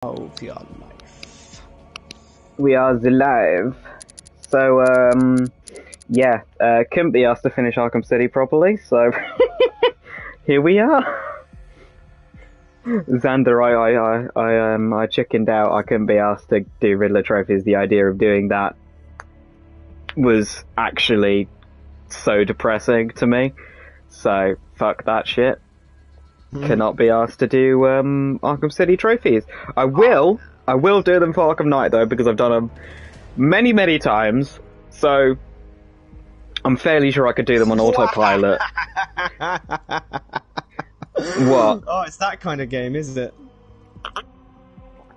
Of your life. We are live. So, yeah, couldn't be asked to finish Arkham City properly, so here we are. Xander, I chickened out. I couldn't be asked to do Riddler trophies. The idea of doing that was actually so depressing to me. So, fuck that shit. Cannot be asked to do Arkham City trophies. I will do them for Arkham Knight though, because I've done them many times. So I'm fairly sure I could do them on autopilot. What? Oh, it's that kind of game, isn't it?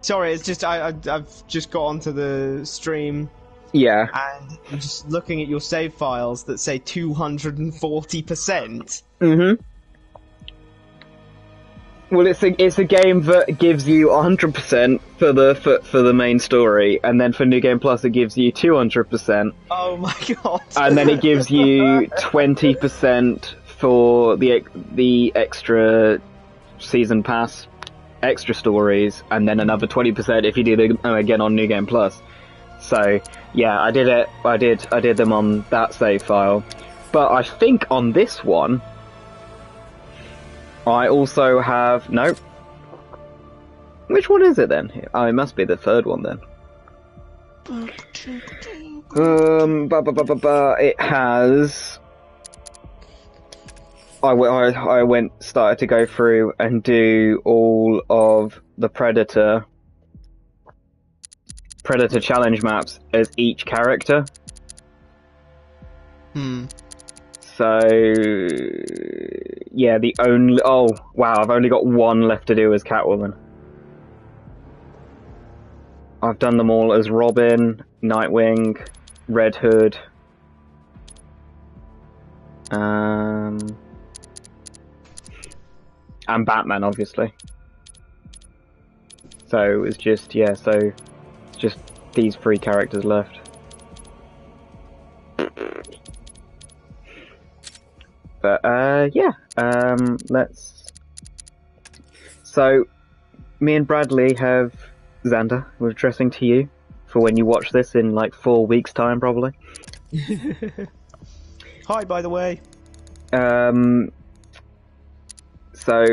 Sorry, it's just I've just got onto the stream. Yeah. And I'm just looking at your save files that say 240%. Mhm. Well, it's a game that gives you 100% for the main story, and then for New Game Plus it gives you 200%. Oh my god! And then it gives you 20% for the extra season pass, extra stories, and then another 20% if you do them again on New Game Plus. So yeah, I did it. I did them on that save file, but I think on this one. I also have... Nope. Which one is it then? Oh, it must be the third one then. It has... I started to go through and do all of the Predator challenge maps as each character. So, yeah, oh, wow, I've only got one left to do as Catwoman. I've done them all as Robin, Nightwing, Red Hood, and Batman, obviously. So, it's just, yeah, so, it's just these three characters left. But, yeah, let's... So, me and Bradley have... Xander, we're addressing to you for when you watch this in, like, 4 weeks' time, probably. Hi, by the way. So,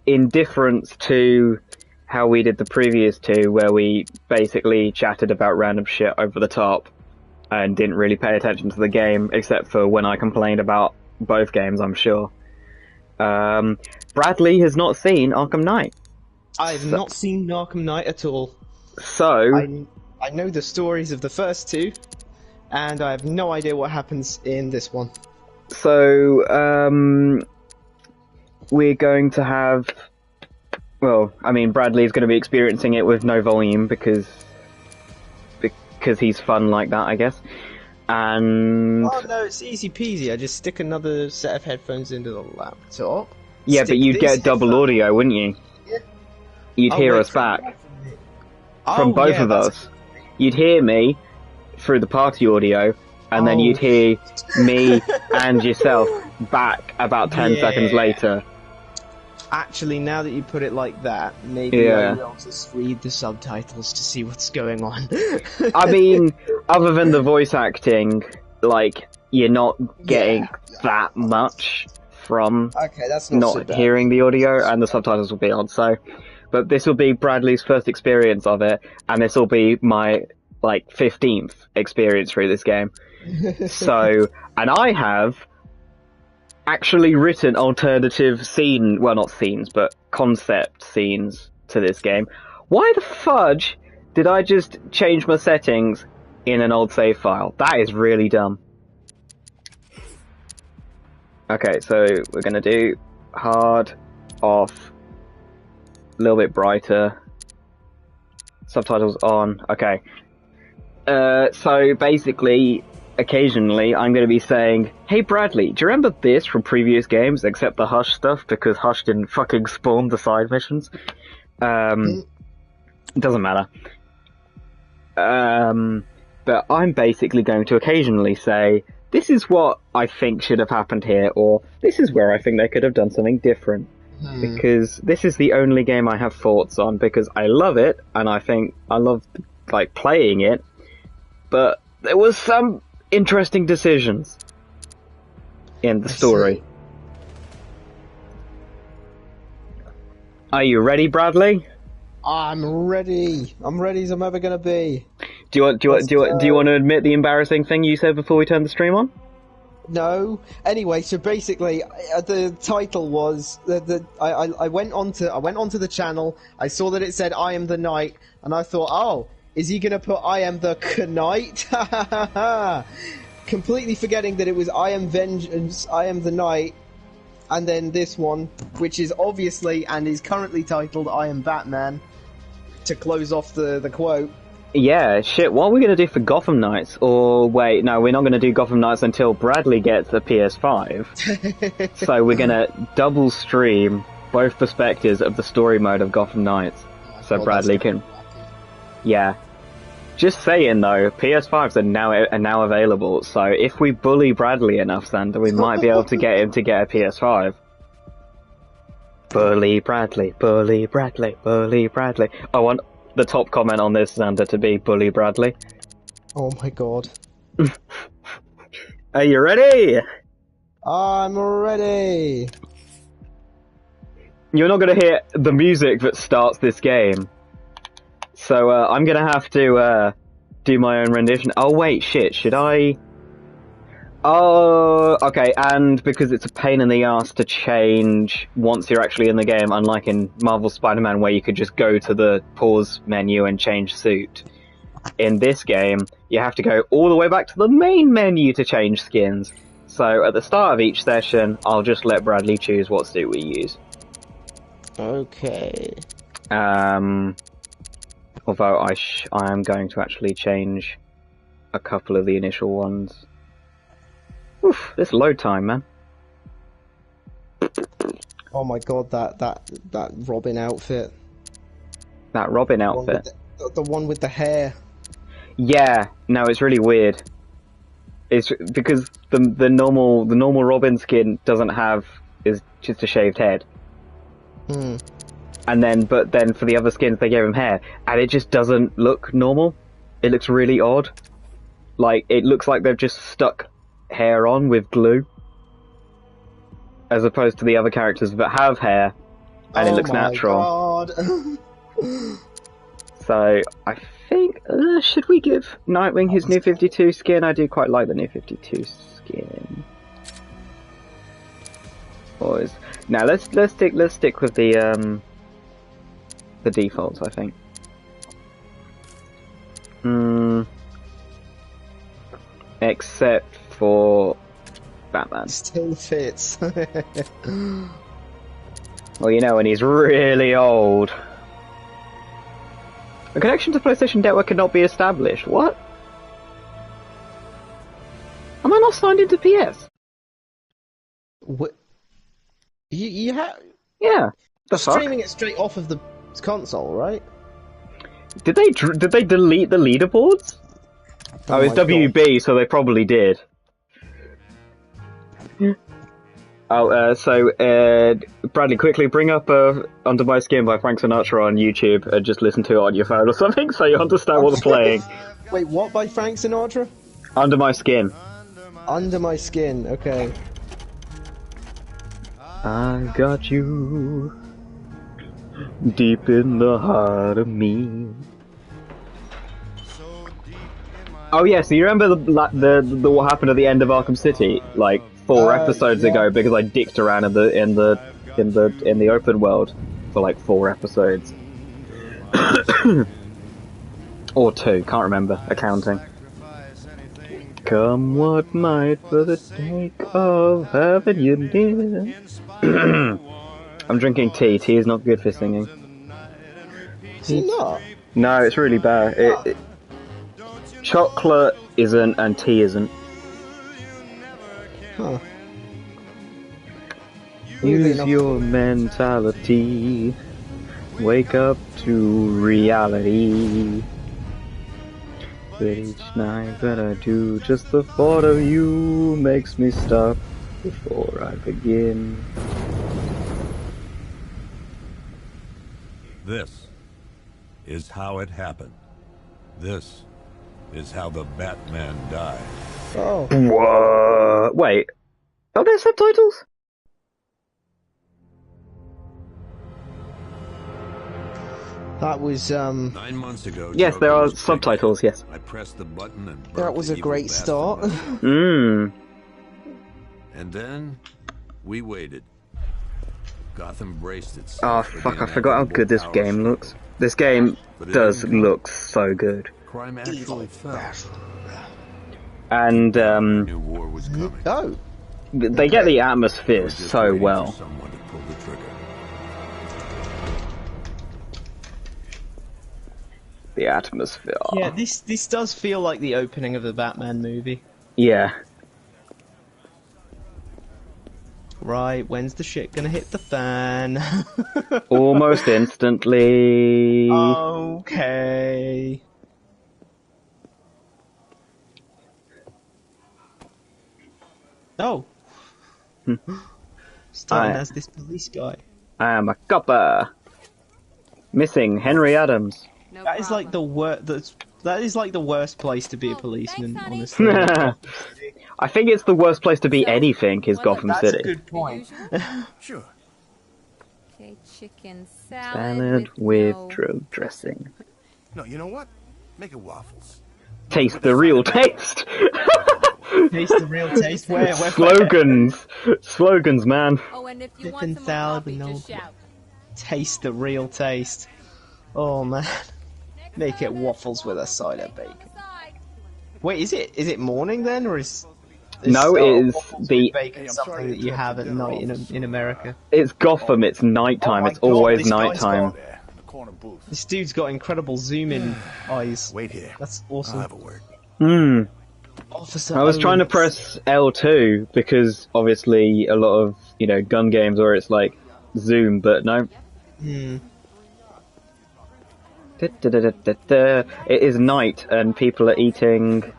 in difference to how we did the previous two, where we basically chatted about random shit over the top and didn't really pay attention to the game, except for when I complained about both games, I'm sure. Bradley has not seen Arkham Knight. I've not seen Arkham Knight at all. So... I know the stories of the first two, and I have no idea what happens in this one. So, we're going to have... Well, I mean, Bradley's going to be experiencing it with no volume, because he's fun like that, I guess. And... Oh no, it's easy peasy. I just stick another set of headphones into the laptop. Yeah, but you'd get double audio, wouldn't you? Yeah. You'd hear us back. From both of us. You'd hear me through the party audio, and then you'd hear me and yourself back about 10 seconds later. Actually, now that you put it like that, maybe I will just read the subtitles to see what's going on. I mean, other than the voice acting, like, you're not getting that much from that's not hearing the audio, and the subtitles will be on, so... But this will be Bradley's first experience of it, and this will be my, like, 15th experience through this game. So, and I have... actually written alternative not scenes, but concept scenes to this game. Why the fudge did I just change my settings in an old save file? That is really dumb. Okay, so we're gonna do hard, off, a little bit brighter, subtitles on, okay. So basically, occasionally, I'm going to be saying, hey Bradley, do you remember this from previous games, except the Hush stuff, because Hush didn't fucking spawn the side missions? It doesn't matter. But I'm basically going to occasionally say, this is what I think should have happened here, or this is where I think they could have done something different. because this is the only game I have thoughts on, because I love it, and I think I love, like, playing it, but there was some interesting decisions in the story. Are you ready, Bradley? I'm ready. I'm ready as I'm ever gonna be. Do you want to admit the embarrassing thing you said before we turned the stream on? No. Anyway, so basically, the title was I went onto the channel. I saw that it said "I am the Knight," and I thought, oh, is he gonna put "I am the Knight"? Completely forgetting that it was "I am Vengeance," "I am the Knight," and then this one, which is obviously and is currently titled "I am Batman," to close off the quote. Yeah, shit, what are we going to do for Gotham Knights? Or, wait, no, we're not going to do Gotham Knights until Bradley gets a PS5. So we're going to double stream both perspectives of the story mode of Gotham Knights. So Bradley can... Yeah. Just saying, though, PS5s are now available, so if we bully Bradley enough, Xander, we might be able to get him to get a PS5. Bully Bradley, bully Bradley, bully Bradley. I want the top comment on this, Xander, to be bully Bradley. Oh my god. Are you ready? I'm ready. You're not going to hear the music that starts this game. So I'm going to have to do my own rendition. Oh wait, shit, should I... Oh, okay, and because it's a pain in the ass to change once you're actually in the game, unlike in Marvel Spider-Man where you could just go to the pause menu and change suit. In this game, you have to go all the way back to the main menu to change skins. So at the start of each session, I'll just let Bradley choose what suit we use. Okay. Although I am going to actually change a couple of the initial ones. Oof, this load time, man. Oh my god, that Robin outfit. That Robin outfit? The one with the hair. Yeah, no, it's really weird. It's because the normal Robin skin is just a shaved head. But then for the other skins they gave him hair, and it just doesn't look normal. It looks really odd. Like, it looks like they've just stuck hair on with glue, as opposed to the other characters that have hair and it looks natural. God. So I think should we give Nightwing his new 52 skin? I do quite like the new 52 skin. Boys, now let's stick with the defaults, I think. Except for Batman. Still fits. Well, you know, when he's really old. A connection to PlayStation Network cannot be established. What? Am I not signed into PS? What? You have? Yeah. The streaming fuck? it straight off of the console, right? Did they delete the leaderboards? Oh, it's WB, so they probably did. Bradley, quickly bring up Under My Skin by Frank Sinatra on YouTube and just listen to it on your phone or something so you understand what they're playing. Wait, what by Frank Sinatra? Under My Skin. Under My Skin, okay. I got you deep in the heart of me. Oh yeah, so you remember the what happened at the end of Arkham City, like 4 episodes ago, because I dicked around in the open world for like 4 episodes, or 2, can't remember, accounting. Come what might, for the sake of having you near. I'm drinking tea. Tea is not good for singing. Is it not? No, it's really bad. Chocolate isn't, and tea isn't. Huh. Use your mentality. Wake up to reality. But each night that I do, just the thought of you makes me stop before I begin. This is how it happened. This is how the Batman died. Oh. What? Wait. Are there subtitles? That was 9 months ago. Yes, there Joker are was subtitles, yes. I pressed the button and that was a great start. Mmm. And then we waited. Gotham braced itself. Oh fuck, I forgot how good this game looks. This game does look so good. Crime actually fell. And New war was coming. Oh. they get the atmosphere Just so waiting for well. someone to pull the trigger. The atmosphere. Yeah, this does feel like the opening of the Batman movie. Yeah. Right, when's the shit gonna hit the fan? Almost instantly. Okay. Oh. Starting as this police guy. I am a copper. Missing Henry Adams. No That is like the problem. that is like the worst place to be a Oh, policeman, thanks, honey. honestly. I think it's the worst place to be anything is What's Gotham up? That's City. a good point. Sure. Okay, chicken salad, Salad with no... drug dressing. No, you know what? Make it waffles. Taste the real taste. Taste the real taste. Where? Slogans. Slogans, man. Oh, and if you Chicken want some salad more with coffee, no- just shout. Taste the real taste. Oh man. Make it waffles with a side of bacon. Wait, is it morning then, or is No, it is waffles the- with bacon something that you have at night in America? It's Gotham, it's nighttime, Oh my it's God, always this guy's nighttime. There, in the corner booth. This dude's got incredible zoom-in eyes. Wait here. That's I'll awesome. have a word. Hmm. Officer I was trying to Owens. press L2 because obviously a lot of, gun games where it's like zoom, but no. Hmm. It is night and people are eating.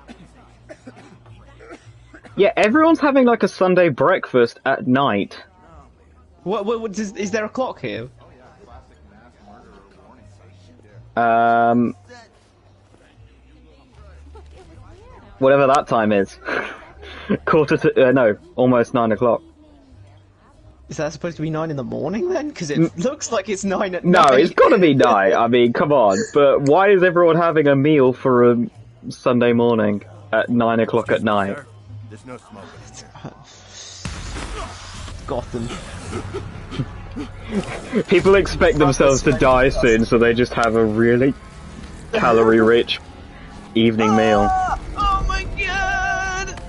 Yeah, everyone's having like a Sunday breakfast at night. What is there a clock here? Whatever that time is. Almost 9 o'clock. Is that supposed to be 9 in the morning then? Because it looks like it's 9 at No, night. it's gotta be 9. I mean, come on. But why is everyone having a meal for a Sunday morning at 9 o'clock at night? Sir, there's no smoking. Gotham. People expect themselves to die soon, so they just have a really calorie-rich evening meal. Oh my god!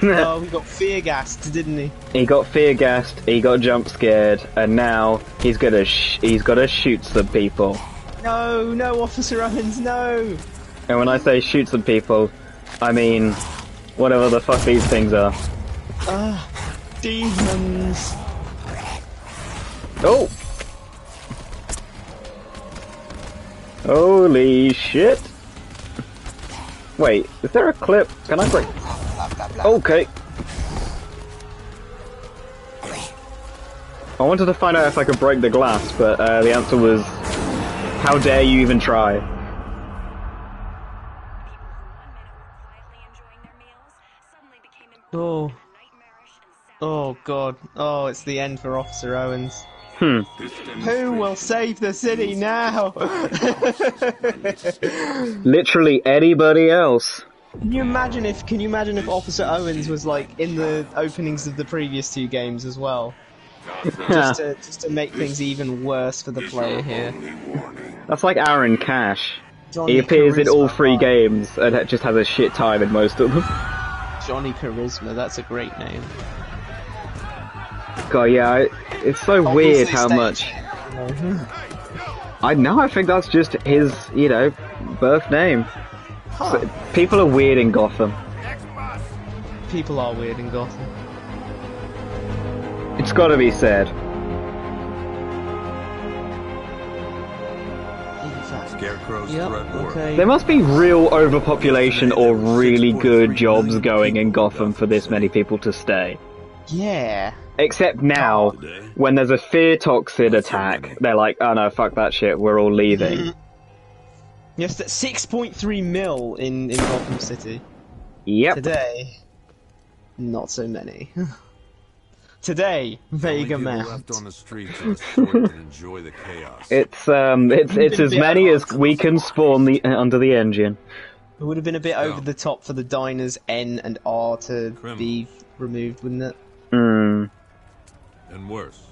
Oh, he got fear gassed, didn't he? He got fear gassed, he got jump scared, and now he's gotta shoot some people. No, Officer Owens, no! And when I say shoot some people, I mean whatever the fuck these things are. Demons! Oh! Holy shit! Wait, is there a clip? Can I break? Okay. I wanted to find out if I could break the glass, but the answer was, how dare you even try? Oh. Oh god. Oh, it's the end for Officer Owens. Who will save the city now? Literally anybody else. Can you imagine if Officer Owens was like in the openings of the previous 2 games as well? Just to make things even worse for the player here. That's like Aaron Cash. Johnny He appears in all Charisma, 3 right. games and just has a shit time in most of them. Johnny Charisma, that's a great name. God, yeah, it's so weird how much. I think that's just his, birth name. So, people are weird in Gotham. People are weird in Gotham. It's gotta be said. Scarecrow's Yep, threat worked. okay. There must be real overpopulation or really good jobs going in Gotham for this many people to stay. Yeah. Except now, when there's a fear toxin attack, they're like, oh no, fuck that shit, we're all leaving. Yes, that's 6.3 mil in Gotham City. Yep. Today, not so many. Today, Vega Only Mount. people left on the streets are the sort that enjoy the chaos. It's as many as we can spawn under the engine. It would have been a bit over the top for the diners N and R to be removed, wouldn't it? Hmm. And worse,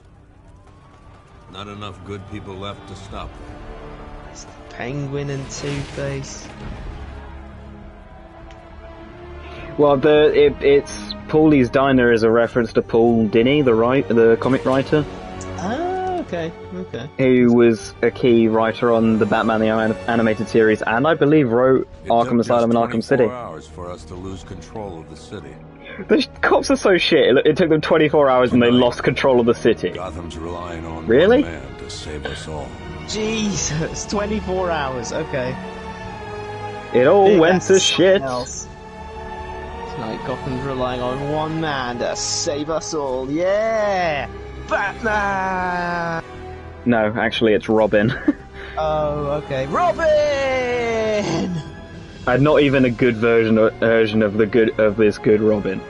not enough good people left to stop them. It's the Penguin and Two-Face. Well, it's Paulie's Diner is a reference to Paul Dini, the comic writer. Ah, okay. Who was a key writer on the Batman the Animated Series, and I believe wrote Arkham Asylum and Arkham City. It took just 24 hours for us to lose control of the city. The cops are so shit. It took them 24 hours and they lost control of the city. Gotham's relying on Really? one man to save us all. Jesus, 24 hours. Okay. It all went to That's shit. something else. Tonight, Gotham's relying on one man to save us all. Yeah, Batman. No, actually, it's Robin. Oh, okay, Robin. Not even a good version of this good Robin.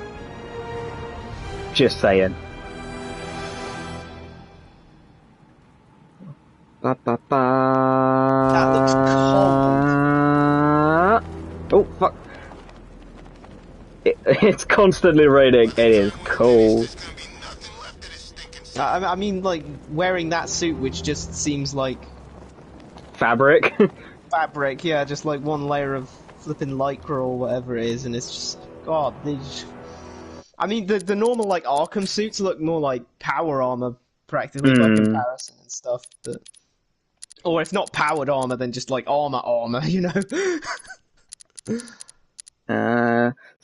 Just saying. Ba, ba, ba. That looks cold. Oh fuck! It's constantly raining. It is cold. I mean, like wearing that suit, which just seems like Fabric. fabric. Yeah, just like one layer of flipping lycra or whatever it is, and it's just God. I mean, the normal like Arkham suits look more like power armor, practically by comparison and stuff. But or if not powered armor, then just like armor, you know.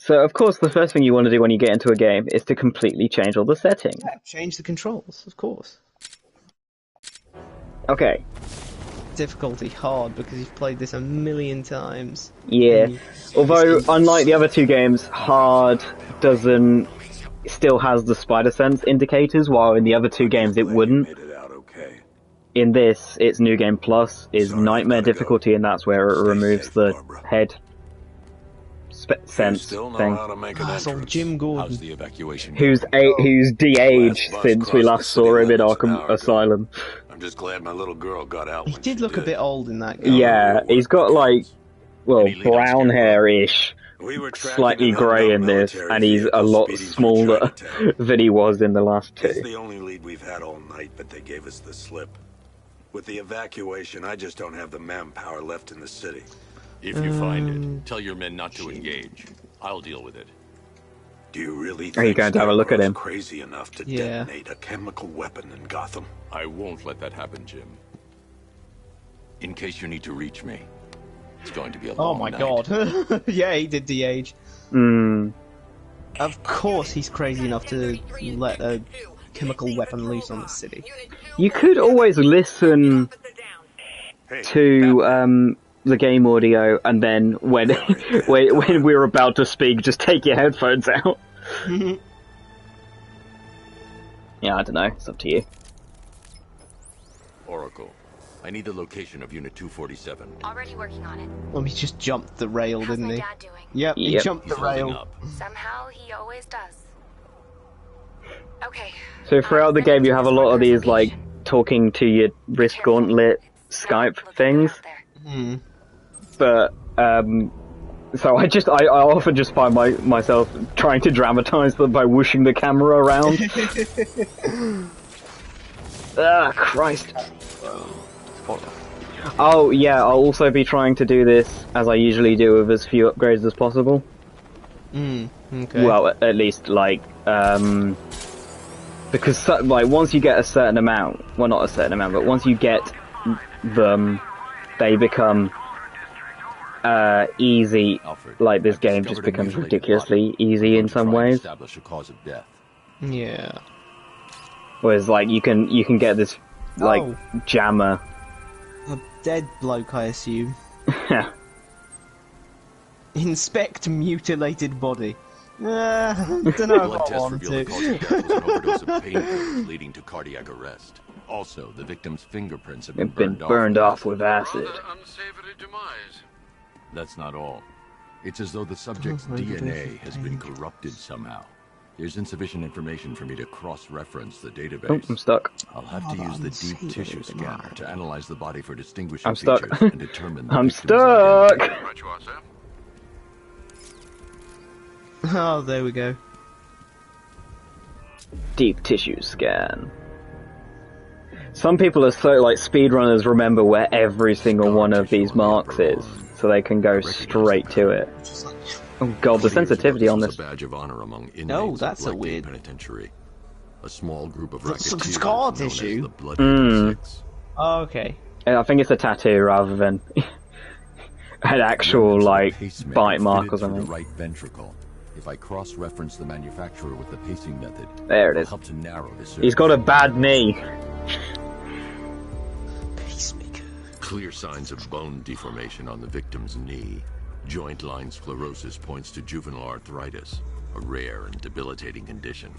So of course the first thing you want to do when you get into a game is to completely change all the settings. Yeah, change the controls, of course. Okay. Difficulty hard because you've played this a million times. Yeah. Although unlike the other two games, hard still has the spider sense indicators, while in the other two games it wouldn't. In this, it's New Game Plus is Nightmare difficulty, and that's where it removes the head sense thing. That's old Jim Gordon. The evacuation Who's de-aged since we last saw him in Arkham Asylum. I'm just glad my little girl got out. He did look a bit old in that game. Yeah, he's got like, well, brown hair-ish, slightly grey in this, and he's a lot smaller than he was in the last two. It's the only lead we've had all night, but they gave us the slip. With the evacuation, I just don't have the manpower left in the city. If you find it, tell your men not to engage. I'll deal with it. Do you really Are you think going to have a look at him? crazy enough to Yeah. detonate a chemical weapon in Gotham? I won't let that happen, Jim. In case you need to reach me, it's going to be a long Oh my night. God. Yeah, he did de-age. Of course he's crazy enough to let a chemical weapon loose on the city. You could always listen to the game audio, and then when when we're about to speak, just take your headphones out. Yeah, I don't know. It's up to you. Oracle, I need the location of Unit 247. Already working on it. Well, he just jumped the rail, How's didn't my he? dad doing? Yep, he Yep. jumped the He's holding rail. up. Somehow he always does. Okay. So throughout the game, you have a lot of these like talking to your wrist gauntlet Skype things. But so I often just find myself trying to dramatize them by whooshing the camera around. Ah, Christ. Oh yeah, I'll also be trying to do this as I usually do with as few upgrades as possible. Okay. Well, at least like because like once you get a certain amount, well not a certain amount, but once you get them, they become easy. Alfred, Like this I've game just discovered a becomes mutilated ridiculously body. easy I'm in going to some try and ways. establish a cause of death. Yeah. Whereas like you can get this like Oh. jammer. A dead bloke, I assume. Inspect mutilated body. Don't know Blood if I tests want revealed the to. cause of death was an overdose of painkillers leading to cardiac arrest. Also, the victim's fingerprints have It's been burned off with acid. Unsavory demise. That's not all. It's as though the subject's DNA has been corrupted somehow. There's insufficient information for me to cross-reference the database. Oh, I'm stuck. I'll have to use the deep tissue scanner to analyze the body for distinguishing I'm stuck. features and determine the I'm victim's stuck. identity. Right you are, sir. Oh, there we go. Deep tissue scan. Some people are so like speedrunners remember where every single one of these marks is, so they can go straight to it. Oh god, the sensitivity on this. A badge of honor among inmates No, of that's a Blackgate weird. Penitentiary. A small group of That's racketeers scar known tissue? as the Bloody Six. Oh, okay. I think it's a tattoo rather than an actual like Pacemaker bite mark fitted or through something. The right ventricle. If I cross-reference the manufacturer with the pacing method, There it it'll is. help to narrow the search. He's got a bad knee. Pacemaker. Clear signs of bone deformation on the victim's knee. Joint line sclerosis points to juvenile arthritis, a rare and debilitating condition.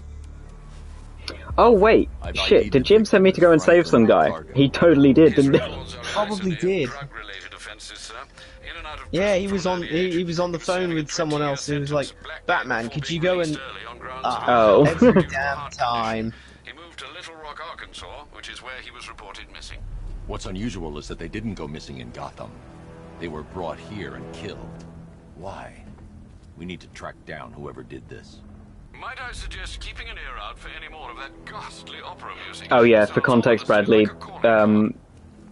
Oh wait, I've shit, ID'd did the Jim send me to go and victim save some guy? Franklin He totally did, didn't he? Probably did. Yeah, he was on. He was on the phone with someone else who was like, "Batman, could you go and?" Oh. Every damn time. He moved to Little Rock, Arkansas, which is where he was reported missing. What's unusual is that they didn't go missing in Gotham. They were brought here and killed. Why? We need to track down whoever did this. Might I suggest keeping an ear out for any more of that ghastly opera music? Oh yeah, for context, Bradley,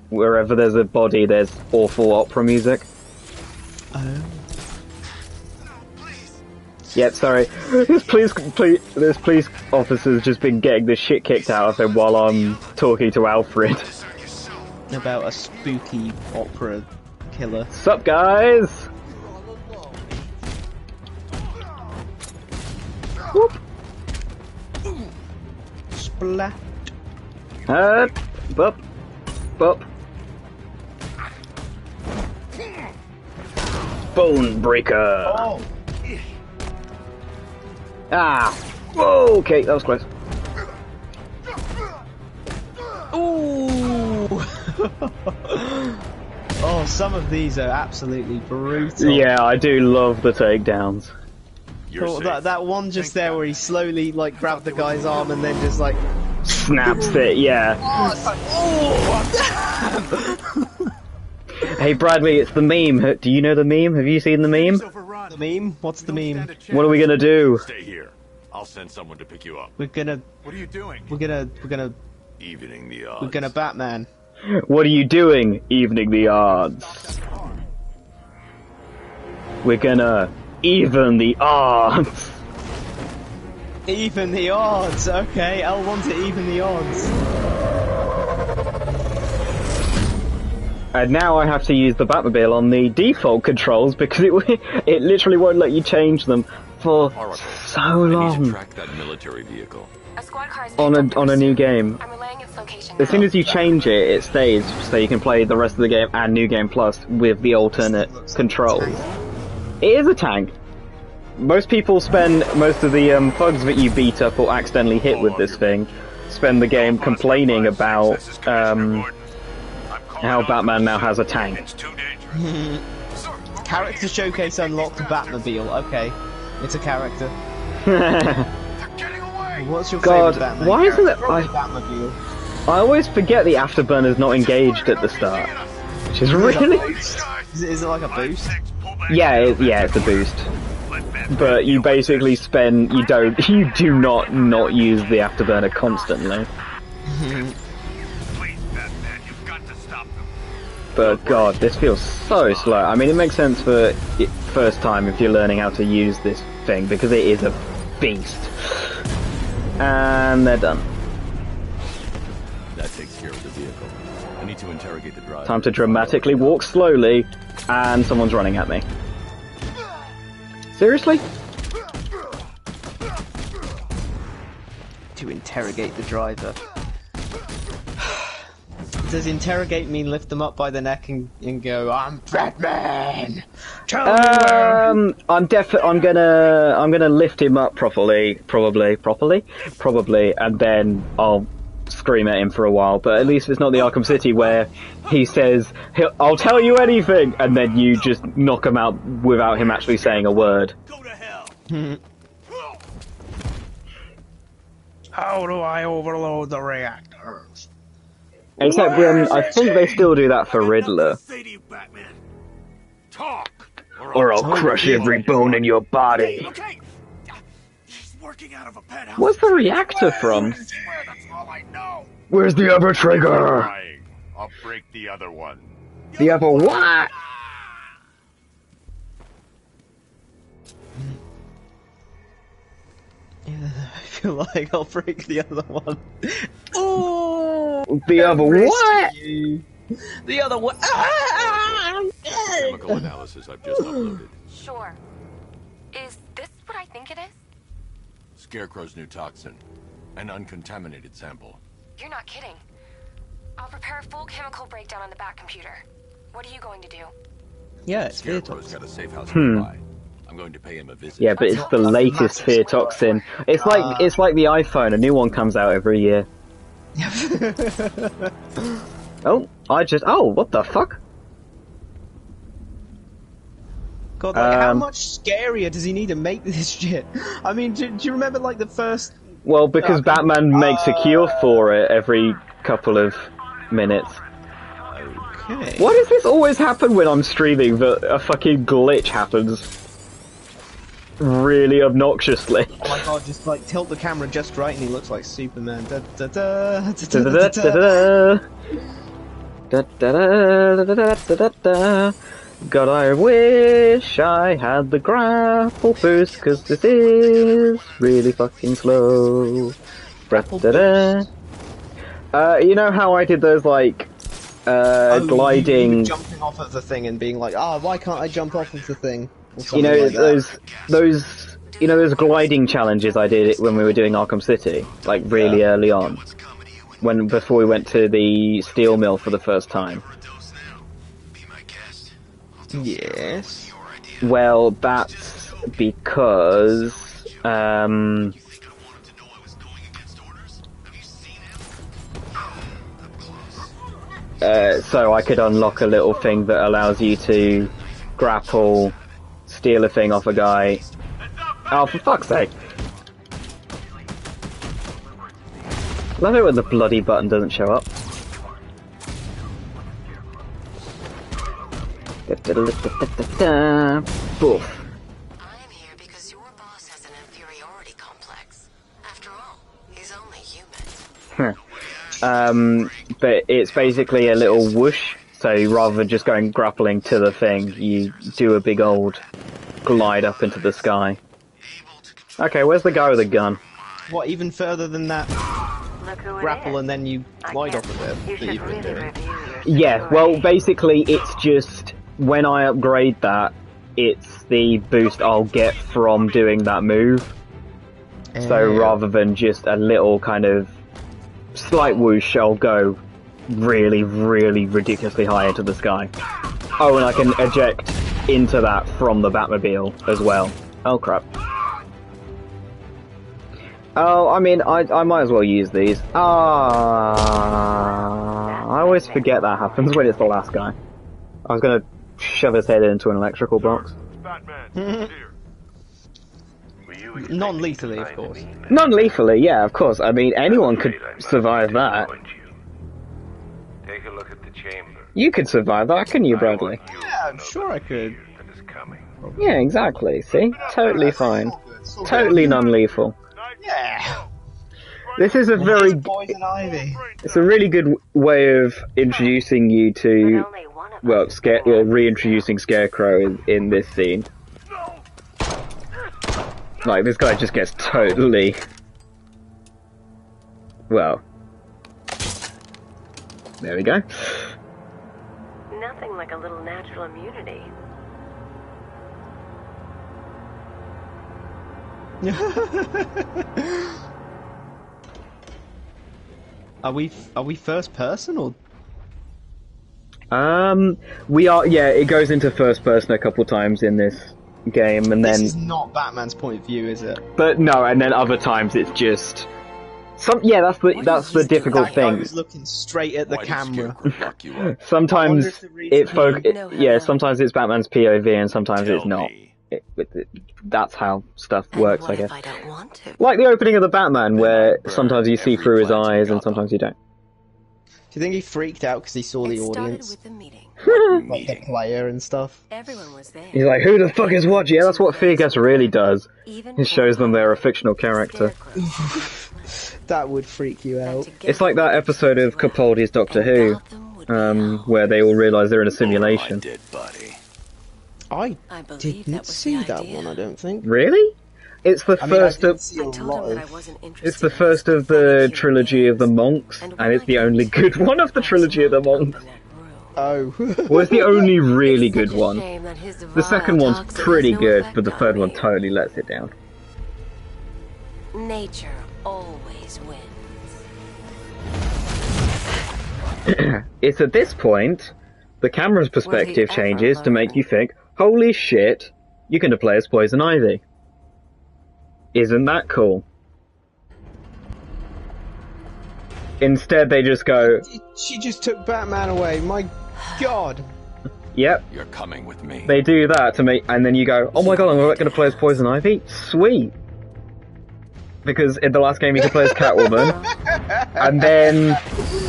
wherever there's a body, there's awful opera music. Oh. Yep, sorry. This police officer's just been getting the shit kicked out of him while I'm talking to Alfred. About a spooky opera killer. Sup, guys? Whoop. Splat. Bup. Bup. Bone breaker. Oh. Ah. Whoa, okay, that was close. Ooh. Oh, some of these are absolutely brutal. Yeah, I do love the takedowns. Oh, that one just there where he slowly like grabbed the guy's arm and then just like Snaps it, yeah. Oh, Hey Bradley, it's the meme. Do you know the meme? Have you seen the meme? the meme? What's the meme? What are we gonna do? Stay here. I'll send someone to pick you up. We're gonna What are you doing? Evening the odds. we're gonna Batman. What are you doing? Evening the odds. We're gonna even the odds. Even the odds. Okay, L1 to even the odds. And now I have to use the Batmobile on the default controls because it literally won't let you change them for so I need to long track that military vehicle. A squad car is on a new game. I'm relaying its location. As soon as you change it, it stays, so you can play the rest of the game and New Game Plus with the alternate controls. It is a tank. Most people spend most of the thugs that you beat up or accidentally hit with this thing, spend the game complaining about how Batman now has a tank. Character showcase unlocked Batmobile. Okay, it's a character. What's your God, favorite Batman? why isn't it? Probably Batmobile. I always forget the afterburner's not engaged at the start, which is really. Is it like a boost? Yeah, it's a boost. But you basically you do not use the afterburner constantly. But god, this feels so slow. I mean, it makes sense for first time if you're learning how to use this thing, because it is a beast. And they're done. That takes care of the vehicle. I need to interrogate the driver. Time to dramatically walk slowly, and someone's running at me. Seriously? To interrogate the driver. does interrogate mean lift them up by the neck and go, I'm Batman? Tell me where... I'm gonna lift him up probably, and then I'll scream at him for a while. But at least it's not the Arkham City where he says, "I'll tell you anything," and then you just knock him out without him actually saying a word. Go to hell. How do I overload the reactors? Except I think they still do that for Riddler. Say to you, Batman. Talk. Or I'll crush every bone in your body. Okay. He's working out of a penthouse. Where's the reactor from? I swear that's all I know. Where's the other trigger? I'll break the other one. The other what? Yeah, I feel like I'll break the other one. Oh, the other what? The other one. Chemical analysis I've just uploaded. Sure. Is this what I think it is? Scarecrow's new toxin. An uncontaminated sample. You're not kidding. I'll prepare a full chemical breakdown on the back computer. What are you going to do? Yeah, it's fear Scarecrow's toxin. got a safe house nearby. I'm going to pay him a visit. Yeah, but it's the latest fear toxin. It's like the iPhone. A new one comes out every year. Oh, what the fuck? God, like, how much scarier does he need to make this shit? I mean, do you remember, like, the first... Well, because Batman makes a cure for it every couple of minutes. Okay. Why does this always happen when I'm streaming that a fucking glitch happens? Really obnoxiously. Oh my god, just, like, tilt the camera just right and he looks like Superman. Da da da da Da da da da da da da da. God, I wish I had the grapple boost, cause this is really fucking slow. Da-da. You know how I did those, like, gliding... You jumping off of the thing and being like, why can't I jump off of the thing? You know, like those gliding challenges I did when we were doing Arkham City, like, really early on. Before we went to the steel mill for the first time. Yes. Well, that's because so I could unlock a little thing that allows you to grapple, steal a thing off a guy. Oh, for fuck's sake! Love it when the bloody button doesn't show up. Boof. I am here because your boss has an inferiority complex. After all, he's only human. But it's basically a little whoosh, so rather than just going grappling to the thing, you do a big old glide up into the sky. Okay, where's the guy with the gun? What, even further than that grapple and then you glide off of it that you've been doing? Yeah, well, basically it's just, when I upgrade that, it's the boost I'll get from doing that move. So rather than just a little kind of slight whoosh, I'll go really, really ridiculously high into the sky. Oh, and I can eject into that from the Batmobile as well. Oh crap. Oh, I mean, I might as well use these. I always forget that happens when it's the last guy. I was gonna shove his head into an electrical box. Non-lethally, of course. Non-lethally, yeah, of course. I mean, anyone could survive that. Take a look at the chamber. You could survive that, couldn't you, Bradley? Yeah, I'm sure I could. Yeah, exactly. See? Totally fine. Totally non-lethal. Yeah. This is a very... Poison ivy. It's a really good way of introducing you to... Well, reintroducing Scarecrow in this scene. Like, this guy just gets totally... Well... There we go. Nothing like a little natural immunity. Are we first person or We are, yeah, it goes into first person a couple times in this game, and then... This is not Batman's point of view, is it? But no, and then other times it's just... Yeah, that's the difficult That guy thing. was looking straight at the camera. Sometimes sometimes it's Batman's POV and sometimes it's not. That's how stuff works, I guess. Like the opening of the Batman, where sometimes you see through his eyes and sometimes you don't. Do you think he freaked out because he saw the audience? With the meeting. Like the player and stuff? Everyone was there. He's like, who the fuck is watching? Yeah, that's what Fear Gas really does. It shows them they're a fictional character. That would freak you out. It's like that episode of Capaldi's Doctor Who, where they all realise they're in a simulation. I didn't see that one, I don't think. Really? It's the first of... It's the first of the trilogy of the monks, and it's the only good one of the trilogy of the monks. Oh. Well, it's the only really good one. The second one's pretty good, but the third one totally lets it down. Nature always wins. It's at this point, the camera's perspective changes to make you think, holy shit, you're going to play as Poison Ivy. Isn't that cool? Instead, they just go... She just took Batman away, my god! Yep. You're coming with me. They do that to make... And then you go, oh my god, I'm going to play as Poison Ivy? Sweet! Because in the last game you could play as Catwoman. And then...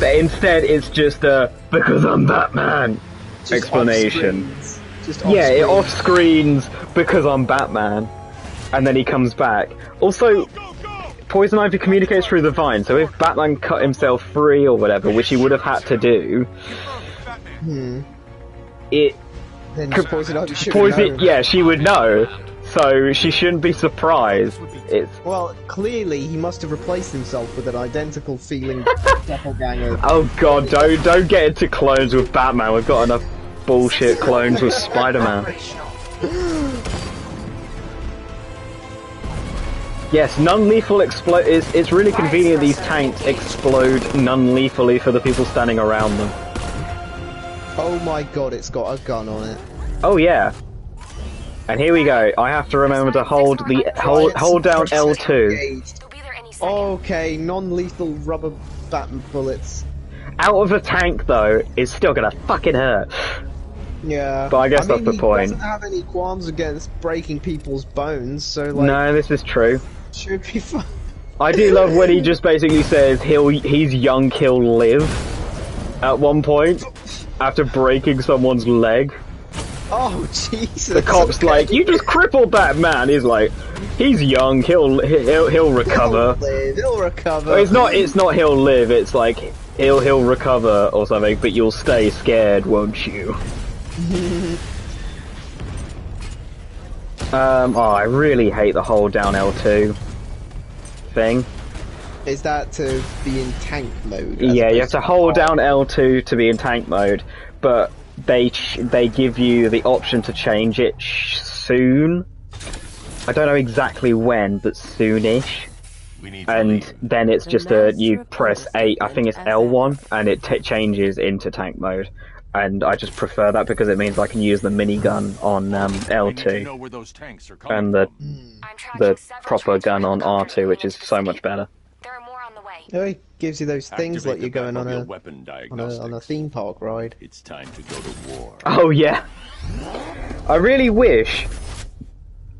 Instead, it's just a, because I'm Batman Just explanation. It off-screens because I'm Batman. And then he comes back. Also, Poison Ivy communicates through the vine, so if Batman cut himself free or whatever, which he would have had to do, Then Poison Ivy should know. Yeah, she would know. So she shouldn't be surprised. Well, clearly he must have replaced himself with an identical feeling doppelganger. Oh god, don't get into clones with Batman. We've got enough bullshit clones with Spider-Man. Yes, non-lethal explode. It's really convenient these tanks explode non-lethally for the people standing around them. Oh my god, it's got a gun on it. Oh yeah. And here we go. I have to remember to hold down L2. Okay, non-lethal rubber Batman bullets. Out of a tank though is still gonna fucking hurt. Yeah. But I guess that's the point. He doesn't have any qualms against breaking people's bones, so like... No, this is true. Should be fine. I do love when he just basically says he's young, he'll live. At one point, after breaking someone's leg. Oh Jesus! The cop's like, you just crippled that man. He's like, he's young, he'll recover. He'll recover. Well, it's not he'll live. It's like he'll recover or something. But you'll stay scared, won't you? I really hate the hold down L2 thing. Is that to be in tank mode? Yeah, you have to hold down L2 to be in tank mode, but they give you the option to change it soon. I don't know exactly when, but soonish. And then it's just you press A, I think it's L1, and it changes into tank mode. And I just prefer that because it means I can use the minigun on L2 and the proper gun on R2, which is so much better. Oh, it gives you those things like you're going on a theme park ride. It's time to go to war. Oh yeah. I really wish.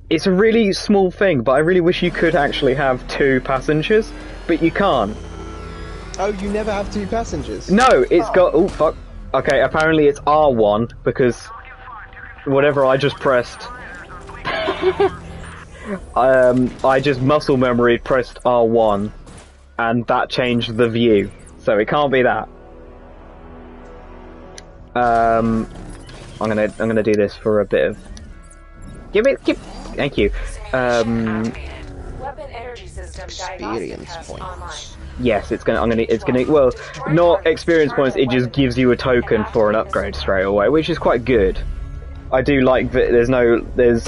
It's a really small thing, but I really wish you could actually have 2 passengers, but you can't. Oh, you never have 2 passengers? No, it's got. Oh fuck. Okay, apparently it's R1 because whatever I just pressed. I just muscle memory pressed R1, and that changed the view. So it can't be that. I'm gonna do this for a bit of. Thank you. Weapon energy system Experience points. Yes, it's gonna. Well, not experience points. It just gives you a token for an upgrade straight away, which is quite good. I do like that. There's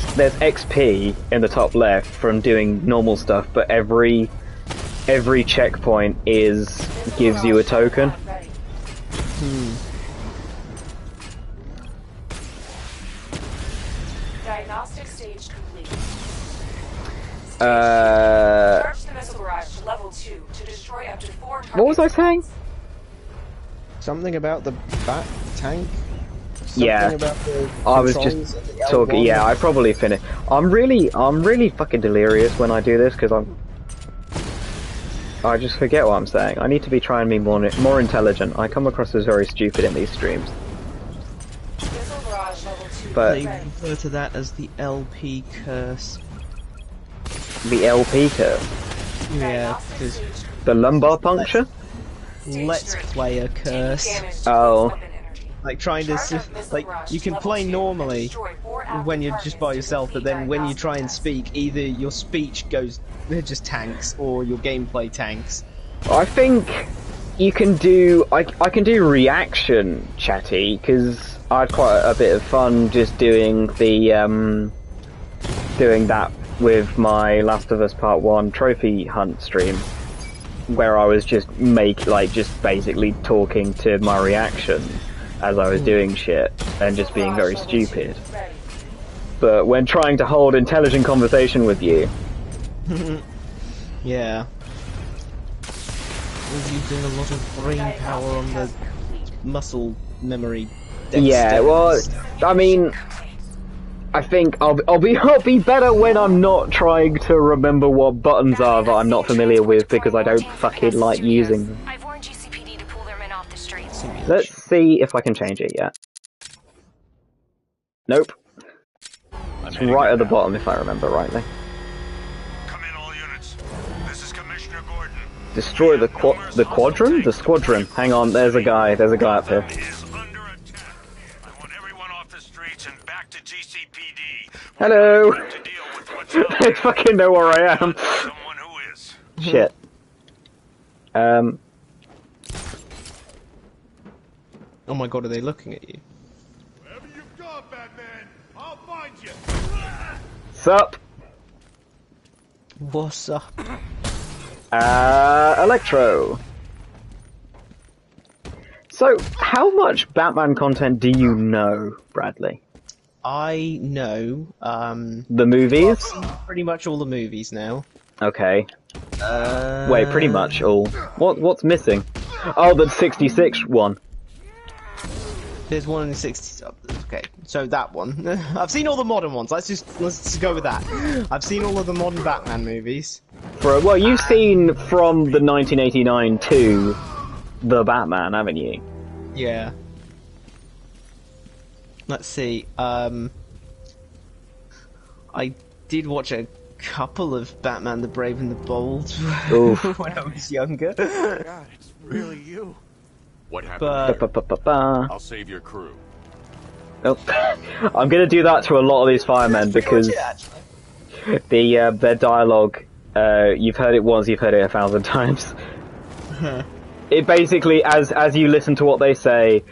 XP in the top left from doing normal stuff, but every checkpoint gives you a token. Diagnostic stage complete. Charge the missile barrage to level 2 to destroy up to 4 targets. What was I saying? Something about the bat tank? Something Yeah, about the I was just talking. Yeah, I probably finished. I'm really fucking delirious when I do this because I just forget what I'm saying. I need to be trying to be more intelligent. I come across as very stupid in these streams. But they refer to that as the LP curse. The LP curse. Yeah, because the lumbar puncture. Let's Player curse. Oh. Like trying to, like, you can play normally when you're just by yourself, but then when you try and speak, either your speech goes just tanks or your gameplay tanks. I think you can do. I can do reaction chatty because I had quite a bit of fun just doing the doing that with my Last of Us Part 1 trophy hunt stream, where I was just just basically talking to my reaction as I was doing shit and just being very stupid. But when trying to hold intelligent conversation with you, yeah, we're using a lot of brain power on the muscle memory. Yeah, well, I mean, I think I'll be better when I'm not trying to remember what buttons are that I'm not familiar with because I don't fucking like using them. I've warned GCPD to pull their men off the streets. Let's see if I can change it yet. Nope. It's right at the bottom if I remember rightly. Come in, all units. This is Commissioner Gordon. Destroy the quadrant? The squadron. Hang on, there's a guy up here. Hello! They fucking know where I am. Shit. Oh my god, are they looking at you? Wherever you've gone, Batman, I'll find you. Sup? What's up? Electro. So, how much Batman content do you know, Bradley? I know, the movies? Pretty much all the movies now. Okay. Wait, pretty much all. What's missing? Oh, the 66 one. There's one in the 60s. Okay, so that one. I've seen all the modern ones. Let's just go with that. I've seen all of the modern Batman movies. Well, you've seen from the 1989 to the Batman, haven't you? Yeah. Let's see. I did watch a couple of Batman the Brave and the Bold when I was younger. God, it's really you. What happened? But I'll save your crew. Nope. I'm gonna do that to a lot of these firemen because their dialogue. You've heard it once, you've heard it 1,000 times. It basically, as you listen to what they say,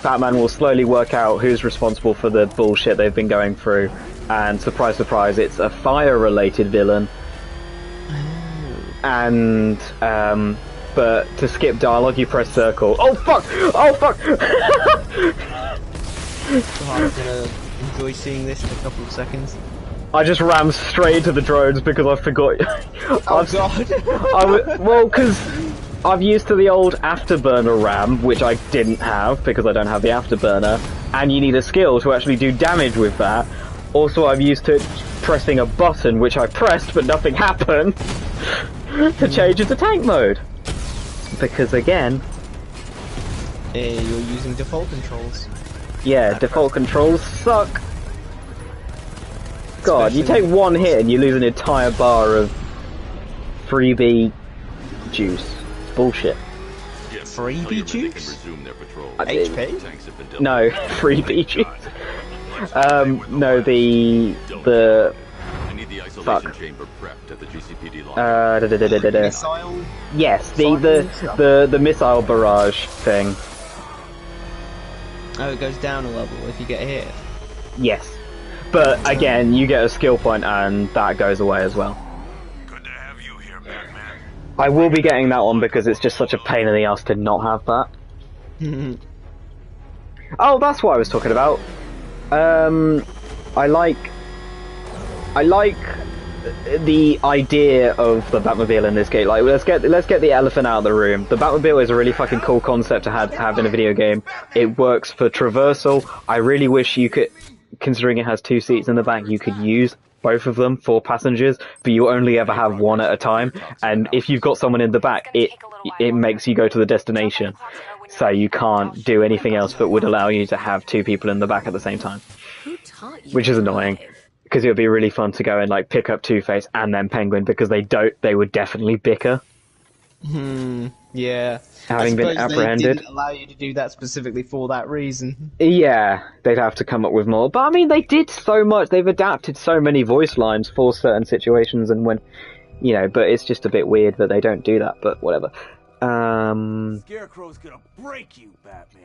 Batman will slowly work out who's responsible for the bullshit they've been going through, and surprise, surprise, it's a fire-related villain. And but to skip dialogue, you press circle. Oh fuck! Oh fuck! I'm gonna enjoy seeing this in a couple of seconds. I just rammed straight into the drones because I forgot. Oh god! Well, because I've used to the old afterburner ram, which I didn't have because I don't have the afterburner, and you need a skill to actually do damage with that. Also, I'm used to pressing a button, which I pressed but nothing happened, to change into tank mode. Because again... you're using default controls. Yeah, default controls suck. God, you take one hit and you lose an entire bar of freebie juice. Bullshit. Freebie juice? HP? No, freebie juice. No, the I need the isolation fuck. chamber prepped at the GCPD line. Missile? Yes, the missile barrage thing. Oh, it goes down a level if you get hit. Yes. But again, you get a skill point and that goes away as well. Good to have you here, Batman. I will be getting that one because it's just such a pain in the ass to not have that. Oh, that's what I was talking about. I like I like the idea of the Batmobile in this game. Like, let's get the elephant out of the room. The Batmobile is a really fucking cool concept to have in a video game. It works for traversal. I really wish you could, considering it has 2 seats in the back, you could use both of them for passengers, but you only ever have one at a time. And if you've got someone in the back, it makes you go to the destination. So you can't do anything else that would allow you to have 2 people in the back at the same time. Which is annoying. Because it would be really fun to go and like pick up Two-Face and then Penguin, because they would definitely bicker. Yeah. Having been apprehended. They didn't allow you to do that specifically for that reason. Yeah, they'd have to come up with more. But I mean, they did so much. They've adapted so many voice lines for certain situations, and when, you know, but it's just a bit weird that they don't do that, but whatever. Scarecrow's gonna break you, Batman.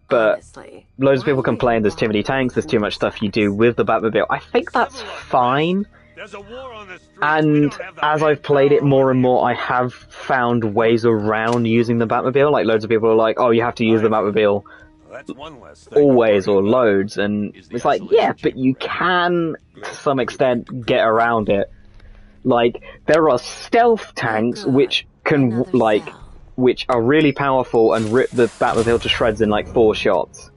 But Honestly, loads of people complain there's too many tanks, there's too much stuff you do with the Batmobile. I think that's fine. There's a war on the streets. And as I've played it more and more, I have found ways around using the Batmobile. Like, loads of people are like, oh, you have to use the Batmobile That's one less thing. always or loads. And it's like, yeah, but you can, to some extent, get around it. Like, there are stealth tanks which can, like, which are really powerful and rip the Batmobile to shreds in like 4 shots.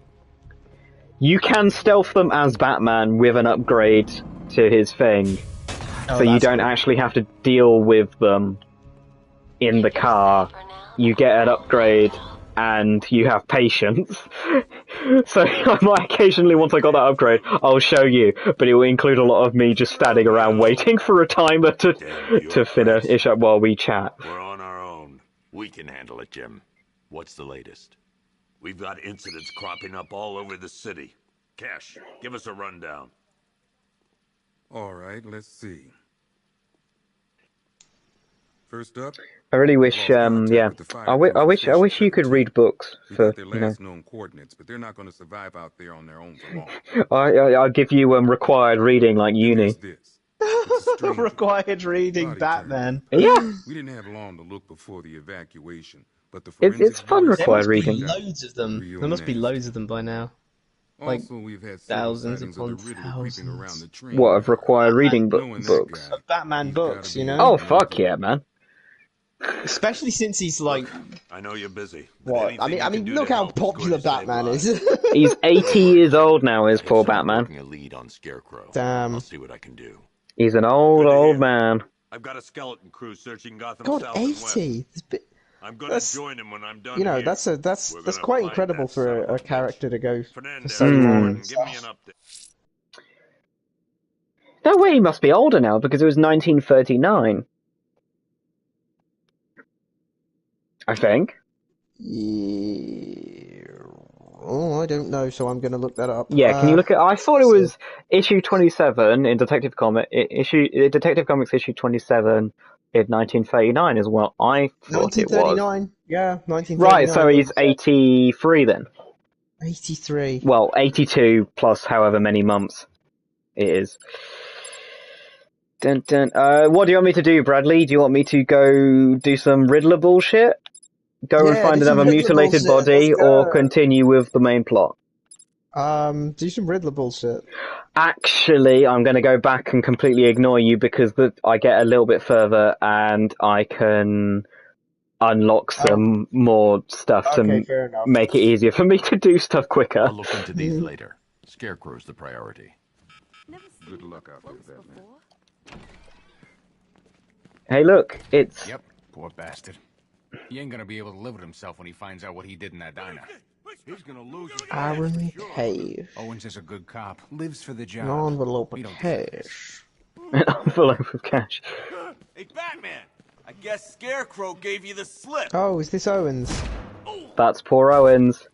You can stealth them as Batman with an upgrade to his thing, so you don't actually have to deal with them in the car. You get an upgrade and you have patience. So I might occasionally, once I got that upgrade, I'll show you, but it will include a lot of me just standing around waiting for a timer to finish up while we chat. We're on our own. We can handle it, Jim. What's the latest? We've got incidents cropping up all over the city. Cash, give us a rundown. All right, let's see. First up, I really wish, yeah. I wish you could read books for, their you know. last known coordinates, but they're not going to survive out there on their own for long. I'll give you required reading like uni. Required reading Batman. Yeah. We didn't have long to look before the evacuation, but the It's fun required There must reading. be loads of them. There must be loads of them by now. Like, also, we've had thousands upon upon thousands. What, of required reading books? Of Batman books, you know? Oh, fuck yeah, man. Especially since he's like... I know you're busy. What? I mean, look how popular Batman is. He's 80 years old now, is poor Batman. A lead on Scarecrow. Damn. I'll see what I can do. He's an old man. I've got a skeleton crew searching Gotham God, South and West. 80! I'm gonna join him when I'm done. You know, here. that's quite incredible for a character to go for Fernandez, so long. give me an update. No way, he must be older now, because it was 1939. I think. Yeah. Oh, I don't know, so I'm going to look that up. Yeah, can you look at... I thought it was issue 27 in Detective Comics. Detective Comics issue 27 in 1939 is what I thought it was. 1939? Yeah, 1939. Right, so he's 83 then. 83. Well, 82 plus however many months it is. Dun, dun. What do you want me to do, Bradley? Do you want me to go do some Riddler bullshit? Go and find another mutilated body, or continue with the main plot? Do some Riddler bullshit. Actually, I'm going to go back and completely ignore you, because I get a little bit further and I can unlock some more stuff to make it easier for me to do stuff quicker. I'll look into these later. Scarecrow's the priority. Good luck out there, Batman. Hey, look, it's... Yep, poor bastard. He ain't gonna be able to live with himself when he finds out what he did in that diner. He's gonna lose his Aaron Cave. Owens is a good cop, lives for the job. An envelope of cash. An envelope of cash. Hey, Batman! I guess Scarecrow gave you the slip. Oh, is this Owens? That's poor Owens.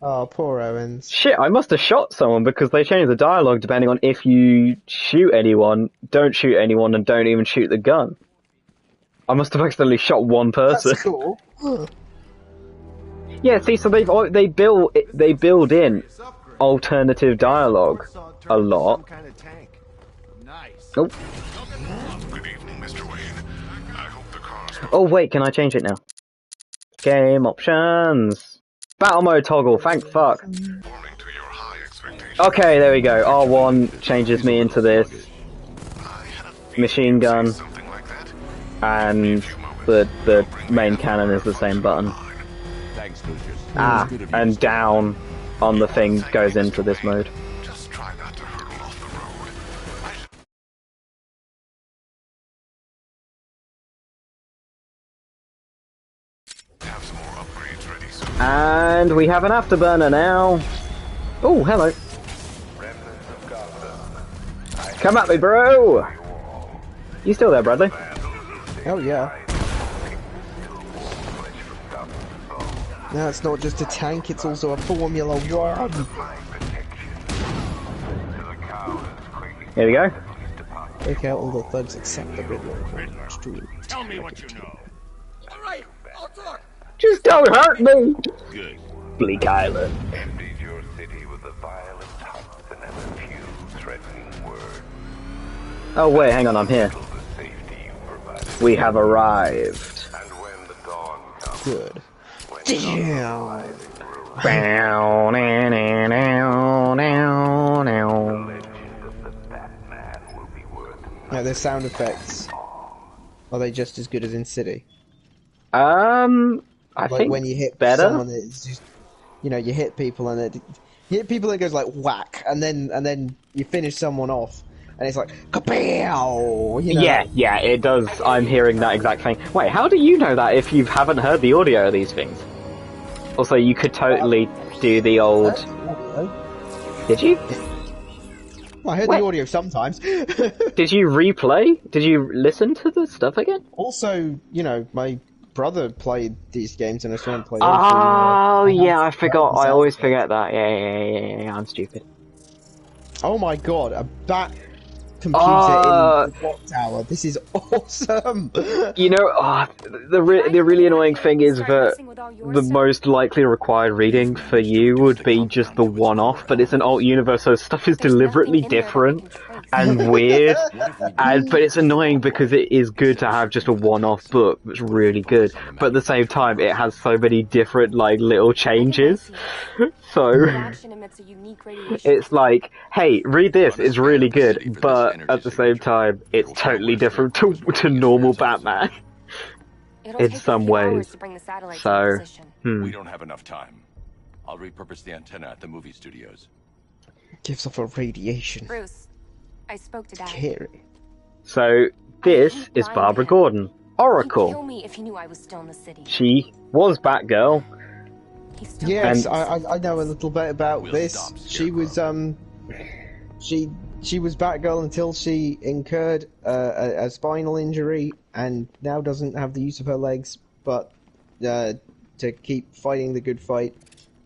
Oh, poor Owens. Shit, I must have shot someone, because they changed the dialogue depending on if you shoot anyone, don't shoot anyone, and don't even shoot the gun. I must have accidentally shot one person. That's cool. Yeah, see, so they build in alternative dialogue a lot. Oh. Good evening, Mr. Wayne. I hope the cars... Oh wait, can I change it now? Game options. Battle mode toggle. Thank fuck. Okay, there we go. R1 changes me into this. machine gun, and the main cannon is the same button. Thanks, Lucius. And down on the thing goes into this mode. Just try not to hurtle off the road. Have some more upgrades ready soon. And we have an afterburner now. Oh, hello. Come at me, bro! You still there, Bradley? Oh, yeah. Now it's not just a tank, it's also a Formula 1. Here we go. Take out all the thugs except the Riddler. Tell me what you know. All right, I'll talk. Just don't hurt me! Good. Bleak Island. Emptied your city with a violent hunt and a few threatening words. Oh wait, hang on, I'm here. We have arrived. And when the dawn comes, Good. Damn. Now, their sound effects, are they just as good as in City? I like think when you hit better. someone, it's just, you know, you hit people and you hit people and it goes like whack, and then you finish someone off, and it's like kapow. You know? Yeah, it does. I'm hearing that exact thing. Wait, how do you know that if you haven't heard the audio of these things? Also, you could totally do the old. Did you? Well, I heard the audio sometimes. Did you replay? Did you listen to the stuff again? Also, you know, my brother played these games and I saw him play them. Oh, yeah, I forgot. I always forget that. Yeah, I'm stupid. Oh my god, a bat computer in the clock tower. This is awesome! You know, the really annoying thing is that the most likely required reading for you would be just the one-off, but it's an alt universe, so stuff is deliberately different and weird, but it's annoying because it is good to have just a one-off book that's really good, but at the same time it has so many different, like, little changes, so it's like, hey, read this, it's really good, but at the same time, it's totally different to normal Batman in some ways. So, We don't have enough time. I'll repurpose the antenna at the movie studios. Gives off a radiation. Bruce, I spoke to Dad. Scary. So, this is Barbara Gordon, Oracle. Kill me if you knew I was still in the city. She was Batgirl. Yes, I know a little bit about this. She was she was Batgirl until she incurred a spinal injury and now doesn't have the use of her legs, but to keep fighting the good fight,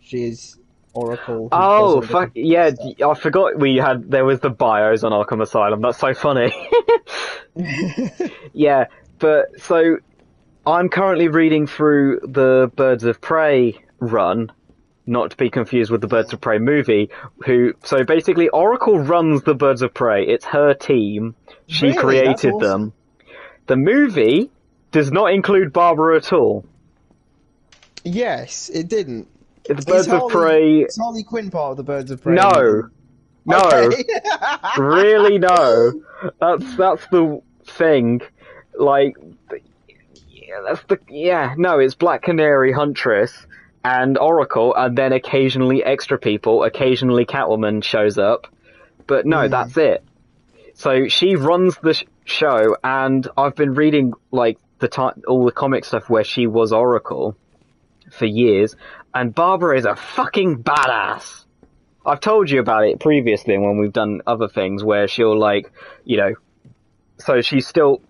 she is Oracle. Oh, fuck, yeah, I forgot there was the bios on Arkham Asylum, that's so funny. Yeah, but, so, I'm currently reading through the Birds of Prey run, not to be confused with the Birds of Prey movie, so basically Oracle runs the Birds of Prey, it's her team, she created them. The movie does not include Barbara at all. Yes, it didn't. The Birds of Prey... Is Harley Quinn part of the Birds of Prey? No. Okay. Really, no. That's the thing. Like, no, it's Black Canary, Huntress, and Oracle, and then occasionally extra people, occasionally Catwoman shows up, but no, that's it. So she runs the show, and I've been reading, like, all the comic stuff where she was Oracle for years, and Barbara is a fucking badass. I've told you about it previously when we've done other things where she'll, like, you know, so she's still,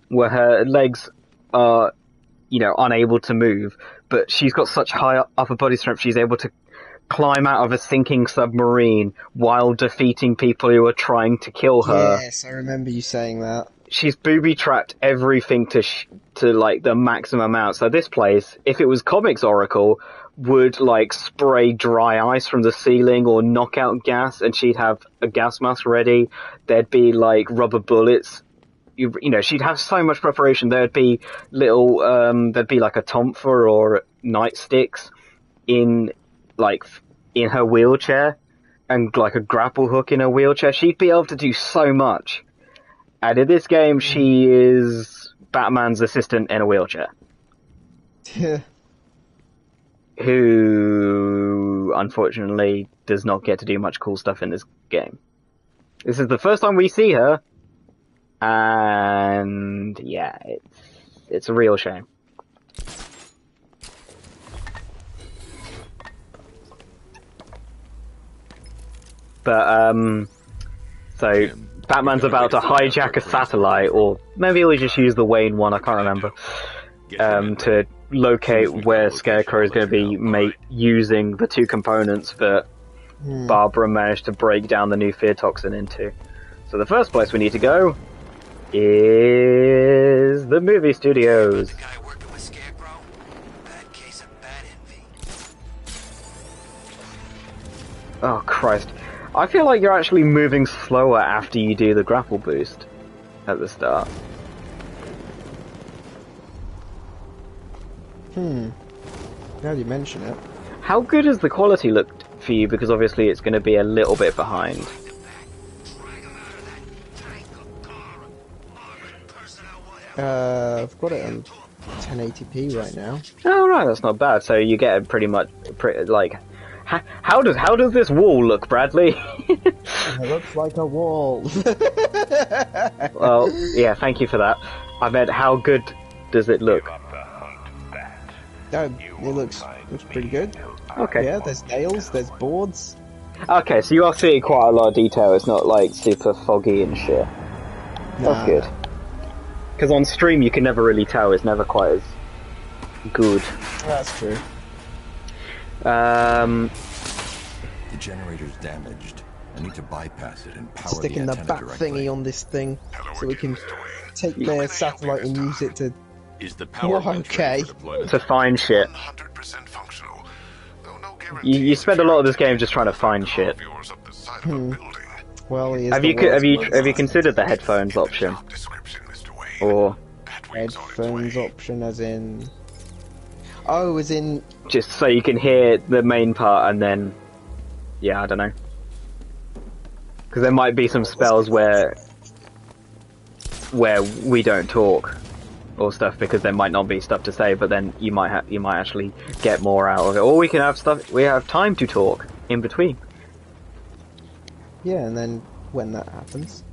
where her legs are, you know, unable to move, but she's got such high upper body strength, she's able to climb out of a sinking submarine while defeating people who are trying to kill her. Yes, I remember you saying that. She's booby-trapped everything to like, the maximum amount. So this place, if it was Comics Oracle, would, like, spray dry ice from the ceiling or knock out gas, and she'd have a gas mask ready. There'd be, like, rubber bullets. You know, she'd have so much preparation. There'd be little, there'd be, like, a tonfa or nightsticks in her wheelchair, and, like, a grapple hook in her wheelchair. She'd be able to do so much. And in this game, she is Batman's assistant in a wheelchair. Who, unfortunately, does not get to do much cool stuff in this game. This is the first time we see her, and yeah, it's a real shame. But, so, Batman's about to hijack a satellite, or maybe we just use the Wayne one, I can't remember, to locate where Scarecrow is going to be using the two components that Barbara managed to break down the new fear toxin into. So the first place we need to go is the movie studios. Oh Christ. I feel like you're actually moving slower after you do the grapple boost at the start. Now you mention it. How good has the quality looked for you? Because obviously it's going to be a little bit behind. I've got it on 1080p right now. Oh right, that's not bad. So you get it like. How does this wall look, Bradley? It looks like a wall. Well, yeah, thank you for that. I meant, how good does it look? It looks pretty good. Okay. Yeah, there's nails, there's boards. Okay, so you are seeing quite a lot of detail. It's not like super foggy and shit. That's good. Because on stream you can never really tell. It's never quite as good. That's true. The generator's damaged. I need to bypass it and power Sticking the bat thingy on this thing so we can take their satellite and use it to. Is the power to find shit. You spend a lot of this game just trying to find shit. Well, have you considered the headphones option? Or headphones option, as in? Oh, as in just so you can hear the main part and then, yeah, I don't know. Because there might be some spells where we don't talk or stuff because there might not be stuff to say, but then you might actually get more out of it. Or we can have stuff. We have time to talk in between. Yeah, and then when that happens.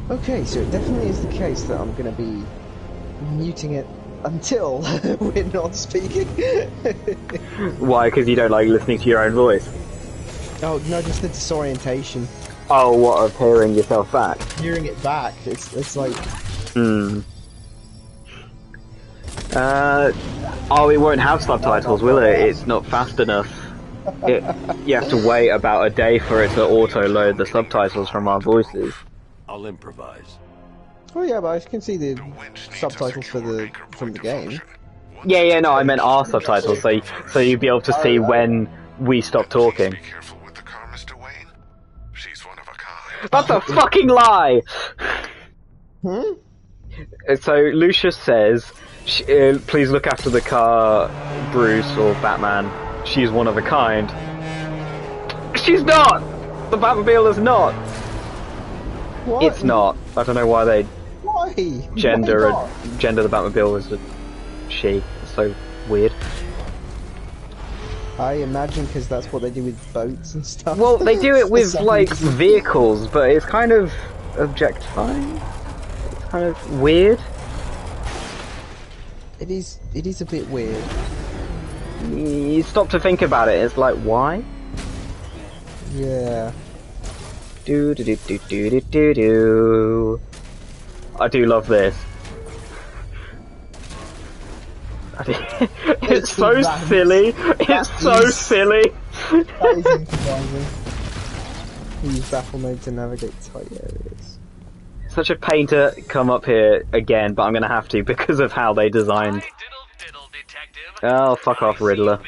Okay, so it definitely is the case that I'm going to be muting it until we're not speaking. Why? Because you don't like listening to your own voice? Oh, no, just the disorientation. Oh, what, of hearing yourself back? Hearing it back, it's like... Oh, it won't have subtitles, will it? It's not fast enough. You have to wait about a day for it to auto-load the subtitles from our voices. I'll improvise. Oh yeah, but I can see the subtitles from the game. Yeah, no, I meant our subtitles, so you'd be able to see when we stop talking. That's a fucking lie! So Lucius says, please look after the car, Bruce or Batman. She's one of a kind. She's not! The Batmobile is not! What? It's not. I don't know why they gender the Batmobile as a she. It's so weird. I imagine because that's what they do with boats and stuff. Well, they do it with like vehicles, but it's kind of objectifying. It's kind of weird. It is a bit weird. You stop to think about it. It's like, why? Yeah. Do do do do do do do do. I do love this. It's so silly. It's so silly. That is improvising. Use baffle mode to navigate tight areas. Such a pain to come up here again, but I'm gonna have to because of how they designed. Oh, fuck off, Riddler.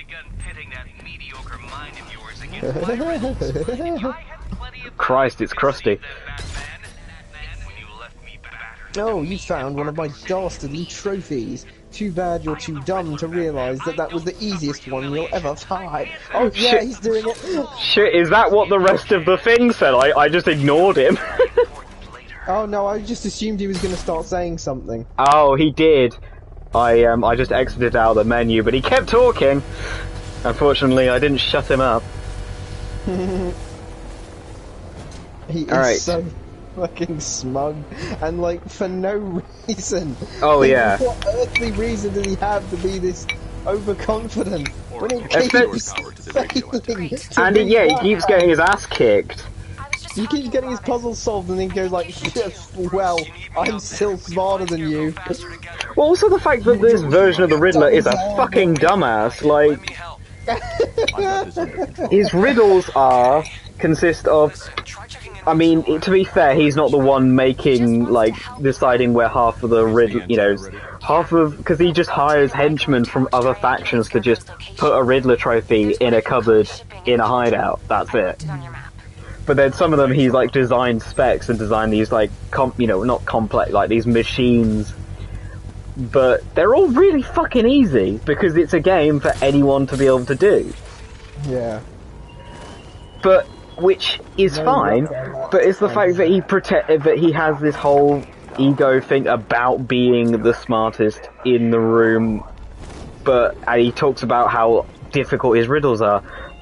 Christ, it's crusty. Oh, you found one of my dastardly trophies. Too bad you're too dumb to realise that that was the easiest one you'll ever find. Oh, yeah, Shit. he's doing it. Shit, is that what the rest of the thing said? I just ignored him. Oh, no, I just assumed he was going to start saying something. Oh, he did. I just exited out of the menu, but he kept talking. Unfortunately, I didn't shut him up. He is Alright. so fucking smug, and like, for no reason. Oh, yeah. What earthly reason did he have to be this overconfident when he keeps failing? And he keeps getting his ass kicked. He keeps getting his puzzles solved and then goes like, well, I'm still smarter than you. Well, also the fact that this version of the Riddler is a fucking dumbass, like... His riddles consist of... I mean, to be fair, he's not the one making, like, deciding where half of the riddle, you know, because he just hires henchmen from other factions to just put a Riddler trophy in a cupboard in a hideout. That's it. But then some of them he's like designed specs and designed these like not complex, like these machines. But they're all really fucking easy because it's a game for anyone to be able to do. Yeah. But which is fine. But it's the fact that he has this whole ego thing about being the smartest in the room. And he talks about how difficult his riddles are.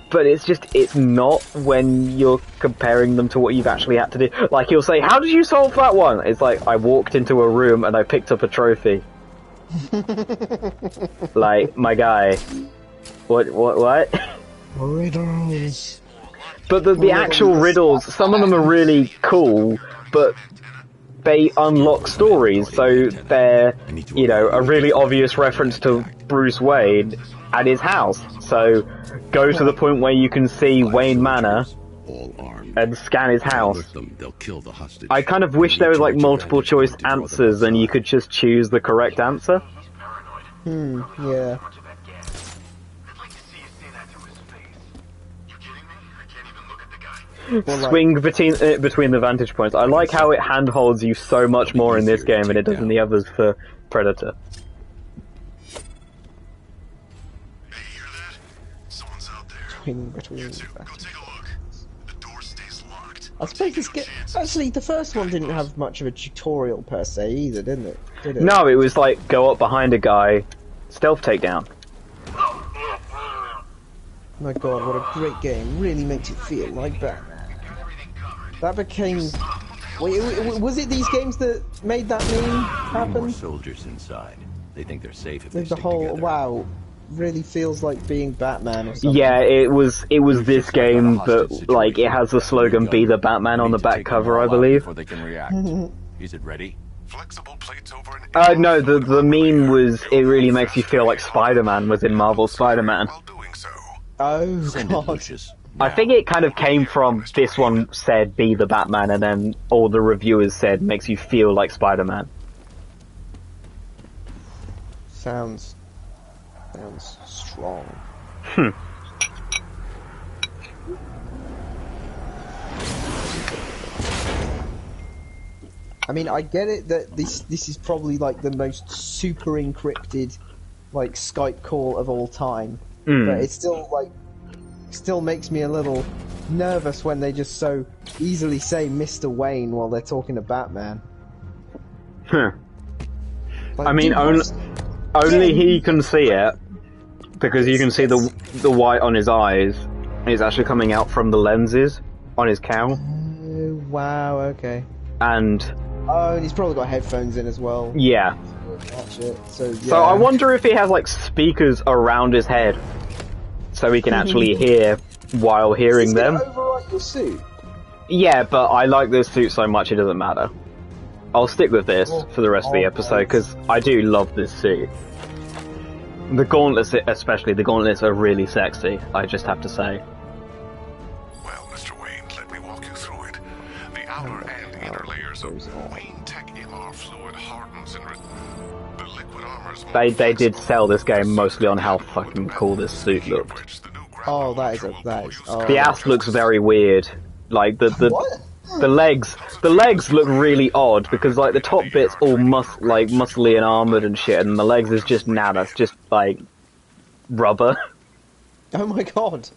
But it's not when you're comparing them to what you've actually had to do. Like, he'll say, how did you solve that one? It's like, I walked into a room and I picked up a trophy. Like, my guy. What? Riddles. But the actual riddles, some of them are really cool, but they unlock stories, so they're, a really obvious reference to Bruce Wayne and his house. So, go to the point where you can see Wayne Manor and scan his house. I kind of wish there was like multiple choice answers and you could just choose the correct answer. Yeah. Swing between the vantage points. I like how it handholds you so much more in this game than it does in the others for Predator. I suppose this actually, the first one didn't have much of a tutorial per se either, didn't it? Did it? No, it was like, go up behind a guy, stealth takedown. My god, what a great game. Really makes you feel like Batman. That became... Wait, was it these games that made that meme happen? More soldiers inside. They think they're safe if they the stick whole, together. wow, really feels like being Batman or something. Yeah, it was this game that, like, it has the slogan, be the Batman on the back cover, I believe. Before they can react. Is it ready? Flexible plates over an No, the meme was, it really makes you feel like Spider-Man was in Marvel Spider-Man. Oh, god. I think it kind of came from this one said, be the Batman, and then all the reviewers said, makes you feel like Spider-Man. Sounds strong. I mean, I get it that this is probably like the most super encrypted like Skype call of all time, but it's still like still makes me a little nervous when they just so easily say Mr. Wayne while they're talking to Batman. Like, I mean, dude, only he can see it, because you can see the white on his eyes, and it's actually coming out from the lenses on his cowl. Oh, wow, okay. And he's probably got headphones in as well. Yeah. Watch it. So, yeah. So I wonder if he has like speakers around his head, so he can actually hear while hearing them. Does this overwrite your suit? Yeah, but I like this suit so much it doesn't matter. I'll stick with this for the rest of the episode, because I do love this suit. The gauntlets, especially, the gauntlets are really sexy, I just have to say. Well, Mr. Wayne, let me walk you through it. The outer and inner layers of Wayne Tech MR fluid hardens and the liquid armor's They did sell this game mostly on how fucking cool this suit looked. Oh, that is. The ass looks very weird. Like, What? The legs look really odd because like the top bit's all muscly and armored and shit, and the legs is just that's just like rubber. Oh my god.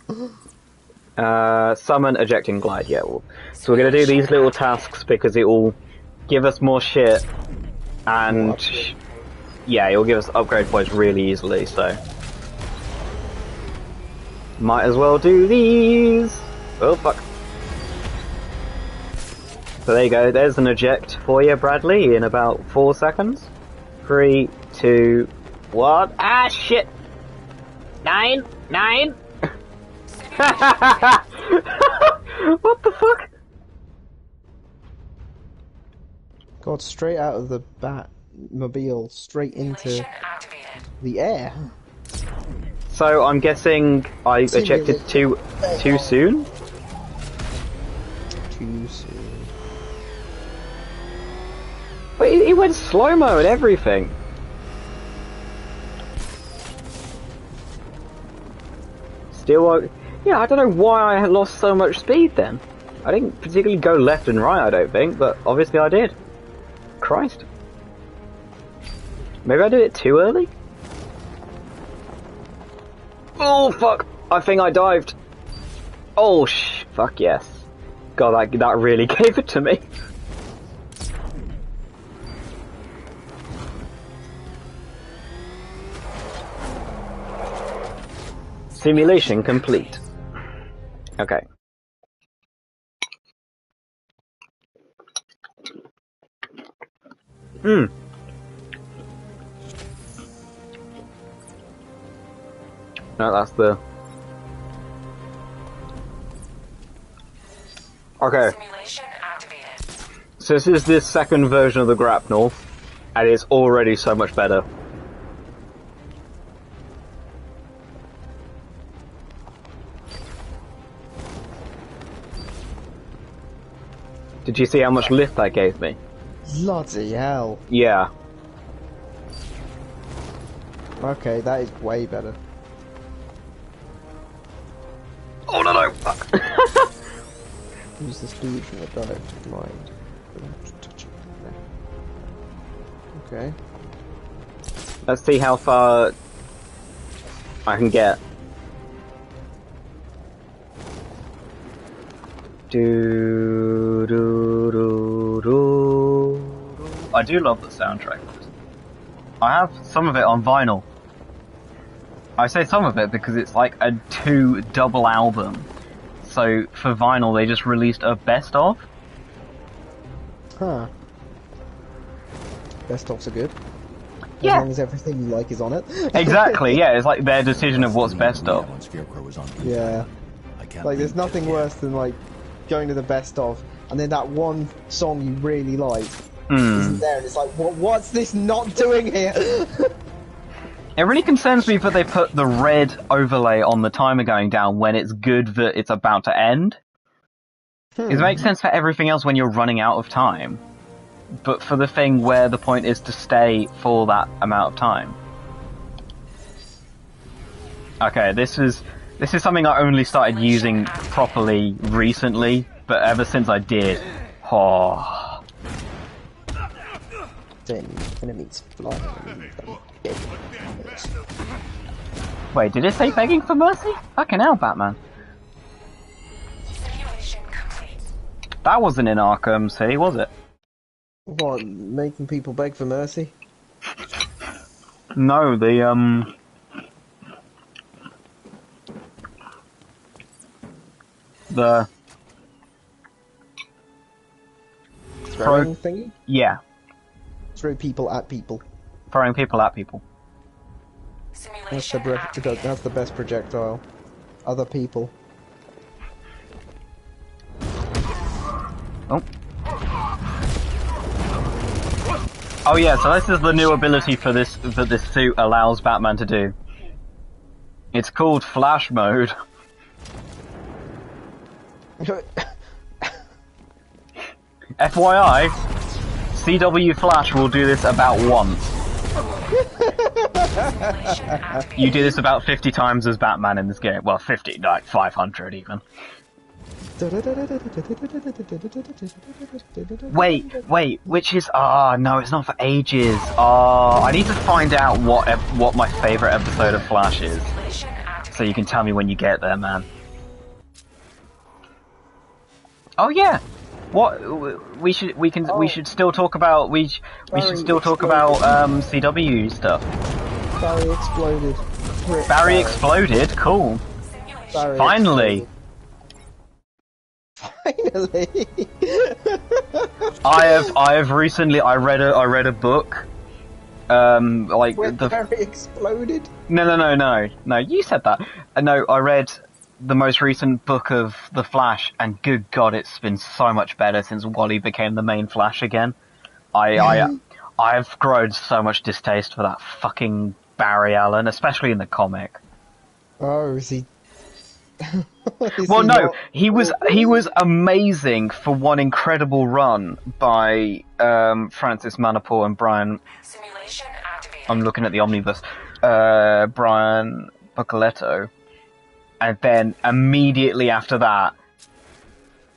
Summon, ejecting, glide. Yeah. So we're gonna do these little tasks because it will give us more shit, and yeah, it will give us upgrade points really easily. So might as well do these. Oh fuck. So there you go, there's an eject for you, Bradley, in about 4 seconds. 3, 2, 1. Ah, shit! 9! What the fuck? God, straight out of the Batmobile, straight into the air. So I'm guessing I ejected too soon? Too soon. But it went slow-mo and everything. Still, yeah, I don't know why I lost so much speed then. I didn't particularly go left and right, I don't think, but obviously I did. Christ. Maybe I did it too early? Oh, fuck! I think I dived. Oh, fuck yes. God, that really gave it to me. Simulation complete. Okay. No, that's the... Okay. Simulation activated. So this is the second version of the grapnel, and it's already so much better. Did you see how much lift that gave me? Bloody hell. Yeah. Okay, that is way better. Oh no! Fuck. Use the speed from the direct mind. Okay. Let's see how far I can get. I do love the soundtrack. I have some of it on vinyl. I say some of it because it's like a 2 double album. So for vinyl they just released a best of. Huh. Best ofs are good. Yeah. As long as everything you like is on it. Exactly, yeah, it's like their decision of what's best of. Yeah. Like there's nothing worse than like going to the best of and then that one song you really like isn't there and it's like what's this not doing here? It really concerns me that they put the red overlay on the timer going down when it's good that it's about to end. It makes sense for everything else when you're running out of time, but for the thing where the point is to stay for that amount of time. Okay, this is something I only started using properly recently, but ever since I did, Then enemies flying. Wait, did it say begging for mercy? Fucking hell, Batman. Simulation complete. That wasn't in Arkham City, was it? What, making people beg for mercy? No, the throwing thingy? Yeah. Throw people at people. Throwing people at people. That's the best projectile. Other people. Oh. Oh yeah, so this is the new ability for this that this suit allows Batman to do. It's called Flash Mode. FYI, CW Flash will do this about once. You do this about 50 times as Batman in this game. Well, 50, like 500 even. Wait, which is... Ah, no, it's not for ages. Ah, I need to find out what my favourite episode of Flash is. So you can tell me when you get there, man. Oh yeah! What we should still talk about we should still talk about CW stuff. Barry exploded. Barry exploded. Cool. Barry Finally. Finally. I have recently I read a book. Like when Barry exploded. No. You said that. No, I read the most recent book of The Flash, and good God, it's been so much better since Wally became the main Flash again. I've grown so much distaste for that fucking Barry Allen, especially in the comic. Oh, is he? Well, no, he was amazing for one incredible run by Francis Manapul and Brian. Simulation activated. I'm looking at the omnibus. Brian Buccoletto. And then immediately after that,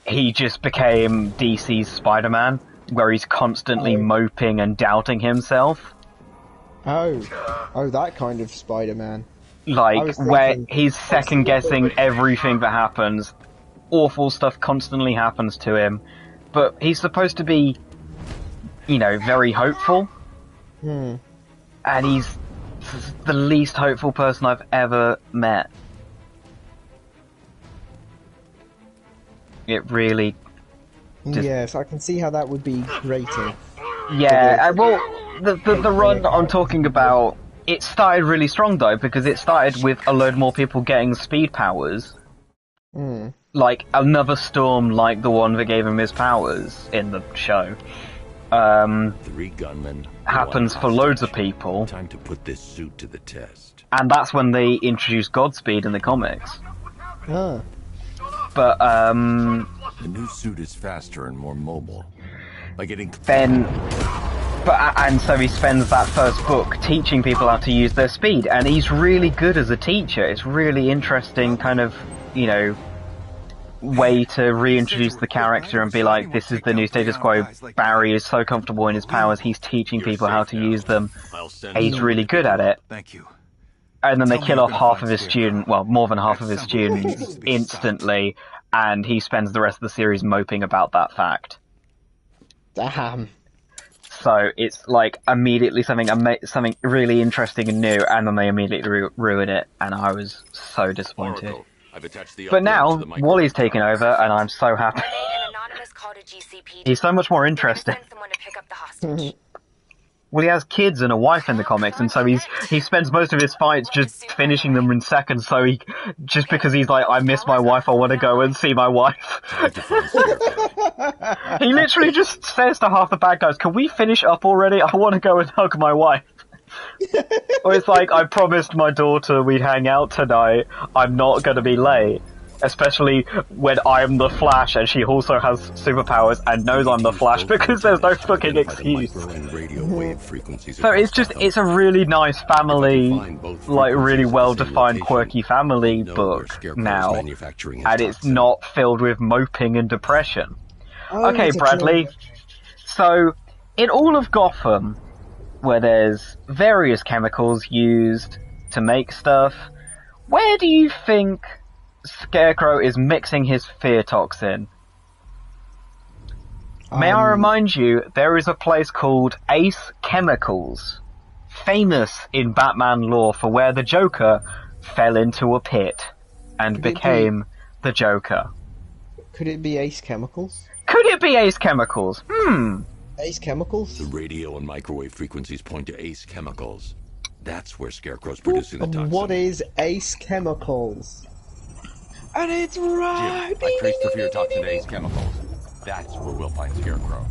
he just became DC's Spider-Man, where he's constantly moping and doubting himself. Oh, that kind of Spider-Man. Like, where he's second-guessing everything that happens. Awful stuff constantly happens to him. But he's supposed to be, you know, very hopeful. And he's the least hopeful person I've ever met. It really... Yes, I can see how that would be grating. Yeah, well, the run I'm talking about, it started really strong though, because it started with a load more people getting speed powers. Like, another storm like the one that gave him his powers in the show. 3 gunmen happens for loads of people. Time to put this suit to the test. And that's when they introduced Godspeed in the comics. But, the new suit is faster and more mobile. By getting... And so he spends that first book teaching people how to use their speed, and he's really good as a teacher. It's really interesting kind of, you know, way to reintroduce the character and be like, this is the new status quo. Barry is so comfortable in his powers, he's teaching people how to use them. He's really good at it. Thank you. And then they kill off half of his students, well, more than half of his students instantly, and he spends the rest of the series moping about that fact. Damn. So it's like immediately something really interesting and new, and then they immediately ruin it, and I was so disappointed. But now Wally's taken over, and I'm so happy. He's so much more interesting. Well, he has kids and a wife in the comics, and so he spends most of his fights just finishing them in seconds. So just because he's like, I miss my wife, I want to go and see my wife. He literally just says to half the bad guys, "Can we finish up already? I want to go and hug my wife." Or it's like, I promised my daughter we'd hang out tonight. I'm not going to be late. Especially when I'm the Flash and she also has superpowers and knows I'm the Flash, because there's no fucking excuse. So it's a really nice family, like really well-defined quirky family book now, and it's not filled with moping and depression. Okay, Bradley, so in all of Gotham, where there's various chemicals used to make stuff, where do you think Scarecrow is mixing his fear toxin? May I remind you, there is a place called Ace Chemicals, famous in Batman lore for where the Joker fell into a pit and became the Joker. Could it be Ace Chemicals? Could it be Ace Chemicals? Ace Chemicals? The radio and microwave frequencies point to Ace Chemicals. That's where Scarecrow's producing the toxin. What is Ace Chemicals? And it's right! Jim, I traced the fear toxin to Ace Chemicals. That's where we'll find Scarecrow.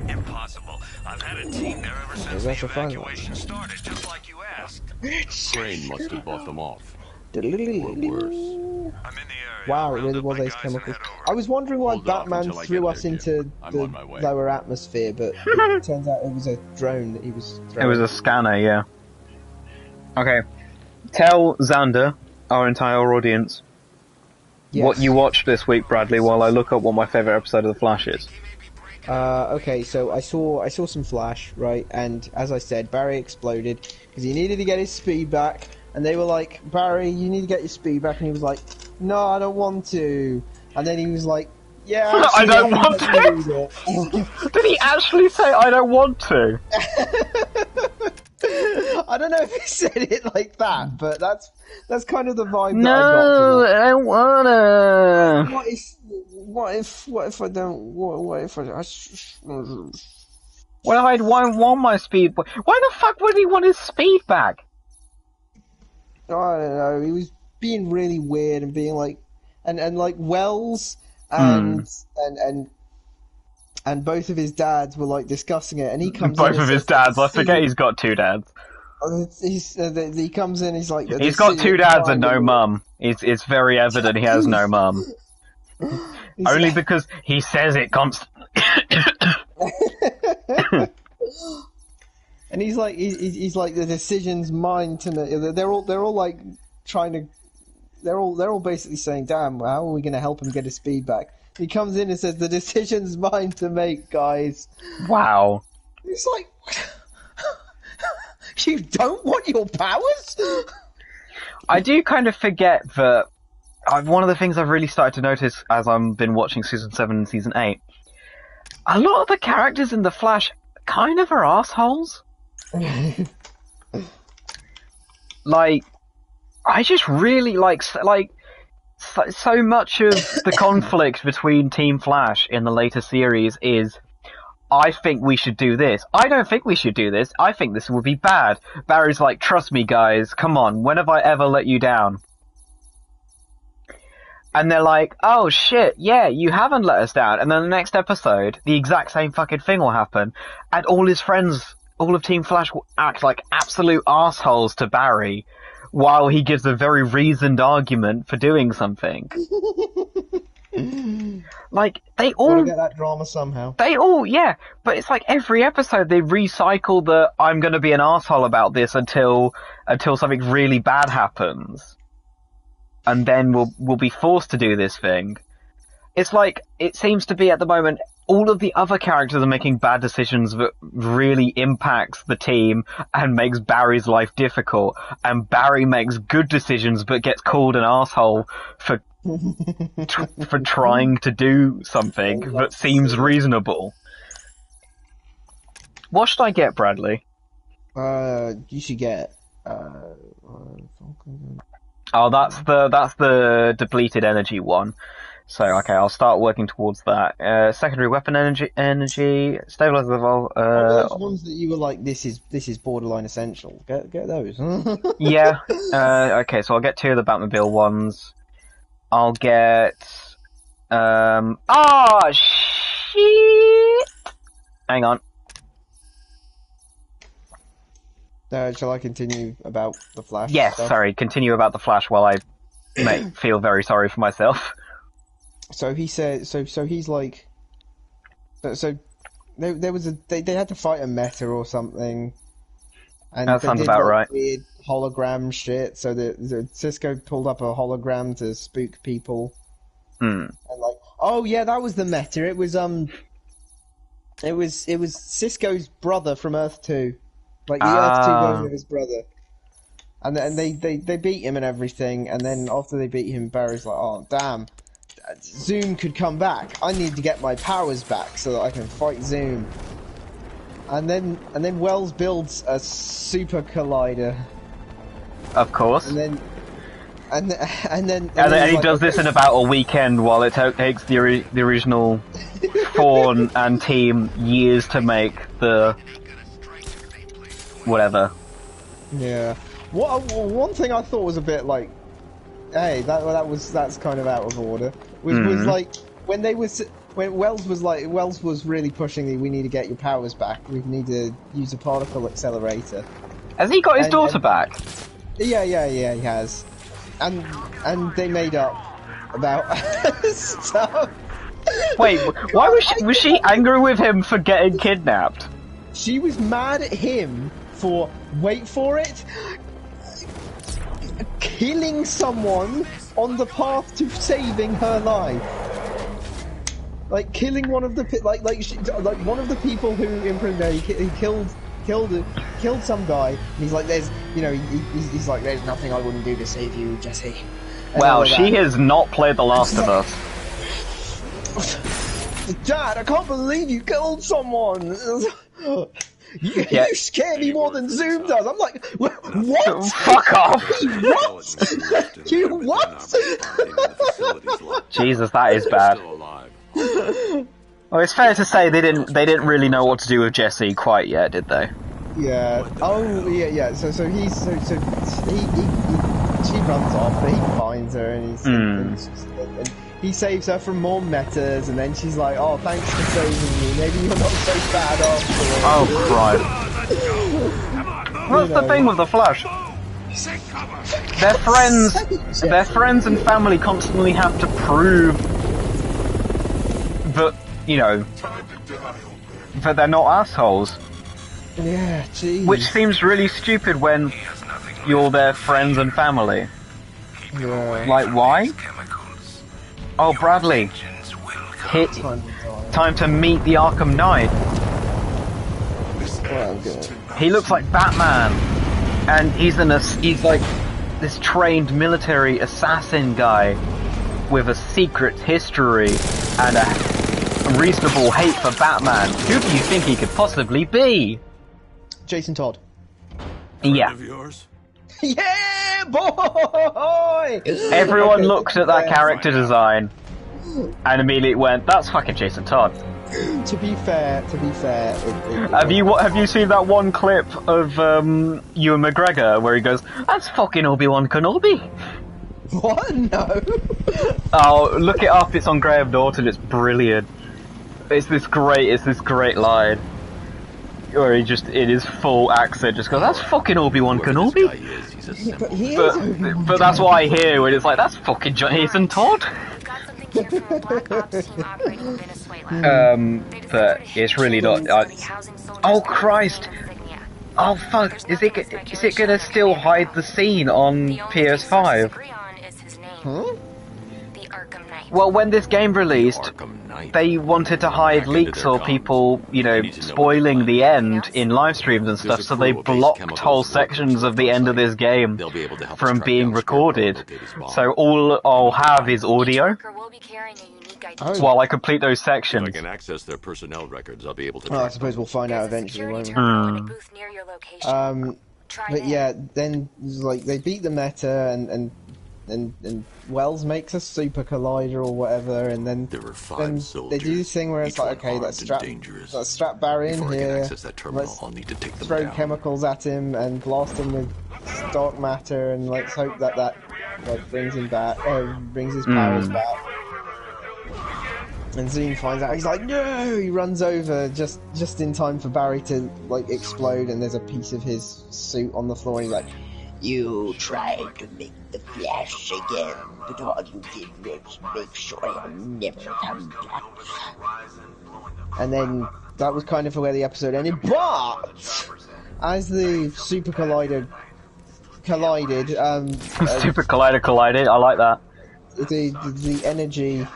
Impossible. I've had a team there ever since the evacuation started, just like you asked. Crane must have bought them off. Or worse. Wow, it really was Ace Chemicals. I was wondering why Batman threw us into the lower atmosphere, but it turns out it was a drone that he was throwing. It was a scanner, yeah. Okay. Tell Xander, our entire audience, Yes. what you watched this week, Bradley, while I look up what my favourite episode of The Flash is. Okay, so I saw some Flash, right? And as I said, Barry exploded because he needed to get his speed back. And they were like, Barry, you need to get your speed back. And he was like, no, I don't want to. And then he was like, yeah, I don't want to. Did he actually say, I don't want to? I don't know if he said it like that, but that's kind of the vibe No, that I got from it. I don't wanna. What if I don't? What if I? Well, I don't want my speed. Why the fuck would he want his speed back? I don't know. He was being really weird and being like, and like Wells and both of his dads were like discussing it, and he comes. Both of his dads. I forget he's got two dads. He comes in. He's like, he's got two dads and no mum. It's very evident he has no mum. Only because he says it constantly. And he's like the decision's mine to make. They're all like trying to. They're all basically saying, "Damn, how are we going to help him get his speed back?" He comes in and says, "The decision's mine to make, guys." Wow. It's like, you don't want your powers? I do kind of forget that. One of the things I've really started to notice as I've been watching Season 7 and Season 8, a lot of the characters in The Flash kind of are assholes. Like, I just really like so much of the conflict between Team Flash in the later series is, I think we should do this. I don't think we should do this. I think this would be bad. Barry's like, trust me guys, come on, when have I ever let you down? And they're like, oh shit, yeah, you haven't let us down. And then the next episode, the exact same fucking thing will happen, and all his friends, all of Team Flash will act like absolute assholes to Barry, while he gives a very reasoned argument for doing something. Like, they all... Gotta get that drama somehow. They all, yeah, but it's like every episode they recycle the, I'm gonna be an asshole about this until something really bad happens. And then we'll be forced to do this thing. It's like, it seems to be at the moment, all of the other characters are making bad decisions that really impacts the team and makes Barry's life difficult. And Barry makes good decisions but gets called an asshole for trying to do something that seems reasonable. What should I get, Bradley? You should get, Oh, that's the depleted energy one. So, okay, I'll start working towards that. Secondary weapon energy, stabilizer level. Those ones that you were like, this is borderline essential. Get those. Yeah. Okay, so I'll get 2 of the Batmobile ones. I'll get. Oh shit! Hang on. Shall I continue about the Flash? Yes, stuff? sorry. Continue about the Flash while I feel very sorry for myself. So he said. So he's like. So there was they had to fight a meta or something. And that sounds about right. Weird hologram shit. So the Cisco pulled up a hologram to spook people. And like, oh yeah, that was the meta. It was It was Cisco's brother from Earth 2. Like the Earth 2 version of his brother. And they beat him and everything, and then after they beat him, Barry's like, oh damn, Zoom could come back. I need to get my powers back so that I can fight Zoom. And then Wells builds a super collider. Of course. And then he does this in about a weekend, while it takes the original Fawn and team years to make the whatever. Yeah. One thing I thought was a bit like, hey, that's kind of out of order. Was like when Wells was really pushing we need to get your powers back. We need to use a particle accelerator. Has he got his daughter back? Yeah, he has. And they made up about stuff. Wait, why was she angry with him for getting kidnapped? She was mad at him for, wait for it, killing someone on the path to saving her life. Like killing one of the like one of the people who imprisoned her. He killed some guy. And he's like, there's he's like, there's nothing I wouldn't do to save you, Jesse. And wow, she has not played The Last of Us. Dad, I can't believe you killed someone. You scare me more than Zoom does. I'm like, what? Fuck off! What? You what? Jesus, that is bad. Well, it's fair to say they didn't really know what to do with Jesse quite yet, did they? Yeah. Oh, yeah. So he she runs off, but he finds her and he saves her from more metas, and then she's like, "Oh, thanks for saving me. Maybe you're not so bad after all." Oh, Christ! What's the thing with the Flash? Their friends and family constantly have to prove that, that they're not assholes. Yeah, geez. Which seems really stupid when you're their friends and family. Yeah. Like, why? Oh, Bradley. Time to meet the Arkham Knight. He looks like Batman. And he's like this trained military assassin guy with a secret history and a reasonable hate for Batman. Who do you think he could possibly be? Jason Todd. Yeah. Yeah, boy! Everyone looked at that character design and immediately went, "That's fucking Jason Todd." To be fair, have you seen that one clip of Ewan McGregor where he goes, "That's fucking Obi-Wan Kenobi"? What? No. Oh, look it up. It's on Graham Norton. It's brilliant. It's this great line where he just, in his full accent, just goes, "That's fucking Obi-Wan Kenobi." But that's what I hear when it's like, "That's fucking Jason Todd." But it's really not. Oh Christ! Oh fuck! Is it gonna still hide the scene on PS5? Huh? Well, when this game released, they wanted to hide leaks or people, spoiling the end in live streams and stuff, so they blocked whole sections of the end of this game from being recorded. So all I'll have is audio while I complete those sections. If I can access their personnel records, I'll be able to. Well, I suppose we'll find out eventually, won't we? But yeah, then they beat the meta and Wells makes a super collider or whatever, and then they do this thing where it's like, okay, let's strap Barry in here, let's throw chemicals at him and blast him with dark matter, and let's hope that brings him back, brings his powers back. And Zoom finds out, he's like, no! He runs over just in time for Barry to explode, and there's a piece of his suit on the floor, and he's like, "You tried to make the Flash again, but all you did was make sure he'll never come back." And then that was kind of where the episode ended, but as the Super Collider collided, Super Collider collided, I like that. The energy...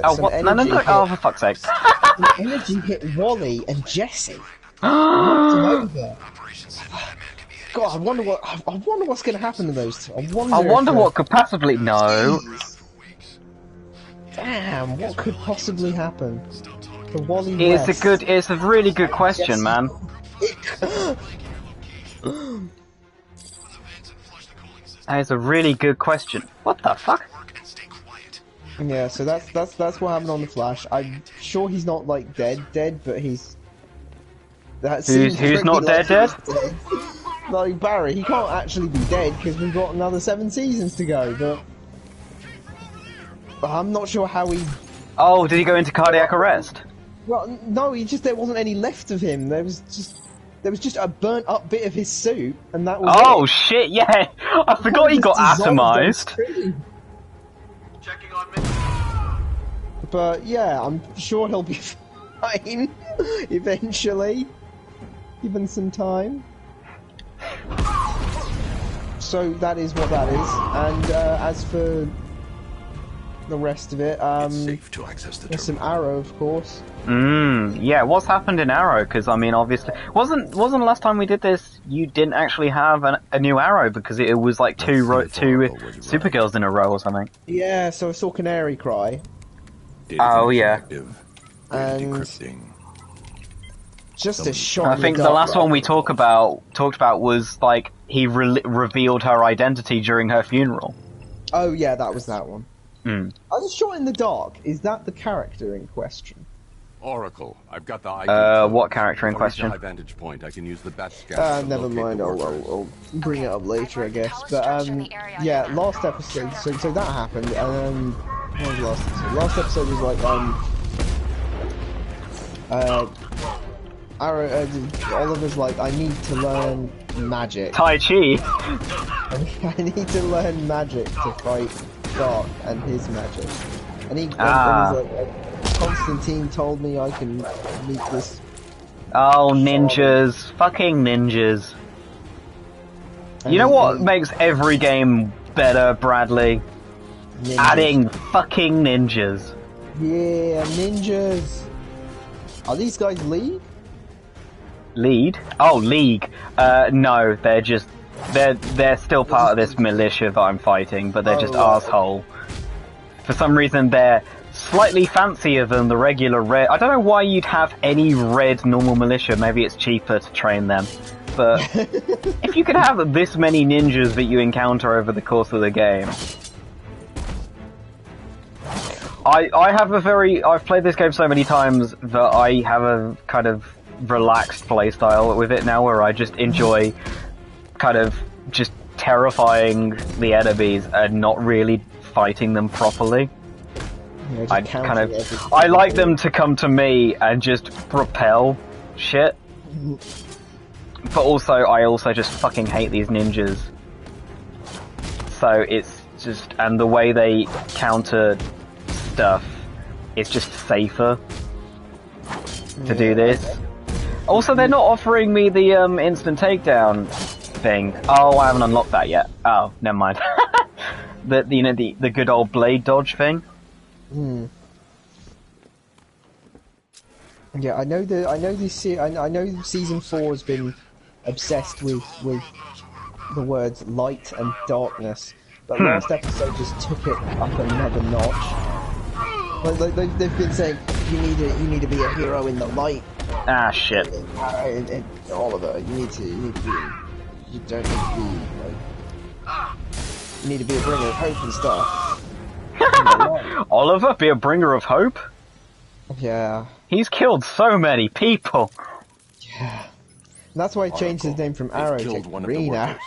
Oh, what? No, for fuck's sake. Some energy hit Wally and Jesse. Knocked him over. God, I wonder what's going to happen to those two. I wonder what could possibly... No. Damn, what could possibly happen to Wally West? It's a really good question, man. That is a really good question. What the fuck? Yeah, so that's what happened on the Flash. I'm sure he's not dead, but he's... Who's not dead? Like Barry, he can't actually be dead because we've got another 7 seasons to go, but I'm not sure how he... Oh, did he go into cardiac arrest? Well, no, there wasn't any left of him. There was just a burnt up bit of his suit, and that was Oh it. shit, yeah! I forgot he got atomized. Checking on me. But yeah, I'm sure he'll be fine eventually, given some time. So that is what that is. And as for the rest of it. Safe to access the there's some Arrow, of course. Yeah, what's happened in Arrow? Because, I mean, obviously... Wasn't the last time we did this, you didn't actually have a new Arrow, because it was like two Supergirls in a row or something. Yeah, so I saw Canary Cry. Oh, yeah. And... just a shot. I think the last one we talked about was, like, he revealed her identity during her funeral. Oh, yeah, that was that one. Mm. I was shot in the dark. Is that the character in question? Oracle, I've got the ID. What character in question? High vantage point. I can use the bat scout. Never mind. I'll bring it up later, I guess. But yeah, last episode. So that happened, and what was the last episode? Last episode was like Oliver's like, I need to learn magic. Tai Chi. I need to learn magic to fight Dark and his magic. And he's like, Constantine told me I can meet this. Oh, ninjas. Fucking ninjas. You know what makes every game better, Bradley? Ninjas. Adding fucking ninjas. Yeah, ninjas. Are these guys League? Lead? Oh, League. No, they're still part of this militia that I'm fighting, but they're just arsehole. For some reason, they're slightly fancier than the regular red. I don't know why you'd have any red normal militia. Maybe it's cheaper to train them. But if you could have this many ninjas that you encounter over the course of the game. I've played this game so many times that I have a kind of relaxed playstyle with it now, where I just enjoy kind of just terrifying the enemies and not really fighting them properly. Yeah, I like them to come to me and just propel shit. But also, I also just fucking hate these ninjas. So it's just, and the way they counter stuff, it's just safer to do this. Also, they're not offering me the instant takedown thing. Oh, I haven't unlocked that yet. Oh, never mind. the good old blade dodge thing. Yeah, I know season 4 has been obsessed with the words light and darkness, but last episode just took it up another notch. Like, they've been saying you need to be a hero in the light. Ah, shit. And Oliver, you don't need to be like, you need to be a bringer of hope and stuff. Oliver, be a bringer of hope? Yeah. He's killed so many people. Yeah. And that's why he changed his name from Arrow to Green Arrow.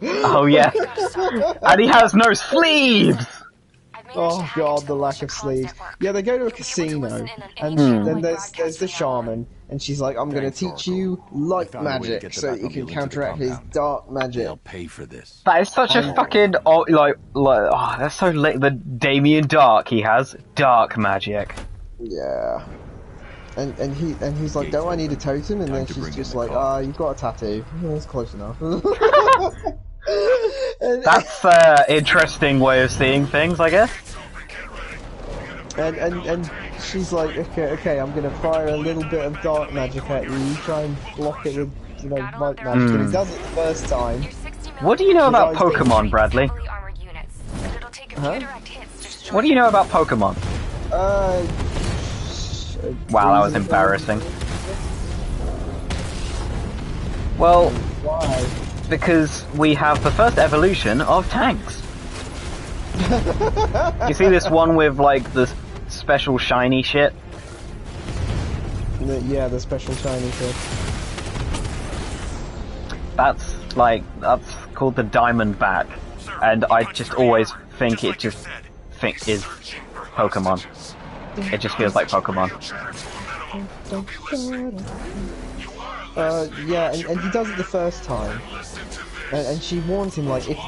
Oh yeah. And he has no sleeves! Oh god, the lack of sleeves. Yeah, they go to a casino, and then there's the shaman, and she's like, I'm gonna teach you light magic so that you can counteract his dark magic. They'll pay for this. That is such a fucking, that's so late. The Damien Dark he has. Dark magic. Yeah. And he's like, don't I need a totem? And then she's just like, you've got a tattoo. Yeah, that's close enough. That's an interesting way of seeing things, I guess. And she's like, okay, I'm gonna fire a little bit of dark magic at you. You try and block it with, light magic. And he does it the first time. What do you know about Pokemon, Bradley? Huh? What do you know about Pokemon? Wow, that was embarrassing. Well, why? Because we have the first evolution of tanks. You see this one with, like, the special shiny shit? Yeah, the special shiny shit. That's called the Diamondback. And I just always think it is Pokemon. It just feels like Pokemon. Yeah, and he does it the first time. And she warns him, like, if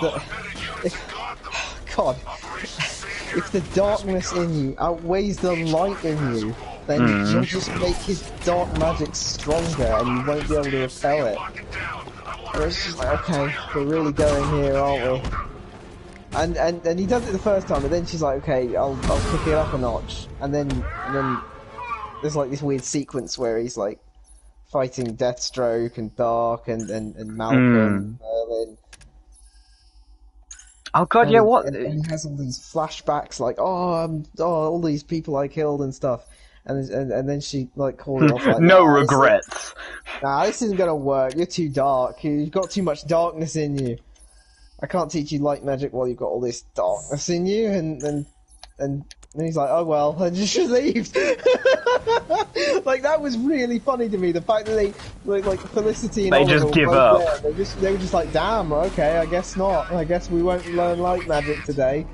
the darkness in you outweighs the light in you, then you'll just make his dark magic stronger and you won't be able to repel it. And it's just like, okay, we're really going here, aren't we? And he does it the first time, and then she's like, okay, I'll kick it up a notch, and then there's like this weird sequence where he's like fighting Deathstroke and Dark and Malcolm and Merlin. Oh god, yeah, what? And he has all these flashbacks, like, all these people I killed and stuff, and then she like calls it off like, no regrets. This isn't gonna work. You're too dark. You've got too much darkness in you. I can't teach you light magic while you've got all this darkness in you. And then he's like, oh well, and just leaves. Like, that was really funny to me. The fact that they like Felicity and they Oliver just give up. There. They were just like, damn, okay, I guess not. I guess we won't learn light magic today.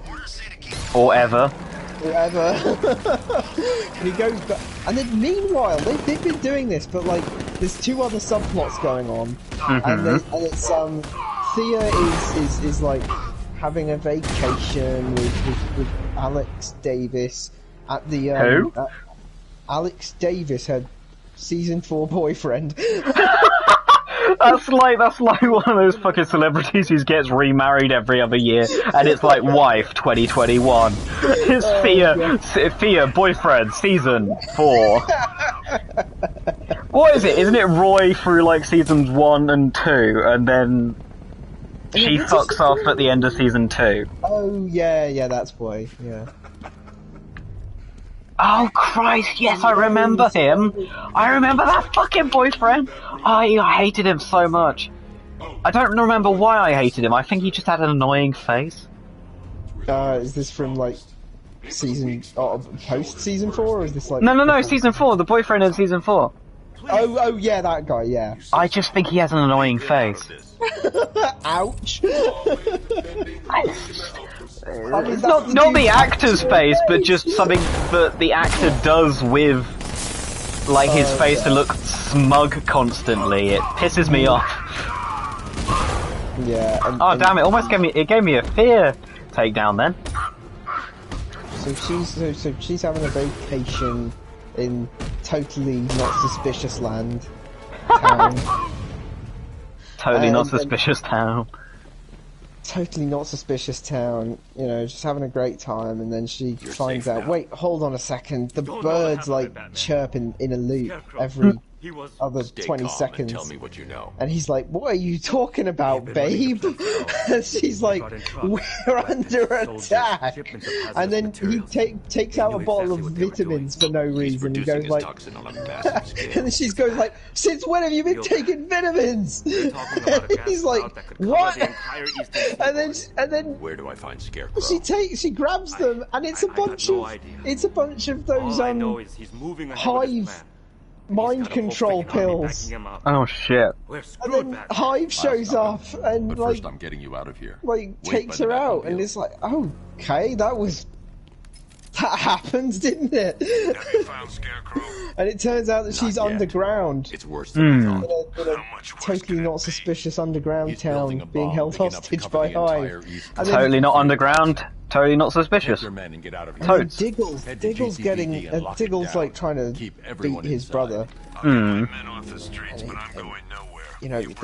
Or ever. And he goes back, and then meanwhile they've been doing this, but like there's two other subplots going on, and it's Thea is like having a vacation with Alex Davis at the who? Alex Davis, her season 4 boyfriend. That's like one of those fucking celebrities who gets remarried every other year, and it's like wife 2021. It's Thea boyfriend season 4. What is it? Isn't it Roy through like seasons 1 and 2, and then she fucks off at the end of season 2? Oh yeah, that's why. Yeah. Oh Christ, yes, I remember him. I remember that fucking boyfriend. I hated him so much. I don't remember why I hated him. I think he just had an annoying face. Is this from like post season 4, or is this like... No, season 4, the boyfriend in season 4. Oh yeah, that guy, yeah. I just think he has an annoying face. Ouch. I mean, not the actor's face, but just something that the actor does with, like, his face to look smug constantly. It pisses me off. Yeah. Damn! It gave me a fear takedown then. So she's having a vacation in totally not suspicious land. Town. Totally not suspicious town. Totally not suspicious town, you know, just having a great time, and then she finds out, wait, hold on a second, the birds like chirp in a loop every other 20 seconds. Tell me what you know. And he's like, what are you talking about, babe? And she's like, we're under attack. And then he takes out a bottle of vitamins for no reason. He goes like, and then she goes like, since when have you been taking vitamins? And he's like, what? And then where do I find Scarecrow? She grabs them, and it's a bunch of those Hive mind control pills. Oh shit! And then Hive shows up and but like, first I'm getting you out of here. Like takes her out, and it's like, okay, that happened, didn't it? Have you found Scarecrow? And it turns out that she's underground. It's worse than I thought. In a totally not suspicious underground town, being held hostage by Hive. Totally not underground. Totally not suspicious. Totes. Diggle's like trying to beat his brother. Hmm. You know, he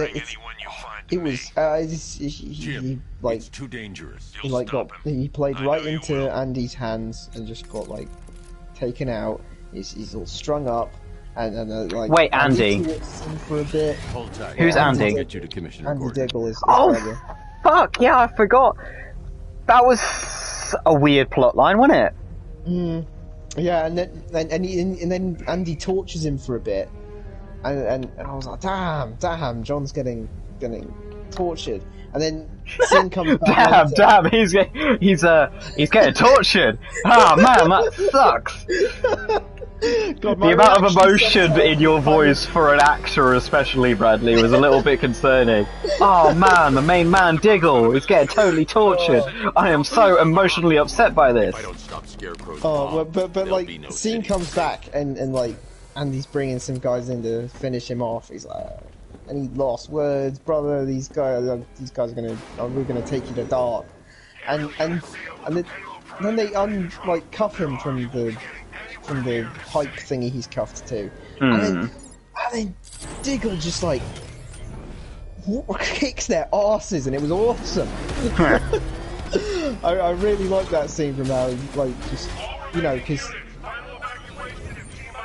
like too dangerous. He played right into Andy's hands and just got like taken out. He's all strung up and like. Wait, Andy. For a bit. Who's Andy? Andy Diggle is. Oh, fuck! Yeah, I forgot. That was a weird plot line, wasn't it? Yeah, and then Andy tortures him for a bit, and I was like, damn, John's getting tortured, and then Sin comes back. Damn, he's getting tortured. Ah, man, that sucks. God, the amount of emotion in your voice for an actor, especially Bradley, was a little bit concerning. Oh man, the main man Diggle is getting totally tortured. I am so emotionally upset by this. But like, Scene comes back and like, Andy's bringing some guys in to finish him off. He's like, any lost words, brother? These guys are we're gonna take you to dark, and then they cuff him from the pipe thingy he's cuffed to. And then Diggle just like kicks their asses, and it was awesome. I really like that scene from how, like, just, you know, because,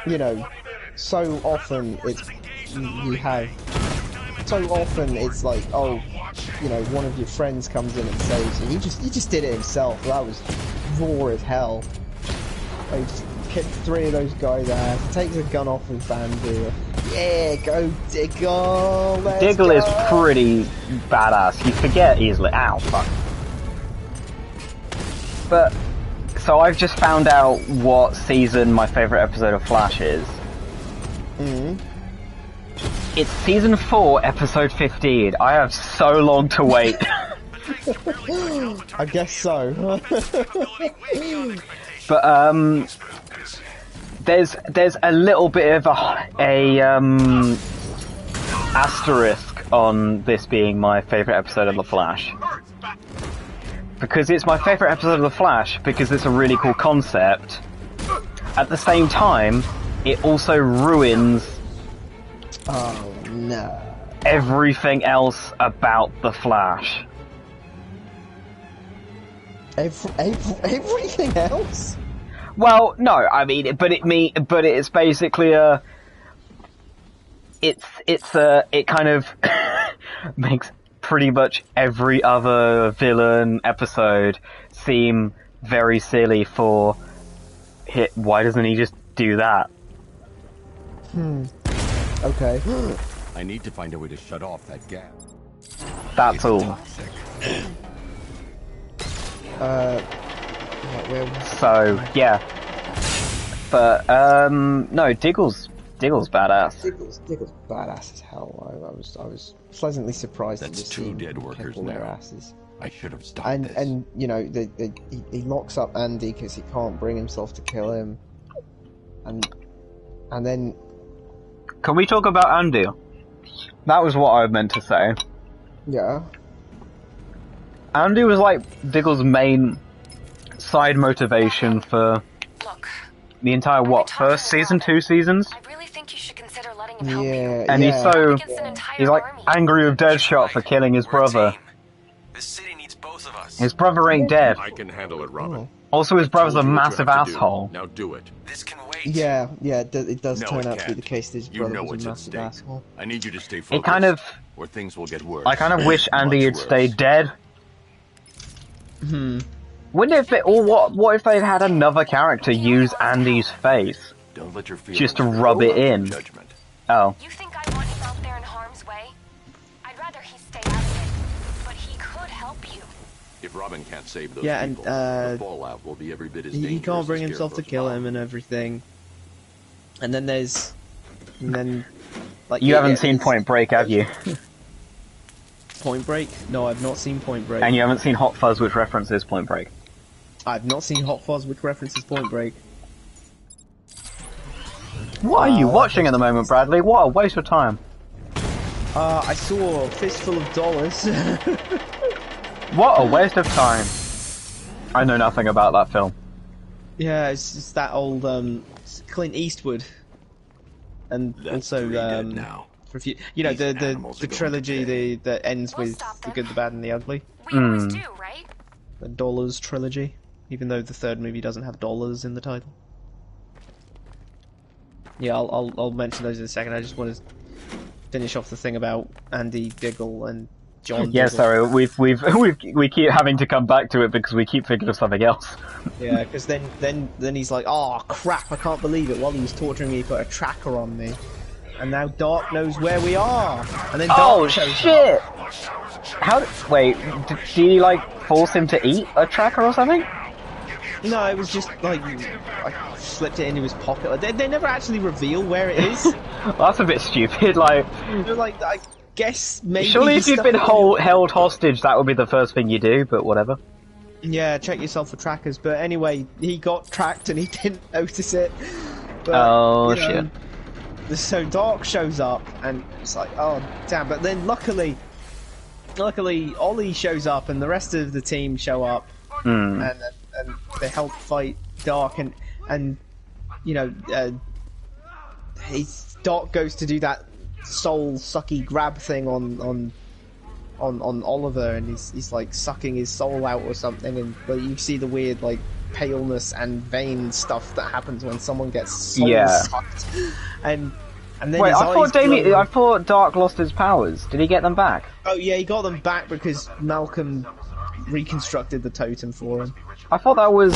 you know, so often it's, you have, so often it's like, oh, you know, one of your friends comes in and saves you. He just did it himself. That was raw as hell. Like, just kicked 3 of those guys' ass, takes a gun off of Andy. Yeah, go Diggle! Diggle is pretty badass. You forget easily. Ow, fuck. But, so I've just found out what season my favourite episode of Flash is. It's season 4, episode 15. I have so long to wait. I guess so. But, there's a little bit of a asterisk on this being my favourite episode of The Flash. Because it's my favourite episode of The Flash because it's a really cool concept. At the same time, it also ruins oh no. everything else about The Flash. Everything else? Well, no, I mean, but it's basically it kind of makes pretty much every other villain episode seem very silly for why doesn't he just do that? Okay. I need to find a way to shut off that gas. That's all. So yeah, but no, Diggle's badass. Diggle's badass as hell. I was pleasantly surprised That's to just 2 see dead workers all their now. asses. I should have stopped this. And you know, he locks up Andy because he can't bring himself to kill him, and then. Can we talk about Andy? That was what I meant to say. Yeah. Andy was like Diggle's main side motivation for the entire first season, 2 seasons? I really think you should consider letting him help you. And he's like angry with Deadshot for killing his brother. This city needs both of us. His brother ain't dead. I can handle it, Robin. Also, his brother's a massive asshole. Now do it. This can wait. Yeah, it does No, turn it out to be can't. the case that his You brother know was what's a at massive stake. asshole. I need you to stay focused. It kind of, or things will get worse. I kind of wish Andy had Much stayed worse. dead. Wouldn't it fit, or what if they'd had another character use Andy's face? Don't let your feelings Just to rub it in. Judgment. Oh. You think I want him out there in harm's way? I'd rather he stay out of it, but he could help you. If Robin can't save those Yeah, people, and the fallout will be every bit as he dangerous can't bring as himself to Scarecrow's kill mom. him and everything. And then like You haven't seen Point Break, have you? Point Break? No, I've not seen Point Break. And you haven't seen Hot Fuzz, which references Point Break. I've not seen Hot Fuzz, which references Point Break. What are you watching at the moment, Bradley? What a waste of time. I saw Fistful of Dollars. What a waste of time. I know nothing about that film. Yeah, it's just that old Clint Eastwood, and That's also 3 dead now. you know, These the animals are going to trilogy that ends with the good, the bad, and the ugly. We always do, right? The Dollars trilogy, even though the third movie doesn't have dollars in the title. Yeah, I'll mention those in a second. I just want to finish off the thing about Andy Diggle and John. Yeah, Diggle. sorry, we keep having to come back to it because we keep thinking of something else. Yeah, because then he's like, oh crap, I can't believe it. While he was torturing me, he put a tracker on me, and now Dark knows where we are. And then Dark shows shit! up. Wait, did he like force him to eat a tracker or something? No, it was just like I slipped it into his pocket. They never actually reveal where it is. That's a bit stupid. Like, They're like, I guess maybe. surely if the you've stuff been that held hostage, that would be the first thing you do. But whatever. Yeah, check yourself for trackers. But anyway, he got tracked and he didn't notice it. But, Oh, you know, so Dark shows up and it's like, oh damn. But then luckily Ollie shows up and the rest of the team show up and they help fight Dark and you know Dark goes to do that soul sucky grab thing on on Oliver, and he's like sucking his soul out or something, and but you see the weird like paleness and vein stuff that happens when someone gets soul sucked, and then wait, his eyes glow. I thought Dark lost his powers. Did he get them back? Oh yeah, he got them back because Malcolm reconstructed the totem for him. I thought that was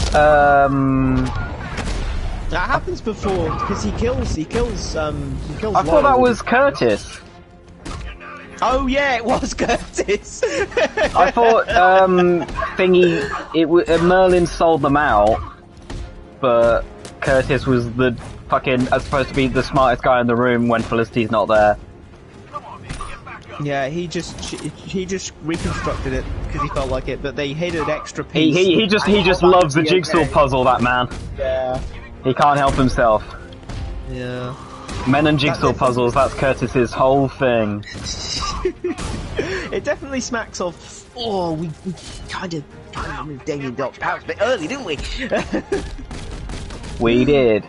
That happens before because he kills. I thought that was Curtis. Oh yeah, it was Curtis. I thought Merlin sold them out, but Curtis was the supposed to be the smartest guy in the room when Felicity's not there. Yeah, he just reconstructed it because he felt like it, but they hid an extra piece. He just loves the jigsaw puzzle, that man. Yeah. He can't help himself. Yeah. Men and jigsaw puzzles, that's Curtis's whole thing. It definitely smacks of, we kind of moved Damien Dark's powers a bit early, didn't we? We did.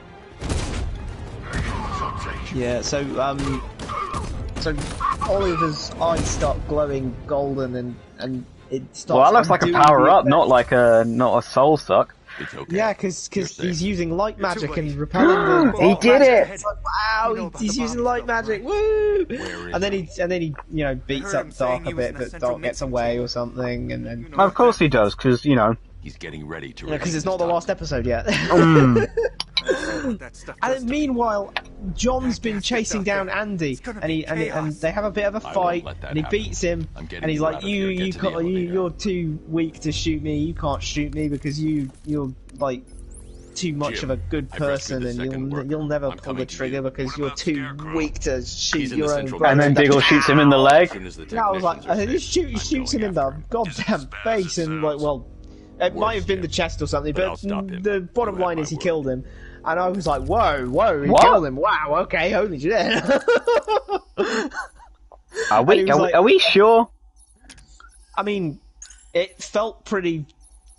Yeah, so Oliver's eyes start glowing golden and it starts. Well, that looks like a power-up, not a soul suck. It's okay. Yeah, because he's using light magic and repelling the. He did it! It's like, wow, he's using light magic, woo! And then he beats up Dark a bit, but Dark gets away or something, and then. Of course he does, because he's getting ready to. Because it's not the last episode yet. And meanwhile, John's been chasing down Andy, and they have a bit of a fight, and he beats him, and he's like, you're too weak to shoot me. You can't shoot me because you're like too much of a good person, and you'll never pull the trigger because you're too weak to shoot your own brother. And then Diggle shoots him in the leg. Yeah, I was like, he shoots him in the goddamn face, and like, well, it might have been the chest or something, but the bottom line is he killed him. And I was like, whoa, he killed him. Wow, okay, holy shit. Are we sure? I mean, it felt pretty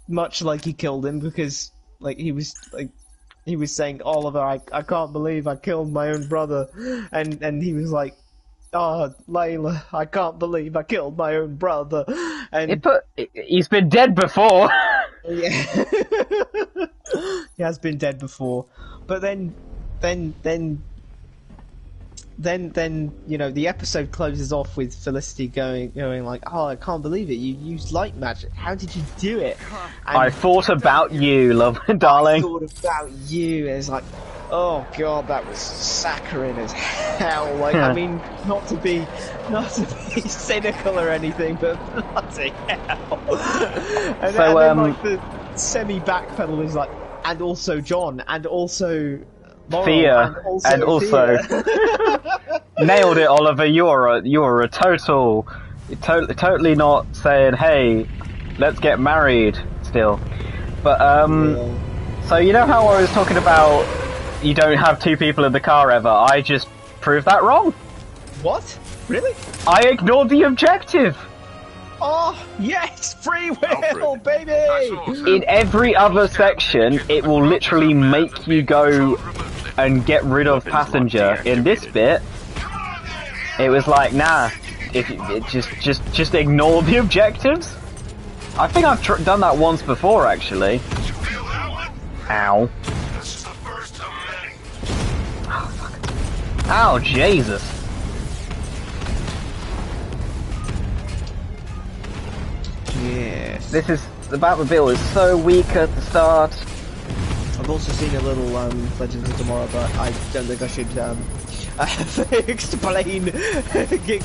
much like he killed him because, like, he was saying, Oliver, I can't believe I killed my own brother. And he was like, oh, Layla, I can't believe I killed my own brother. And he's been dead before. Yeah. He has been dead before, but then the episode closes off with Felicity going like, oh, I can't believe it, you used light magic, how did you do it? And I thought about you, love, darling. I thought about you, and it's like, oh god, that was saccharine as hell. Like, I mean, not to be cynical or anything, but bloody hell. And then like the semi-backpedal is like, and also John, and also Laurel, Thea, and also nailed it, Oliver. You're a totally not saying, hey, let's get married still. But so you know how I was talking about you don't have two people in the car ever? I just proved that wrong. What? Really? I ignored the objective. Oh, yes! Free will, baby! In every other section, it will literally make you go and get rid of passenger. In this bit, it was like, nah, just ignore the objectives. I think I've done that once before, actually. Ow. Oh, fuck. Ow, Jesus. Yes. This is about the bill is so weak at the start. I've also seen a little Legends of Tomorrow, but I don't think I should explain,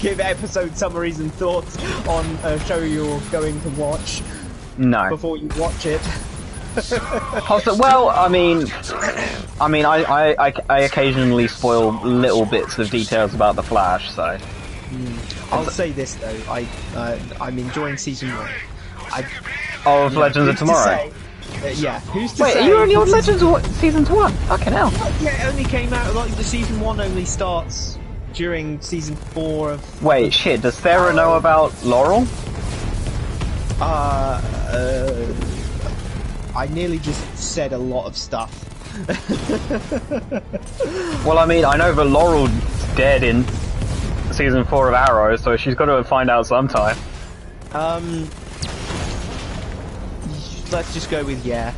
give episode summaries and thoughts on a show you're going to watch. No. Before you watch it. Well, I occasionally spoil little bits of details about the Flash, so. I'll say this though, I'm enjoying season 1. Of Legends of Tomorrow. Yeah. Who's to Wait, say? are you only on Legends season 1? Fucking hell. Yeah, it only came out like the season 1 only starts during season 4 of. Wait, shit. Does Sarah know about Laurel? I nearly just said a lot of stuff. Well, I mean, I know that Laurel's dead in season 4 of Arrow, so she's got to find out sometime. Let's just go with yeah.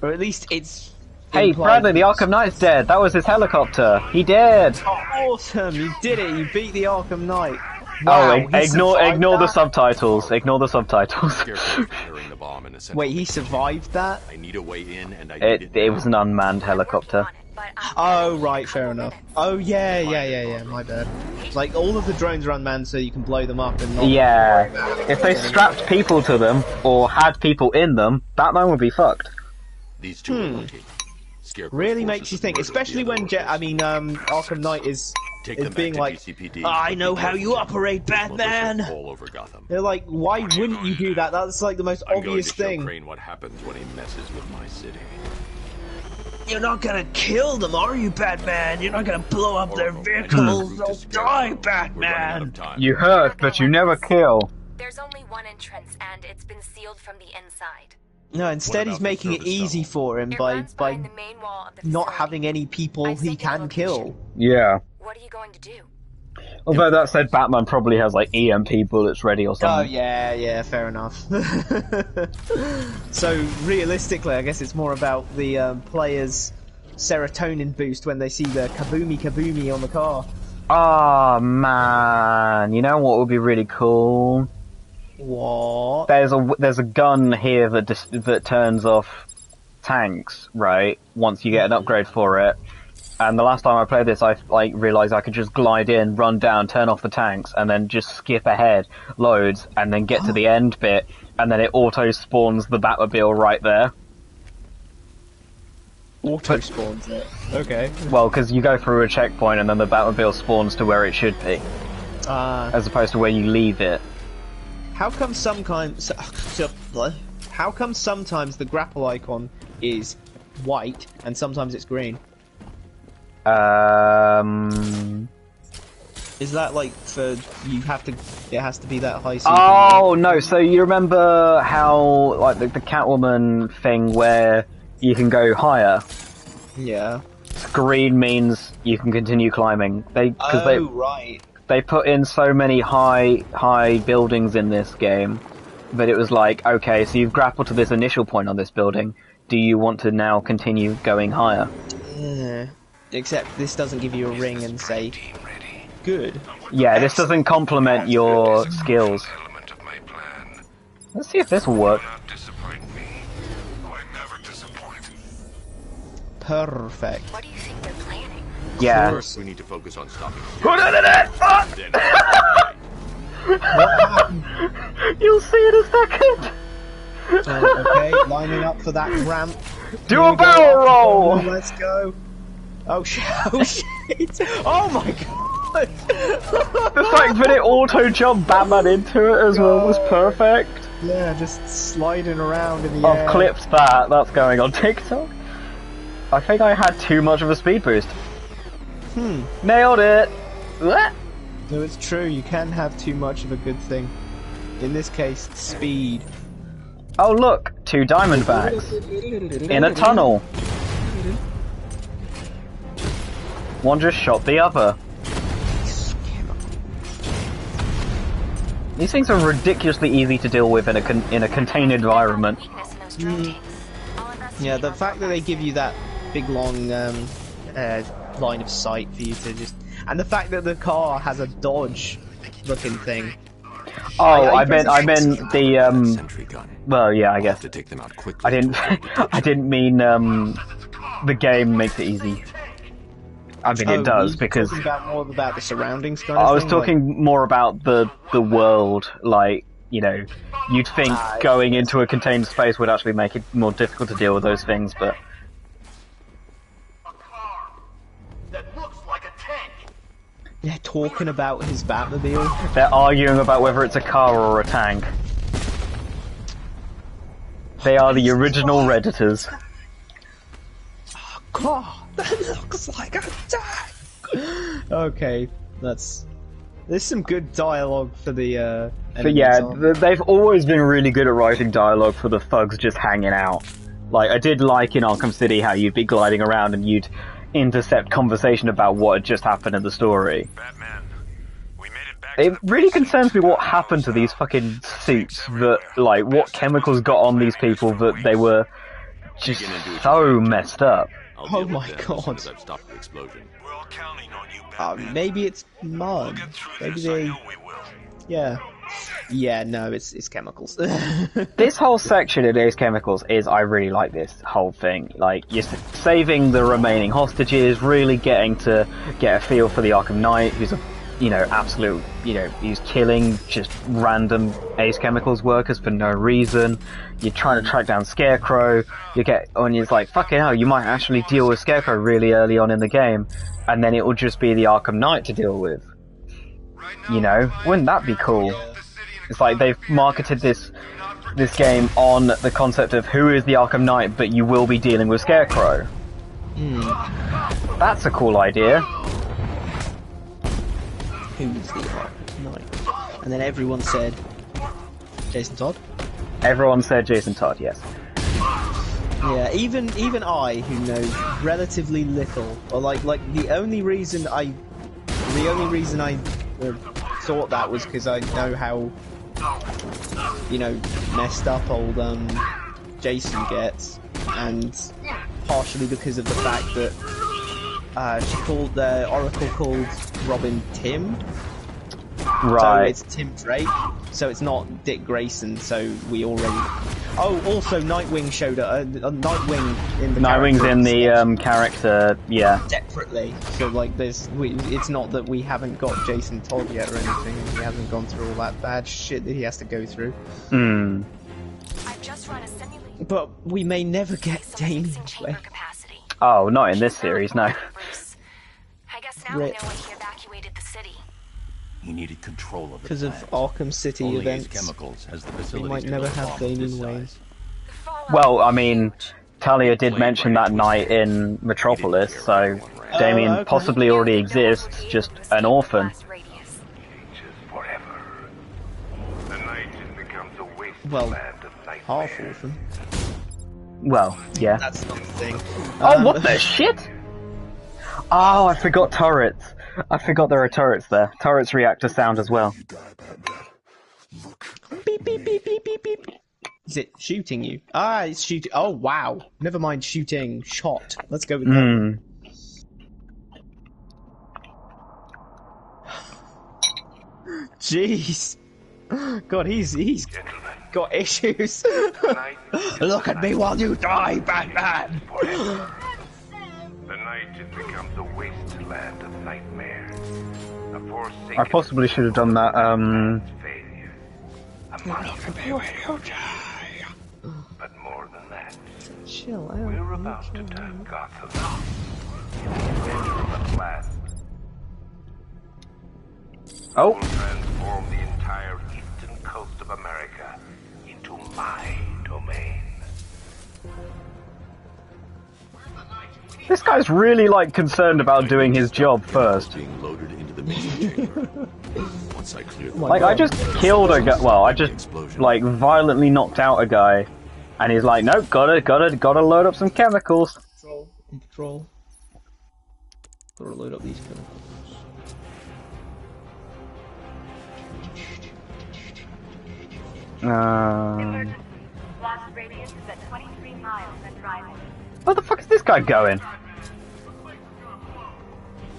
Or at least it's... Hey, Bradley, the Arkham Knight's dead. That was his helicopter. He did. Oh, awesome! You did it. You beat the Arkham Knight. Wow, ignore the subtitles. Ignore the subtitles. Wait, he survived that? I need a way in, and it was an unmanned helicopter. Oh, right, fair enough. Oh, yeah, my bad. Like, all of the drones are unmanned so you can blow them up and not... Yeah. If they strapped people to them, or had people in them, Batman would be fucked. These two are lucky. Really makes you think, especially when Arkham Knight is being like, I know how you operate, Batman! All over Gotham. They're like, why wouldn't you do that? That's like the most obvious thing. I'm going to show Crane what happens when he messes with my city. You're not gonna kill them, are you, Batman? You're not gonna blow up their vehicles. They'll die, Batman! You hurt, but you never kill. There's only one entrance, and it's been sealed from the inside. No, instead he's making it easy for him by not having any people he can kill. Yeah. What are you going to do? Although that said, Batman probably has like EMP bullets ready or something. Oh yeah, fair enough. So realistically, I guess it's more about the players' serotonin boost when they see the kaboomy on the car. Oh man, you know what would be really cool? What? There's a gun here that turns off tanks, right? Once you get an upgrade for it. And the last time I played this, I realised I could just glide in, run down, turn off the tanks, and then just skip ahead loads, and then get to the end bit, and then it auto spawns the Batmobile right there. Auto spawns it. Okay. Well, because you go through a checkpoint, and then the Batmobile spawns to where it should be, as opposed to where you leave it. How come sometimes the grapple icon is white and sometimes it's green? Is that like for it has to be that high? Oh no! So you remember how like the Catwoman thing where you can go higher? Yeah. Green means you can continue climbing. Right. They put in so many high buildings in this game that it was like, okay, so you've grappled to this initial point on this building. Do you want to now continue going higher? Yeah. Except this doesn't give you a ring and say, good. Yeah, this doesn't complement your skills. Let's see if this will work. Perfect. What do you think they're planning? Yeah. First, we need to focus on stopping. You'll see in a second. Okay, lining up for that ramp. Do a barrel roll. Let's go. Oh shit! Oh shit! Oh my god! The fact that it auto jumped Batman into it as well was perfect. Yeah, just sliding around in the air. I've clipped that. That's going on TikTok. I think I had too much of a speed boost. Nailed it. No, it's true. You can have too much of a good thing. In this case, speed. Oh look, 2 Diamondbacks in a tunnel. One just shot the other. These things are ridiculously easy to deal with in a contained environment. Yeah, the fact that they give you that big long line of sight for you to just, and the fact that the car has a dodge looking thing. Oh, I meant the well, yeah, I guess. To take them out quickly. I didn't mean the game makes it easy. I mean, it does because. More about the surroundings. I was talking more about the world, like, you know, you'd think going into a contained space would actually make it more difficult to deal with those things, but. A car that looks like a tank. They're talking about his Batmobile. They're arguing about whether it's a car or a tank. They are the original Redditors. Oh god, that looks like a tank! Okay, there's some good dialogue for the But yeah, they've always been really good at writing dialogue for the thugs just hanging out. Like, I did like in Arkham City how you'd be gliding around and you'd intercept conversation about what had just happened in the story. Batman, we made it back It really concerns me what happened to these fucking suits. That, like, what chemicals got on these people that they were just so messed up. Oh my god. Maybe it's mud. Maybe they... Yeah. Yeah, no, it's chemicals. This whole section it is chemicals I really like this whole thing. Like, you're saving the remaining hostages, really getting to get a feel for the Arkham Knight, who's a, absolute, he's killing just random Ace Chemicals workers for no reason. You're trying to track down Scarecrow, it's like, fucking hell, you might actually deal with Scarecrow really early on in the game, and then it will just be the Arkham Knight to deal with. Wouldn't that be cool? It's like they've marketed this game on the concept of who is the Arkham Knight, but you will be dealing with Scarecrow. That's a cool idea. Who's the Arkham Knight? And then everyone said Jason Todd. Everyone said Jason Todd, yes. Yeah, even I, who knows relatively little, or like the only reason I thought that was because I know how messed up old Jason gets, and partially because of the fact that Oracle called Robin Tim. Right. So it's Tim Drake, so it's not Dick Grayson, so we already... Oh, also Nightwing showed up, Nightwing in the Nightwing's in the character, yeah. Separately, so like it's not that we haven't got Jason Todd yet or anything, and he hasn't gone through all that bad shit that he has to go through. I've just run a simulation. But we may never get Damian Wayne. Oh, not in this series, no. I guess now we know when he evacuated the city. He needed control of it. Because of Arkham City Only events, Chemicals has the we might never have Damian Wayne. Well, I mean, Talia did mention that night in Metropolis, so Damian possibly already exists, just an orphan. Well, half orphan. Well, yeah. That's not the thing. Oh, what the shit? Oh, I forgot turrets. I forgot there are turrets there. Turrets react to sound as well. Beep, beep, beep, beep, beep, beep. Is it shooting you? Ah, it's shooting. Oh, wow. Never mind shooting. Shot. Let's go with that. Jeez. God, he's got issues. Look at me while you die, Batman! The night has become the wasteland of nightmares. I possibly should have done that, But more than that, chill out. we're about to turn Gotham into the plan. Oh. Will transform the entire eastern coast of America into my domain. This guy's really, like, concerned about doing his job first. Being loaded into the main chamber. Once I clear the I just killed a guy. Well, I just, like, violently knocked out a guy. And he's like, nope, gotta load up some chemicals. Control. Gotta load up these chemicals. Blast radius is at 23 miles and driving. Where the fuck is this guy going?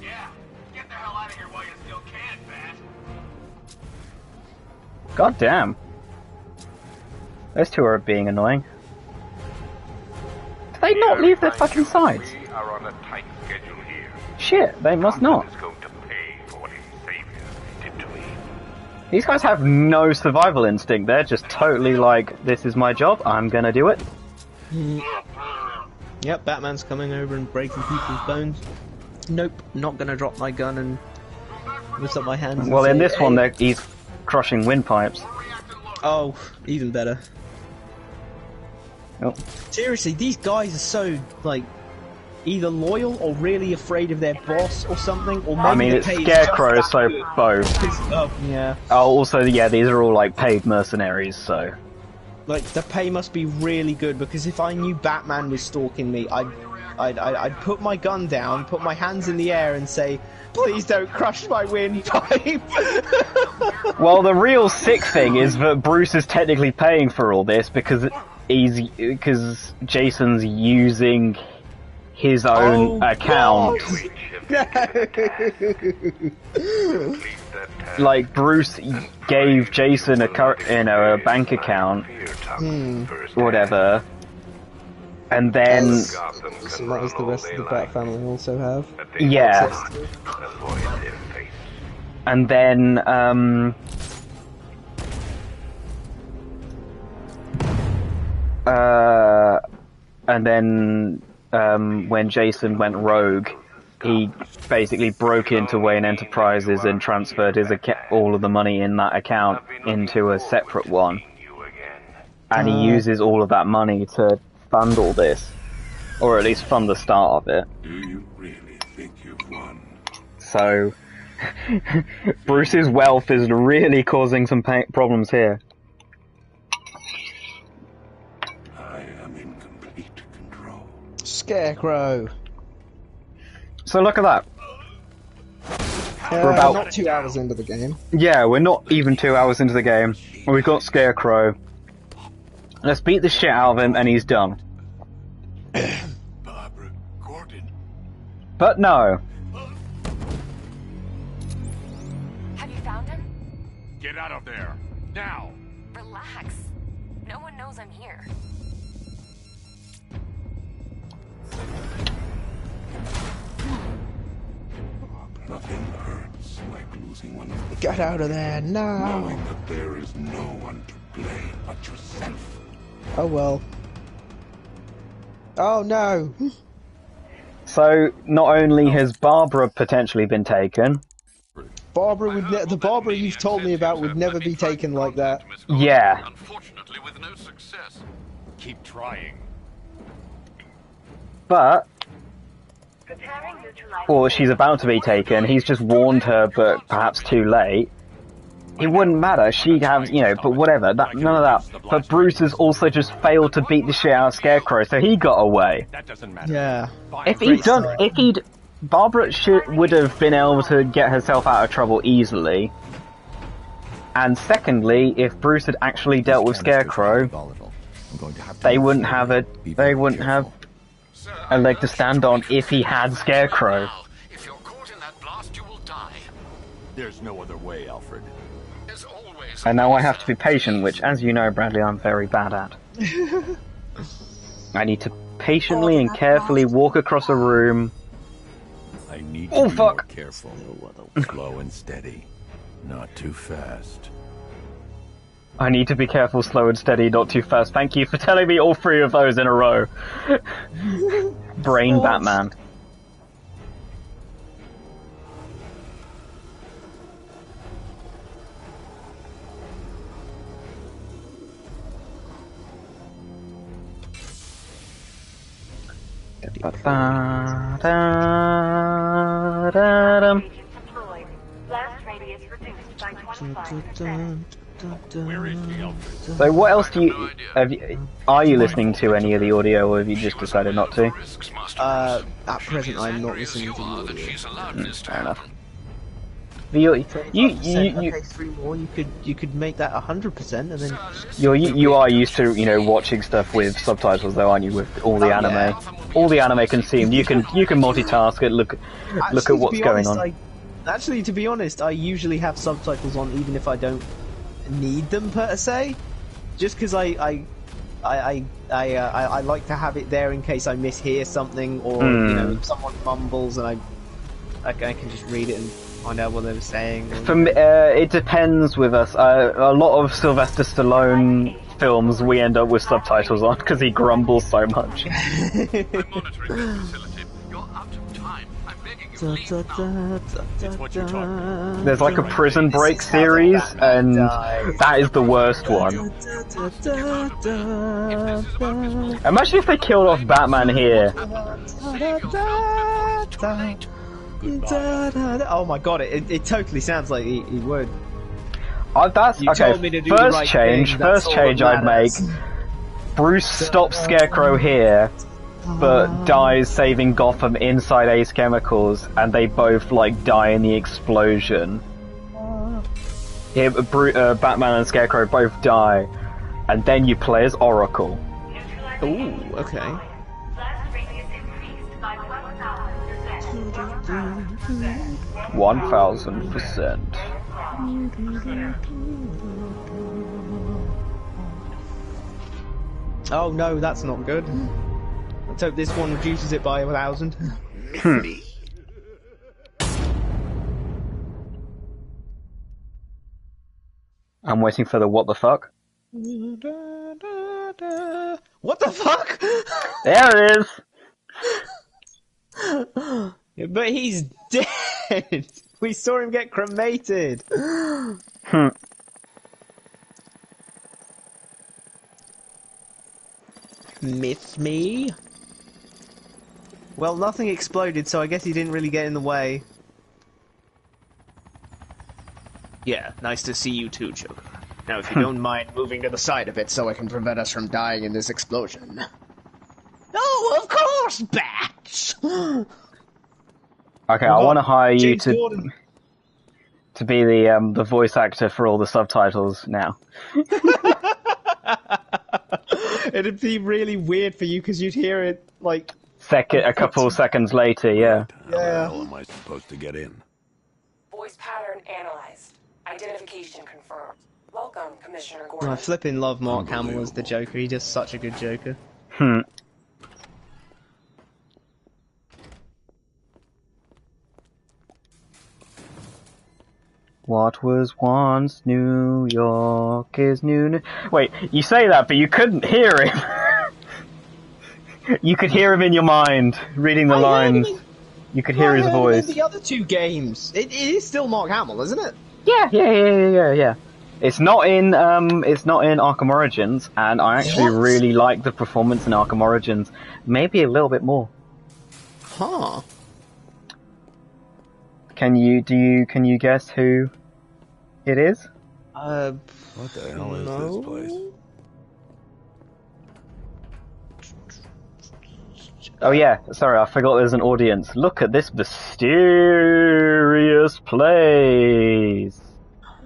Yeah, get the hell out of here while you still can, Bat. God damn. Those two are being annoying. Do they not leave their fucking sides? We are on a tight schedule here. Shit, they must not. Is going to pay for what his savior did to me. These guys have no survival instinct. They're just totally like, this is my job, I'm gonna do it. Yep, Batman's coming over and breaking people's bones. Nope, not gonna drop my gun and lift up my hands. Well, and in say, this one, he's crushing windpipes. Oh, even better. Oh. Seriously, these guys are so, like, either loyal or really afraid of their boss or something, or maybe I mean, it's Scarecrow, so both. Oh, yeah. Oh, also, yeah, these are all, like, paid mercenaries, so... Like, the pay must be really good, because if I knew Batman was stalking me, I'd I'd put my gun down, put my hands in the air, and say, "Please don't crush my windpipe." Well, the real sick thing is that Bruce is technically paying for all this because Jason's using his own account. No. Like, Bruce gave Jason a bank account, whatever, and then... So that was the rest of the Bat family also have? Yeah. And then, when Jason went rogue, he basically broke into Wayne Enterprises and transferred his all of the money in that account into a separate one. And he uses all of that money to fund all this. Or at least fund the start of it. Do you really think you've won? So, Bruce's wealth is really causing some problems here. I am in complete control. Scarecrow. So look at that. We're about not 2 hours into the game. Yeah, we're not even 2 hours into the game. We've got Scarecrow. Let's beat the shit out of him and he's done. Barbara Gordon. But no. Have you found him? Get out of there now. Relax. No one knows I'm here. Nothing hurts like losing one of the... Get out of there now. Knowing that there is no one to blame but yourself. Oh well. Oh no. So, not only has Barbara potentially been taken... Barbara would the Barbara you've told me about would never be taken like that. Yeah. Unfortunately, with no success. Keep trying. But... Or she's about to be taken, he's just warned her, but perhaps too late. It wouldn't matter, she'd have, but whatever, none of that. But Bruce has also just failed to beat the shit out of Scarecrow, so he got away. That doesn't matter. Yeah. Barbara would have been able to get herself out of trouble easily. And secondly, if Bruce had actually dealt with Scarecrow, they wouldn't have a leg to stand on if he had Scarecrow. If you're caught in that blast, you will die. There's no other way, Alfred. There's always... And now I have to be patient, which, as you know, Bradley, I'm very bad at. I need to patiently and carefully walk across a room. I need to be more careful. Slow and steady. Not too fast. I need to be careful, slow and steady, not too fast. Thank you for telling me all three of those in a row. Brain Batman. Blast radius reduced by 25%. Where is the Alfred? So what else are you listening to any of the audio, or have you just decided not to? At present I'm not listening to the audio. Fair enough. You 3 more, you could make that 100% and then... You are used to, watching stuff with subtitles though, aren't you, with all the anime? Yeah. All the anime consumed, you can multitask it, look at what's going on. Actually, to be honest, I usually have subtitles on even if I don't need them per se, just because I like to have it there in case I mishear something, or if someone mumbles and I can just read it and find out what they were saying. For me, it depends with us. A lot of Sylvester Stallone films we end up with subtitles on because he grumbles so much. There's like a Prison Break series, and that is the worst one. Imagine if they killed off Batman here. Oh my god, it totally sounds like he would. That's okay. First change I'd make. Bruce stops Scarecrow here, but dies saving Gotham inside Ace Chemicals, and they both like die in the explosion. Batman and Scarecrow both die, and then you play as Oracle. Ooh, okay. Blast radius increased by 1,000%. 1000%. Oh no, that's not good. Let's hope this one reduces it by 1,000. Me? I'm waiting for the what the fuck. What the fuck? There it is! Yeah, but he's dead! We saw him get cremated! Miss me? Well, nothing exploded, so I guess he didn't really get in the way. Yeah, nice to see you too, Joker. Now, if you don't mind moving to the side a bit so I can prevent us from dying in this explosion. Oh, of course, Bats! Okay, I want to hire you to be the voice actor for all the subtitles now. It'd be really weird for you because you'd hear it like a couple seconds later. Yeah. How the hell am I supposed to get in? Voice pattern analyzed. Identification confirmed. Welcome, Commissioner I Gordon. flipping love Mark Hamill as the Joker. He does such a good Joker. What was once New York is new. Wait, you say that, but you couldn't hear him. You could hear him in your mind, reading the lines. You could hear his voice. In the other two games, it is still Mark Hamill, isn't it? Yeah. It's not in Arkham Origins, and I actually really like the performance in Arkham Origins. Maybe a little bit more. Huh. Can you guess who it is? What the hell is this place? Oh yeah, sorry, I forgot there's an audience. Look at this mysterious place.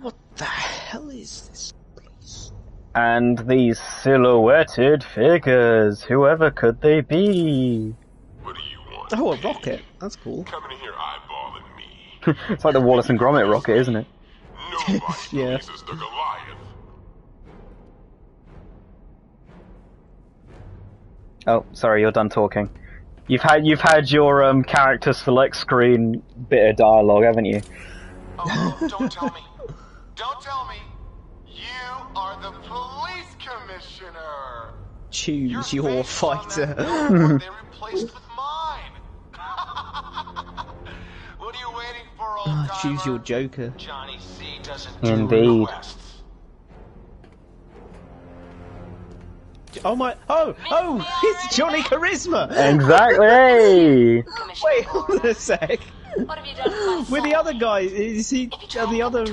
What the hell is this place? And these silhouetted figures, whoever could they be? What do you want? Oh, a rocket. That's cool. Coming here eyeballing me. It's like the Wallace and Gromit rocket, isn't it? Yeah. This is the Goliath. Oh, sorry, you're done talking. You've had your character select screen bit of dialogue, haven't you? Oh, don't tell me. Don't tell me. You are the police commissioner. Choose your fighter. They replaced with mine. What are you waiting for, old timer? Choose your Joker. Johnny C doesn't Indeed. requests. Oh my! Oh! It's Johnny Charisma. Exactly. Wait, hold on a sec. What have you done With the other guy, is he the other?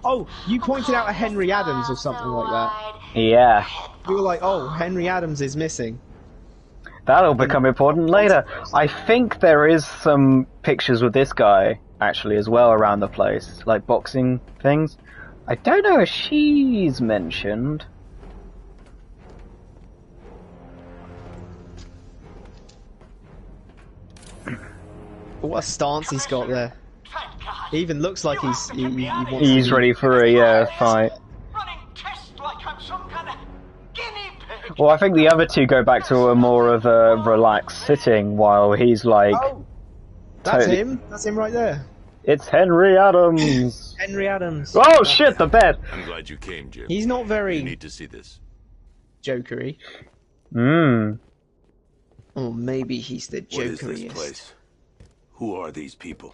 Oh, you pointed out a Henry Adams or something like that. Yeah. You were like, oh, Henry Adams is missing. That'll become important later. I think there is some pictures with this guy actually as well around the place, like boxing things. I don't know if she's mentioned. What a stance he's got there. He even looks like he wants He's ready for a fight. Running tests like I'm some kind of guinea pig. Well, I think the other two go back to a more of a relaxed sitting while he's like... Oh, that's him. That's him right there. It's Henry Adams. Henry Adams. Oh shit, the bed. I'm glad you came, Jim. He's not very... You need to see this. Jokery. Or maybe he's the What is Jokeriest. this place? Who are these people?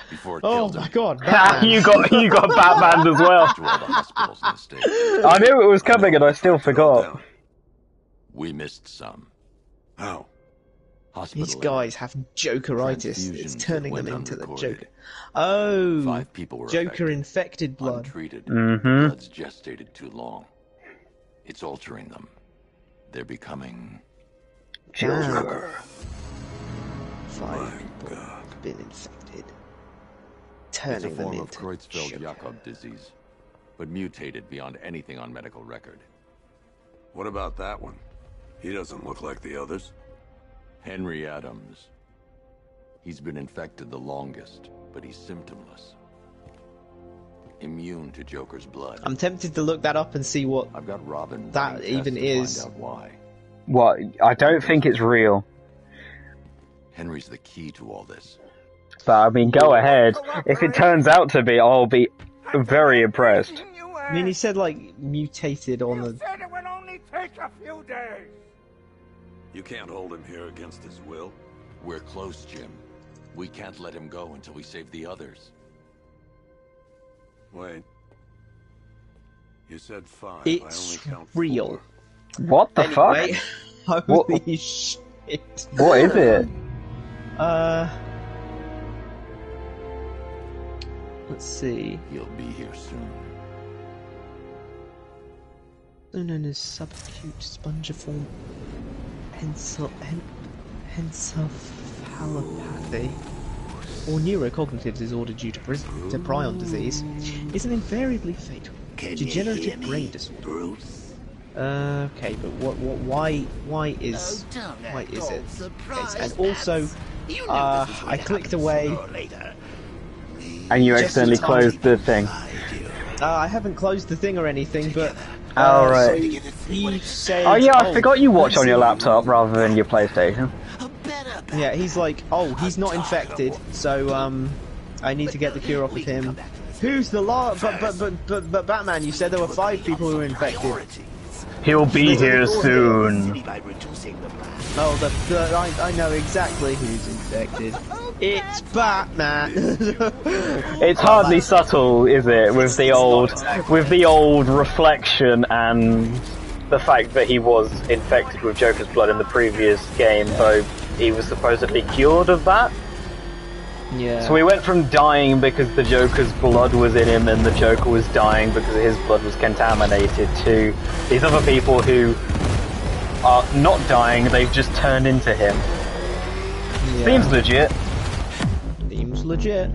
Before it oh my god! you got Batman as well. I knew it was coming and I still forgot. We missed some. How? These guys have Jokeritis. It's turning them into the Joker. Oh, 5 people were Joker infected blood. Untreated. Blood's gestated too long. It's altering them. They're becoming Joker. 5 people have been infected. It's a Turning them form of into Creutzfeldt-Jakob disease, but mutated beyond anything on medical record. What about that one? He doesn't look like the others. Henry Adams. He's been infected the longest, but he's symptomless. Immune to Joker's blood. I'm tempted to look that up and see what I've got Robin that even is. Find out why. What? I don't think it's real. Henry's the key to all this. But I mean, go ahead. If it turns out to be, I'll be very impressed. I mean, he said like mutated on the. Said it would only take a few days. You can't hold him here against his will. We're close, Jim. We can't let him go until we save the others. Wait. You said 5. It's I only count real. 4. What the Anyway, fuck? Holy shit. What is it? Let's see. He'll be here soon. So known as subacute spongiform encephalopathy, or neurocognitive disorder due to prion disease, is an invariably fatal degenerative brain disorder. Okay, but why is it? Okay, and also, I clicked away. And you accidentally closed the thing. I haven't closed the thing or anything, but. Oh, right. So he said, Oh yeah, I forgot you watch on your laptop rather than your PlayStation. Yeah, he's like, oh, he's not infected, so I need to get the cure off of him. Who's the law? But Batman, you said there were 5 people who were infected. He'll be here soon. Oh, I know exactly who's infected. It's Batman. It's hardly subtle, is it? With the old reflection and the fact that he was infected with Joker's blood in the previous game, though he was supposedly cured of that. Yeah. So we went from dying because the Joker's blood was in him and the Joker was dying because his blood was contaminated to these other people who are not dying, they've just turned into him. Yeah. Seems legit. Seems legit.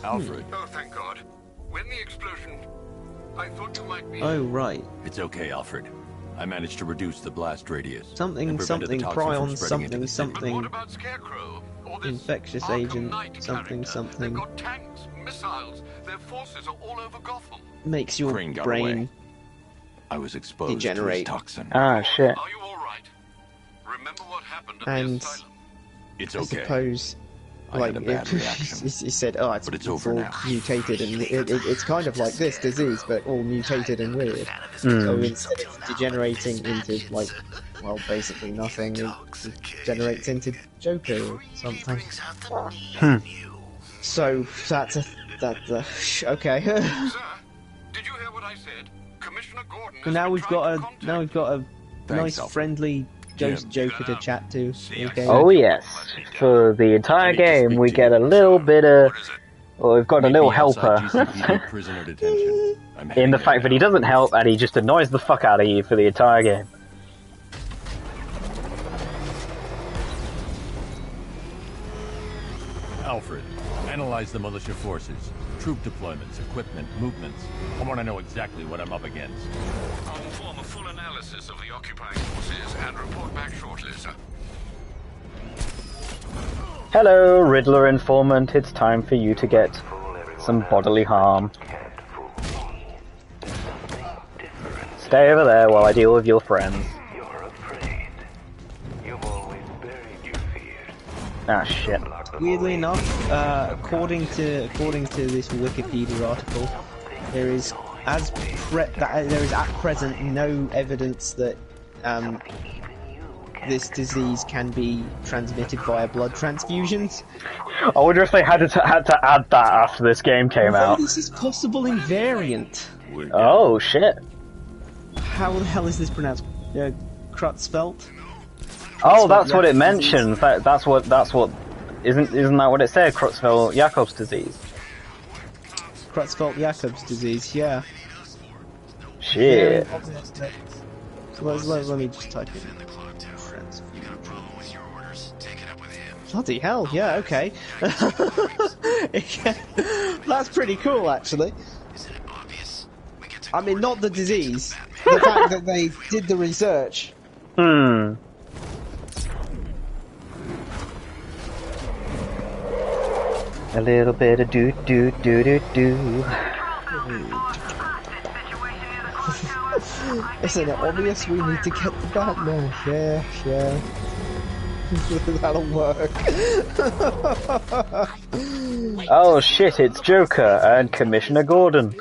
Alfred. Oh, thank God. When the explosion... I thought you might be... Oh, right. It's okay, Alfred. I managed to reduce the blast radius. Something, prion, something. What about Scarecrow? Or this infectious Arkham agent, Knight something. They've got tanks, missiles. Their forces are all over Gotham. Makes your Crane got brain away. I was exposed degenerate. to his toxin. Ah, shit. Are you all right? Remember what happened at And the asylum? It's I okay. suppose, I like, had a bad reaction. he said, oh, it's over all now. mutated, and it's kind of like this disease, but all mutated and weird. Mm. So instead of degenerating into, like, well, basically nothing, it degenerates into Joker or something. So, that's okay. Sir, did you hear what I said? Commissioner Gordon has Now been we've trying got to a Thanks, nice, Alfred. friendly ghost Jim. Joker to chat to. Okay. Oh yes, for the entire game we get a little bit of... Well, we've got a little helper. Prisoner detention. I'm In the fact that he doesn't help and he just annoys the fuck out of you for the entire game. Alfred, analyze the militia forces, troop deployments, equipment, movements. I want to know exactly what I'm up against. I'll perform a full analysis of the occupying forces and report back shortly, sir. Hello, Riddler informant. It's time for you to get some bodily harm. Stay over there while I deal with your friends. Ah, shit. Weirdly enough, according to this Wikipedia article, there is at present no evidence that this disease can be transmitted via blood transfusions. I wonder if they had to add that after this game came out. This is possible in variant. Oh shit! How the hell is this pronounced? Creutzfeldt? Oh, that's what it mentions. That's what. Isn't that what it said? Creutzfeldt-Jakob's disease. Creutzfeldt-Jakob's disease. Yeah. Shit. So let me just type in. Bloody hell, yeah, okay. That's pretty cool, actually. I mean, not the disease. The fact that they did the research. A little bit of do. Isn't it obvious we need to get the Batman? Yeah. That'll work. Oh shit, it's Joker and Commissioner Gordon.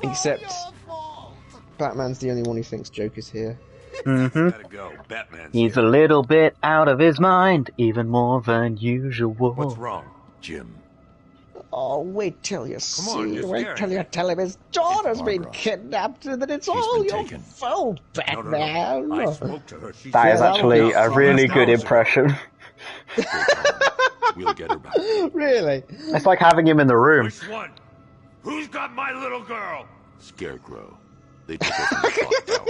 Except Batman's the only one who thinks Joker's here. He's a little bit out of his mind, even more than usual. What's wrong, Jim? Oh, wait till you see. Wait till you tell him his daughter's been kidnapped and that it's all your fault, Batman. I spoke to her. That is actually a really good impression. We'll get her back. Really? It's like having him in the room. Which one? Who's got my little girl? Scarecrow. They took her from the clock tower.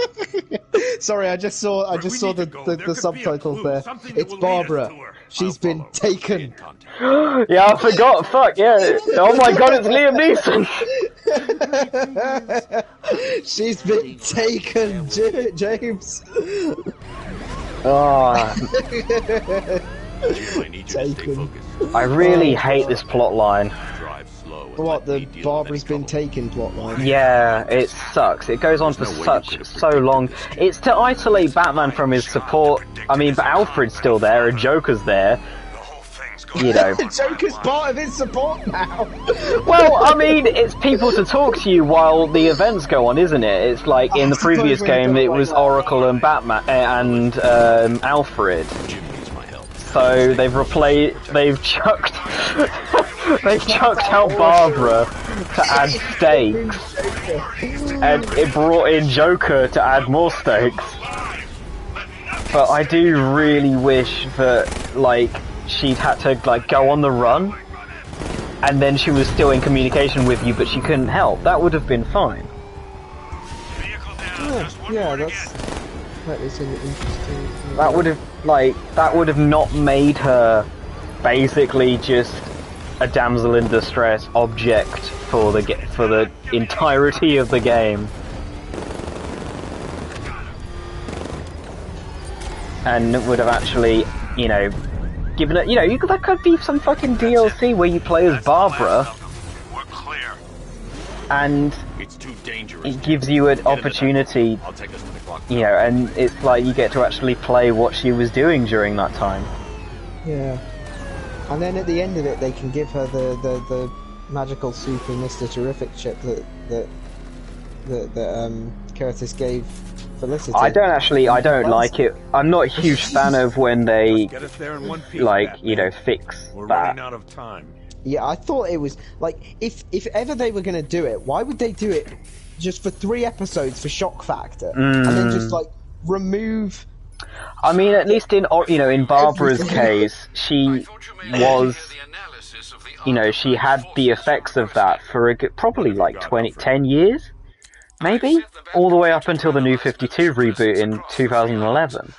Sorry, I just saw the subtitles there. It's Barbara. She's been taken. Yeah, I forgot. Fuck yeah! Oh my god, it's Liam Neeson. She's been taken, James. Oh. I really hate this plot line. What, the Barbara's been taken plotline? Yeah, it sucks. It goes on for so long. It's to isolate Batman from his support. I mean, but Alfred's still there and Joker's there. You know. Joker's part of his support now. Well, I mean, it's people to talk to you while the events go on, isn't it? It's like in the previous game, it was Oracle and Batman and Alfred. So they've chucked out Barbara to add stakes, and it brought in Joker to add more stakes. But I do really wish that, like, she'd had to, like, go on the run, and then she was still in communication with you, but she couldn't help. That would have been fine. Yeah, that is an interesting. That would have not made her basically just a damsel in distress object for the entirety of the game. And would have actually, you know, given it, you know, that could be some fucking DLC where you play as Barbara. And it gives you an opportunity, you know, and it's like you get to actually play what she was doing during that time. Yeah. And then at the end of it, they can give her the magical super Mr. Terrific chip that Curtis gave Felicity. I don't like it. I'm not a huge fan of when they, like, you know, fix We're that. running out of time. Yeah, I thought it was, like, if ever they were going to do it, why would they do it just for 3 episodes for shock factor? And then just, like, remove... I mean, at least in, you know, in Barbara's case, she was, you know, she had the effects of that for probably like 10 years, maybe? All the way up until the New 52 reboot in 2011.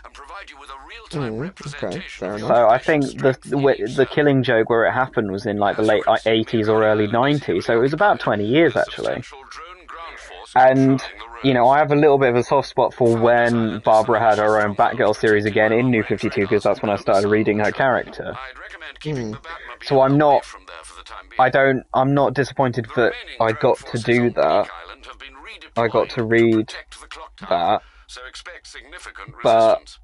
Okay, fair enough. So I think the Killing Joke where it happened was in like the late 80s or early 90s, so it was about 20 years actually. And, you know, I have a little bit of a soft spot for when Barbara had her own Batgirl series again in New 52, because that's when I started reading her character. So I'm not disappointed that I got to do that. I got to read that. But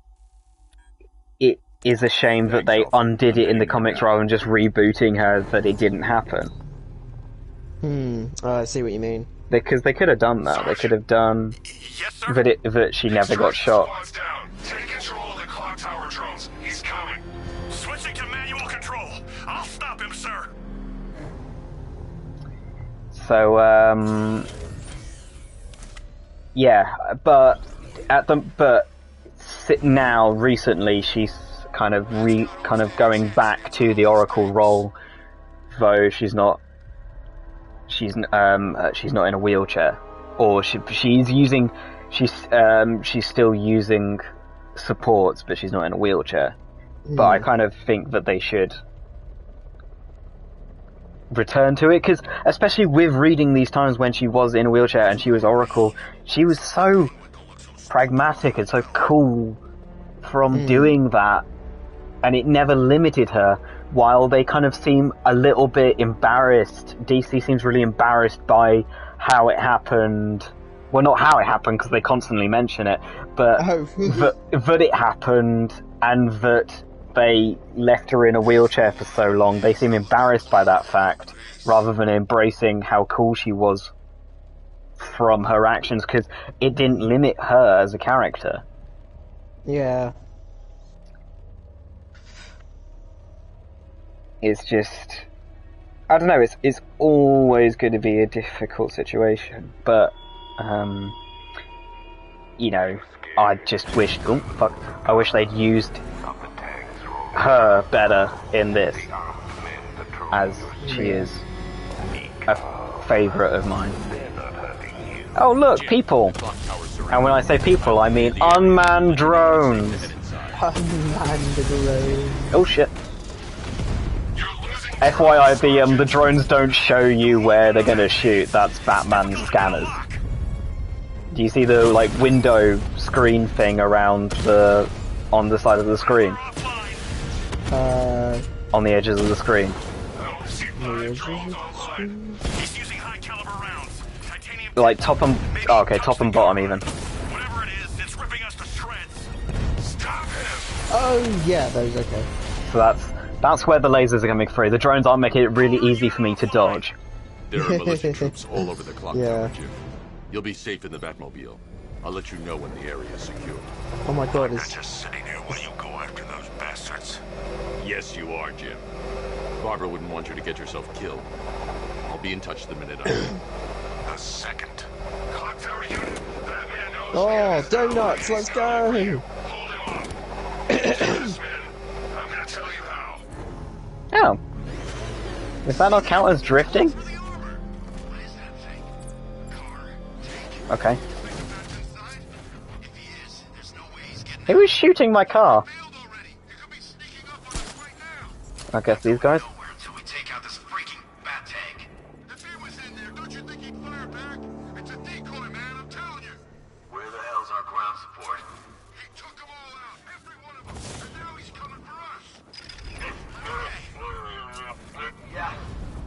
it is a shame that they undid it in the comics rather than just rebooting her, that it didn't happen. I see what you mean. Because they could have done that. They could have done that she never got shot. Take control of the clock tower drones. He's coming. Switching to manual control. I'll stop him, sir. So, yeah, but now recently she's kind of going back to the Oracle role, though she's not in a wheelchair, or she's still using supports, but she's not in a wheelchair. But I kind of think that they should return to it, because especially with reading these times when she was in a wheelchair and she was Oracle, she was so pragmatic and so cool from doing that, and it never limited her. While they kind of seem a little bit embarrassed, DC seems really embarrassed by how it happened. Well, not how it happened, because they constantly mention it, but that it happened and that they left her in a wheelchair for so long. They seem embarrassed by that fact, rather than embracing how cool she was from her actions, because it didn't limit her as a character. Yeah. It's just, I don't know, it's always going to be a difficult situation, but, you know, I just wish, I wish they'd used her better in this, as she is a favourite of mine. Oh look, people! And when I say people, I mean unmanned drones! Unmanned drones. Oh shit. FYI, the drones don't show you where they're gonna shoot. That's Batman's scanners. Do you see the window screen thing on the side of the screen? On the edges of the screen. Like top and top and bottom even. Oh yeah, those okay. So that's where the lasers are coming through. The drones aren't making it really easy for me to dodge. There are militia troops all over the clock tower, Jim. You'll be safe in the Batmobile. I'll let you know when the area is secure. Oh my god, I'm not just sitting here while you go after those bastards. Yes, you are, Jim. Barbara wouldn't want you to get yourself killed. I'll be in touch the minute I'm A second. Clock tower unit. That man knows. Oh, donuts, let's go! Hold him up. I'm gonna tell you how. Oh. Does that not count as drifting? Okay. Who is shooting my car? I guess these guys. Where the hell's our ground support? He took them all out, every one of them, and now he's coming for us.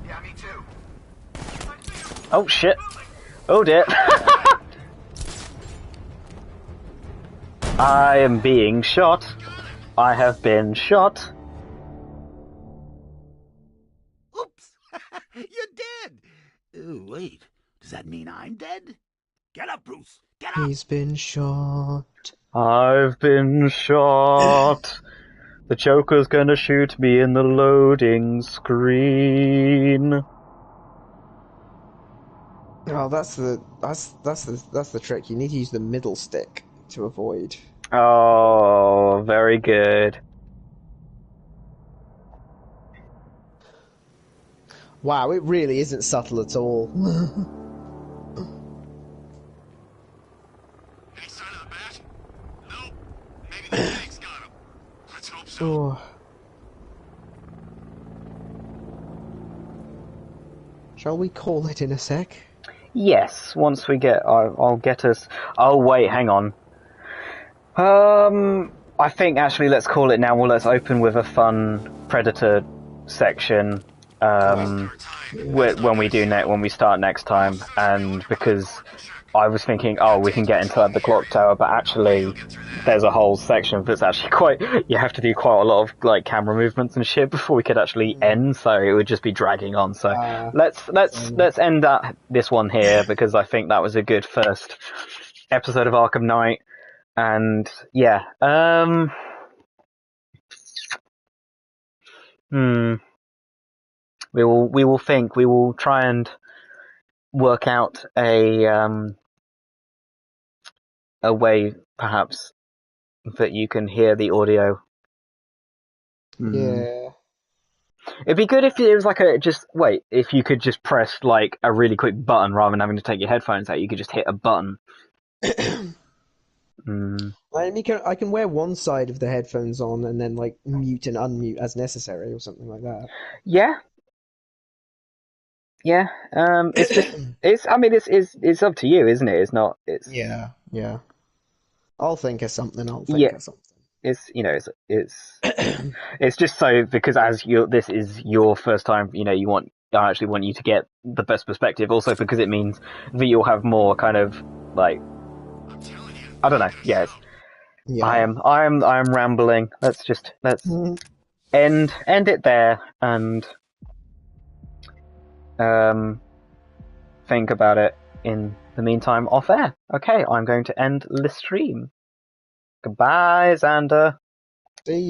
Yeah, me too. Oh shit. Oh dear. I am being shot. I have been shot. Oops. You're dead. Oh, wait. Does that mean I'm dead? Get up, Bruce. Get up. He's been shot. I've been shot. The Joker's gonna shoot me in the loading screen. Oh, that's the trick. You need to use the middle stick to avoid. Oh, very good. Wow, it really isn't subtle at all. Oh. Shall we call it in a sec? Yes, once we get, I'll get us. Oh wait, hang on. I think actually let's call it now. Well, let's open with a fun Predator section. When we start next time, and because I was thinking, oh, we can get into the clock tower, but actually, there's a whole section that's actually quite. You have to do quite a lot of like camera movements and shit before we could actually end. So it would just be dragging on. So let's end this one here because I think that was a good first episode of Arkham Knight. And yeah, we will think. We will try and work out a way, perhaps, that you can hear the audio. Yeah. It'd be good if it was like if you could just press like a really quick button rather than having to take your headphones out, you could just hit a button. I can wear one side of the headphones on and then like mute and unmute as necessary or something like that. Yeah. It's just it's up to you, isn't it? It's not. It's yeah. I'll think of something. It's it's just so because this is your first time, I actually want you to get the best perspective. Also because it means that you'll have more kind of like, I don't know. Yes. Yeah. I am rambling. Let's end it there and think about it in the meantime off air. Okay, I'm going to end the stream. Goodbye, Xander. See ya.